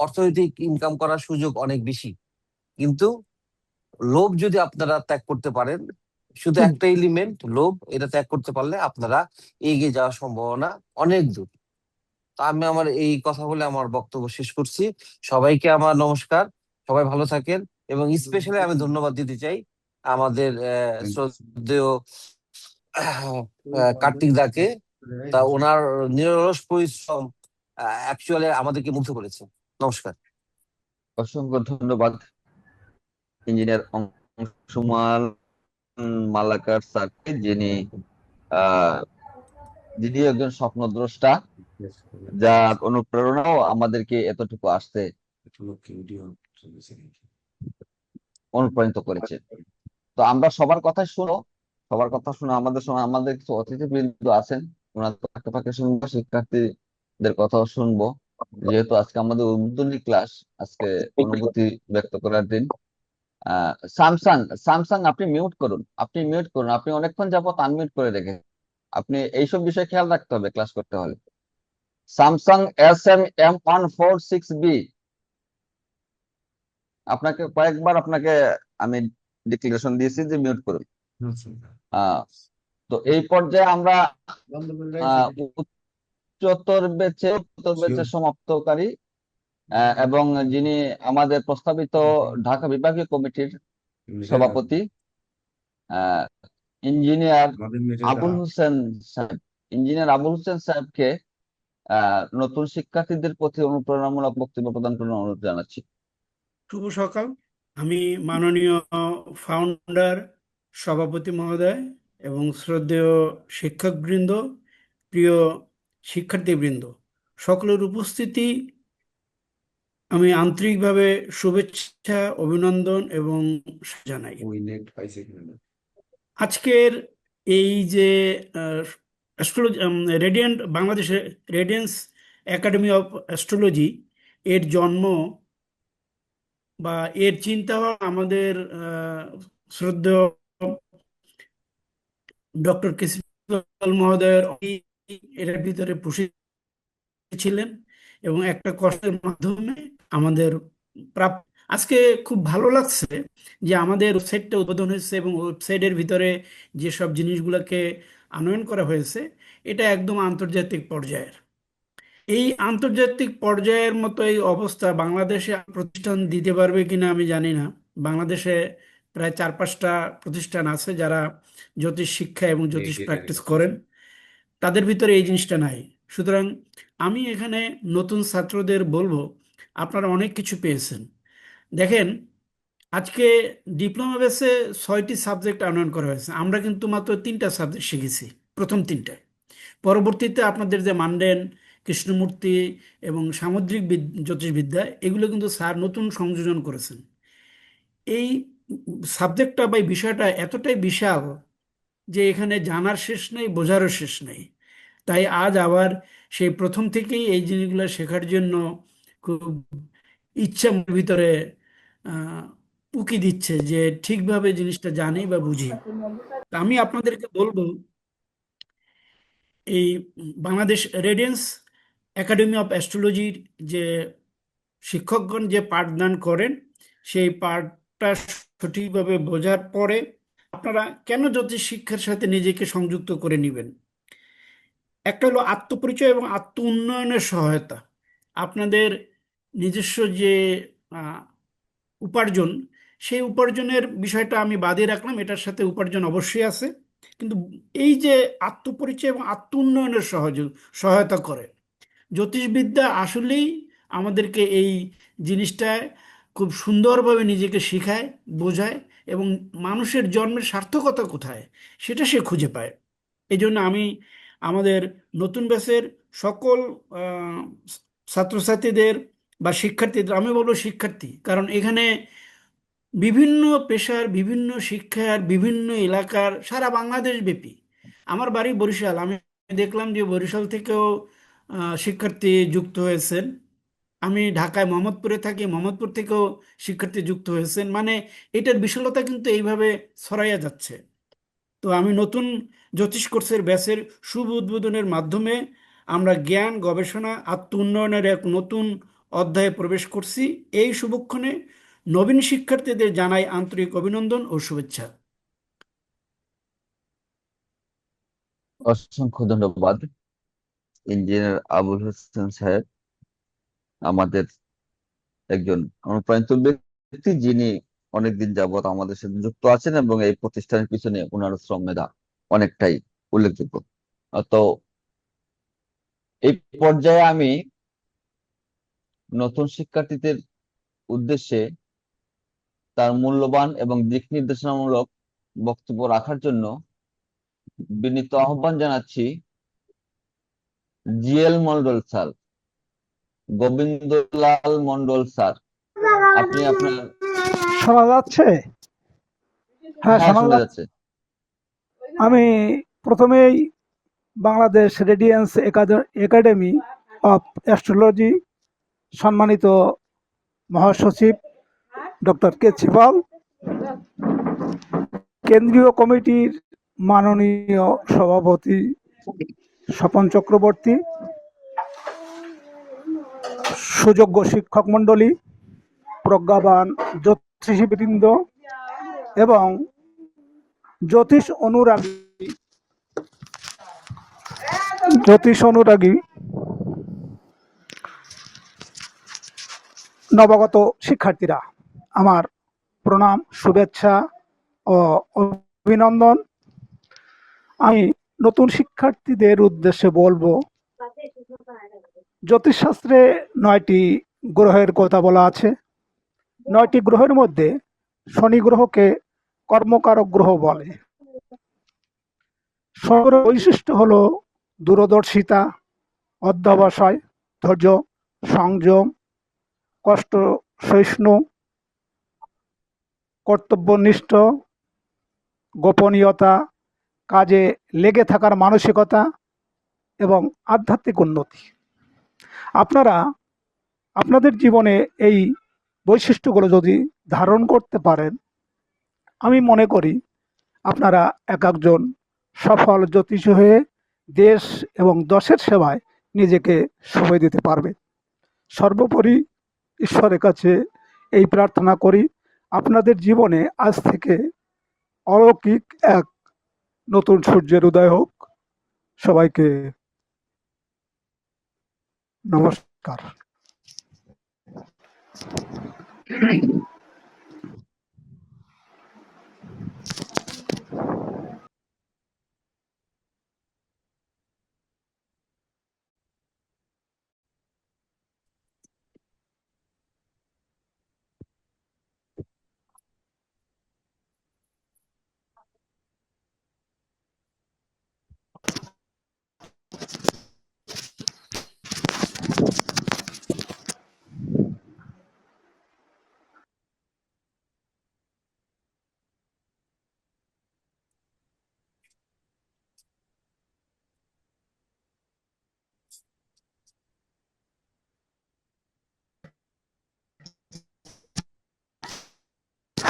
অর্থনৈতিক ইনকাম করার সুযোগ অনেক বেশি, কিন্তু লোভ যদি আপনারা ত্যাগ করতে পারেন, শুধু একটা এলিমেন্ট লোভ, এটা ত্যাগ করতে পারলে আপনারা এগিয়ে যাওয়ার সম্ভাবনা অনেক দূর। তো আমি আমার এই কথা বলে আমার বক্তব্য শেষ করছি। সবাইকে আমার নমস্কার, সবাই ভালো থাকেন। এবং স্পেশালি আমি ধন্যবাদ দিতে চাই আমাদের শ্রদ্ধেয় কার্তিক দাকে। তা ওনার নিরলস পরিশ্রম অ্যাকচুয়ালি আমাদেরকে মুগ্ধ করেছে। নমস্কার। অসংখ্য ধন্যবাদ ইঞ্জিনিয়ার অংশুমান মালাকার স্যারকে, যিনি একজন স্বপ্নদ্রষ্টা, যার অনুপ্রেরণাও আমাদেরকে এতটুকু আসতে অনুপ্রাণিত করেছে। তো আমরা সবার কথা শুনো, আমাদের সময় আমাদের কিছু অতিথিবৃন্দ আছেন, ওনাদের পাশাপাশি শুনবো, শিক্ষার্থীদের কথাও শুনবো। যেহেতু আজকে আমাদের উদ্বোধনী ক্লাস, আজকে অনুভূতি ব্যক্ত করার দিন। স্যামসাং আপনি মিউট করুন, আপনি অনেকক্ষণ যাবত আনমিউট করে রেখে, আপনি এইসব বিষয়ে খেয়াল রাখতে হবে ক্লাস করতে হলে। স্যামসাং SM-M146B, কয়েকবার আমি ডিক্লারেশন দিয়েছি যে মিউট করুন। তো এই পর্যায়ে আমরা উচ্চতর ব্যাচের সমাপ্তকারী এবং যিনি আমাদের প্রস্তাবিত ঢাকা বিভাগীয় কমিটির সভাপতি ইঞ্জিনিয়ার আবুল হোসেন সাহেবকে নতুন শিক্ষার্থীদের প্রতি অনুপ্রেরণামূলক বক্তব্য প্রদান করার অনুরোধ জানাচ্ছি। শুভ সকাল। আমি মাননীয় ফাউন্ডার সভাপতি মহোদয় এবং শ্রদ্ধেয় শিক্ষকবৃন্দ, প্রিয় শিক্ষার্থীবৃন্দ, সকলের উপস্থিতি আমি আন্তরিকভাবে শুভেচ্ছা, অভিনন্দন এবং জানাই। আজকের এই যে বাংলাদেশের রেডিয়েন্স একাডেমি অফ অ্যাস্ট্রোলজি এর জন্ম বা এর চিন্তা আমাদের শ্রদ্ধেয় ডক্টর কেসি মহোদয়ের এর ভিতরে পুষে ছিলেন এবং একটা কষ্টের মাধ্যমে আমাদের প্রাপ্ত। আজকে খুব ভালো লাগছে যে আমাদের ওয়েবসাইটটা উদ্বোধন হয়েছে এবং ওয়েবসাইটের ভিতরে যেসব জিনিসগুলোকে আনয়ন করা হয়েছে এটা একদম আন্তর্জাতিক পর্যায়ের। এই আন্তর্জাতিক পর্যায়ের মতো এই অবস্থা বাংলাদেশে প্রতিষ্ঠান দিতে পারবে কিনা আমি জানি না। বাংলাদেশে প্রায় 4-5টা প্রতিষ্ঠান আছে যারা জ্যোতিষ শিক্ষা এবং জ্যোতিষ প্র্যাকটিস করেন, তাদের ভিতরে এই জিনিসটা নাই। সুতরাং আমি এখানে নতুন ছাত্রদের বলবো, আপনারা অনেক কিছু পেয়েছেন। দেখেন, আজকে ডিপ্লোমা বেসে 6টি সাবজেক্ট আনয়ন করা হয়েছে, আমরা কিন্তু মাত্র 3টা সাবজেক্ট শিখেছি, প্রথম 3টায়। পরবর্তীতে আপনাদের যে মান্ডেন, কৃষ্ণমূর্তি এবং সামুদ্রিক জ্যোতিষবিদ্যা, এগুলো কিন্তু স্যার নতুন সংযোজন করেছেন। এই সাবজেক্টটা বা বিষয়টা এতটাই বিশাল যে এখানে জানার শেষ নেই, বোঝারও শেষ নেই। তাই আজ আবার সেই প্রথম থেকেই এই জিনিসগুলো শেখার জন্য খুব ইচ্ছা ভিতরে উকি দিচ্ছে যে ঠিকভাবে জিনিসটা জানি বা বুঝি। আমি আপনাদেরকে বলবো, এই বাংলাদেশ রেডিয়েন্স একাডেমি অফ অ্যাস্ট্রোলজির যে শিক্ষকগণ যে পাঠদান করেন, সেই পাঠটা সঠিকভাবে বোঝার পরে আপনারা কেন জ্যোতিষ শিক্ষার সাথে নিজেকে সংযুক্ত করে নেবেন। একটা হলো আত্মপরিচয় এবং আত্ম উন্নয়নের সহায়তা। আপনাদের নিজস্ব যে উপার্জন, সেই উপার্জনের বিষয়টা আমি বাদে রাখলাম, এটার সাথে উপার্জন অবশ্যই আছে, কিন্তু এই যে আত্মপরিচয় এবং আত্ম উন্নয়নের সহায়তা করে জ্যোতিষবিদ্যা আসলেই আমাদেরকে এই জিনিসটায় খুব সুন্দরভাবে নিজেকে শেখায়, বোঝায় এবং মানুষের জন্মের সার্থকতা কোথায় সেটা সে খুঁজে পায়। এই জন্য আমি আমাদের নতুন ব্যাচের সকল ছাত্রছাত্রীদের বা শিক্ষার্থীদের, আমি বলবো শিক্ষার্থী, কারণ এখানে বিভিন্ন পেশার, বিভিন্ন শিক্ষার, বিভিন্ন এলাকার, সারা বাংলাদেশ ব্যাপী। আমার বাড়ি বরিশাল, আমি দেখলাম যে বরিশাল থেকেও শিক্ষার্থী যুক্ত হয়েছেন। আমি ঢাকায় মোহাম্মদপুরে থাকি, মোহাম্মদপুর থেকেও শিক্ষার্থী যুক্ত হয়েছেন। মানে এটার বিশালতা কিন্তু এইভাবে ছড়াইয়া যাচ্ছে। তো আমি নতুন জ্যোতিষ কোর্সের ব্যাচের শুভ উদ্বোধনের মাধ্যমে আমরা জ্ঞান গবেষণা আত্ম উন্নয়নের এক নতুন অধ্যায়ে প্রবেশ করছি। এই শুভক্ষণে নবীন শিক্ষার্থীদের জানাই আন্তরিক অভিনন্দন ও শুভেচ্ছা। অসংখ্য ধন্যবাদ ইঞ্জিনিয়ার আবুল হোসেন সাহেব, আমাদের একজন অনুপ্রাণিত ব্যক্তি, যিনি অনেকদিন যাবৎ আমাদের সাথে যুক্ত আছেন এবং এই প্রতিষ্ঠানের পিছনে ওনার শ্রম মেধা অনেকটাই উল্লেখযোগ্য। তো এই পর্যায়ে আমি নতুন শিক্ষার্থীদের উদ্দেশ্যে তার মূল্যবান এবং দিক নির্দেশনামূলক বক্তব্য রাখার জন্য বিনীত আহ্বান জানাচ্ছি GL Mondal sir, Gobindalal Mondal sir. আপনি আপনার শোনা যাচ্ছে? হ্যাঁ, হ্যাঁ, শোনা শোনা যাচ্ছে। যাচ্ছে। আমি প্রথমেই Bangladesh radiance academy of astrology সম্মানিত মহাসচিব ডক্টর কে ছিপাল, কেন্দ্রীয় কমিটির মাননীয় সভাপতি স্বপন চক্রবর্তী, সুযোগ্য শিক্ষক মণ্ডলী, প্রজ্ঞাবান জ্যোতিষীবৃন্দ এবং জ্যোতিষ অনুরাগী নবাগত শিক্ষার্থীরা, আমার প্রণাম, শুভেচ্ছা ও অভিনন্দন। আমি নতুন শিক্ষার্থীদের উদ্দেশ্যে বলবো, জ্যোতিষশাস্ত্রে 9টি গ্রহের কথা বলা আছে। 9টি গ্রহের মধ্যে শনি গ্রহকে কর্মকারক গ্রহ বলে। শনির বৈশিষ্ট্য হলো দূরদর্শিতা, অধ্যবসায়, ধৈর্য, সংযম, কষ্ট সহিষ্ণু, কর্তব্যনিষ্ঠ, গোপনীয়তা, কাজে লেগে থাকার মানসিকতা এবং আধ্যাত্মিক উন্নতি। আপনারা আপনাদের জীবনে এই বৈশিষ্ট্যগুলো যদি ধারণ করতে পারেন, আমি মনে করি আপনারা এক একজন সফল জ্যোতিষী হয়ে দেশ এবং দশের সেবায় নিজেকে সময় দিতে পারবেন। সর্বোপরি ঈশ্বরের কাছে এই প্রার্থনা করি, আপনাদের জীবনে আজ থেকে অলৌকিক এক নতুন সূর্যের উদয় হোক। সবাইকে নমস্কার।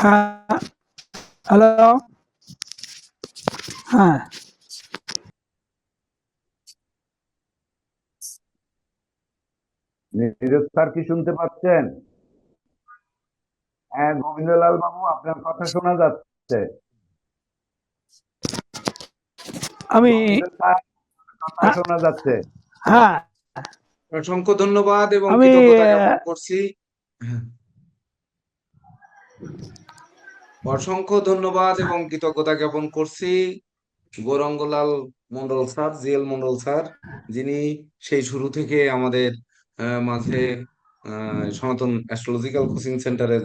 হ্যাঁ, হ্যালো, হ্যাঁ, নীরজ স্যার কি শুনতে পাচ্ছেন? হ্যাঁ, গোবিন্দলাল বাবু, আপনার কথা শোনা যাচ্ছে। আমি গোবিন্দ স্যার, কথা শোনা যাচ্ছে। হ্যাঁ, অসংখ্য ধন্যবাদ এবং আমি কৃতজ্ঞতা জ্ঞাপন করছি। অসংখ্য ধন্যবাদ এবং কৃতজ্ঞতা জ্ঞাপন করছি Gaurangalal Mondal sir, GL Mondal sir, যিনি সেই শুরু থেকে আমাদের মাঝে সনাতন অ্যাস্ট্রোলজিক্যাল কোচিং সেন্টারের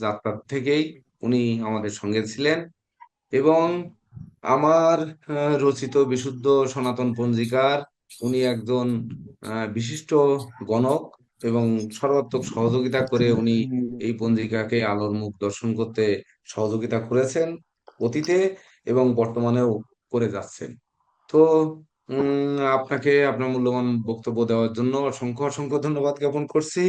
যাত্রার থেকেই উনি আমাদের সঙ্গে ছিলেন এবং আমার রচিত বিশুদ্ধ সনাতন পঞ্জিকার উনি একজন বিশিষ্ট গণক এবং সর্বাত্মক সহযোগিতা করে উনি এই পঞ্জিকাকে আলোর মুখ দর্শন করতে সহযোগিতা করেছেন অতীতে এবং বর্তমানেও করে যাচ্ছেন। তো আপনাকে আপনার মূল্যবান বক্তব্য দেওয়ার জন্য অসংখ্য অসংখ্য ধন্যবাদ জ্ঞাপন করছি।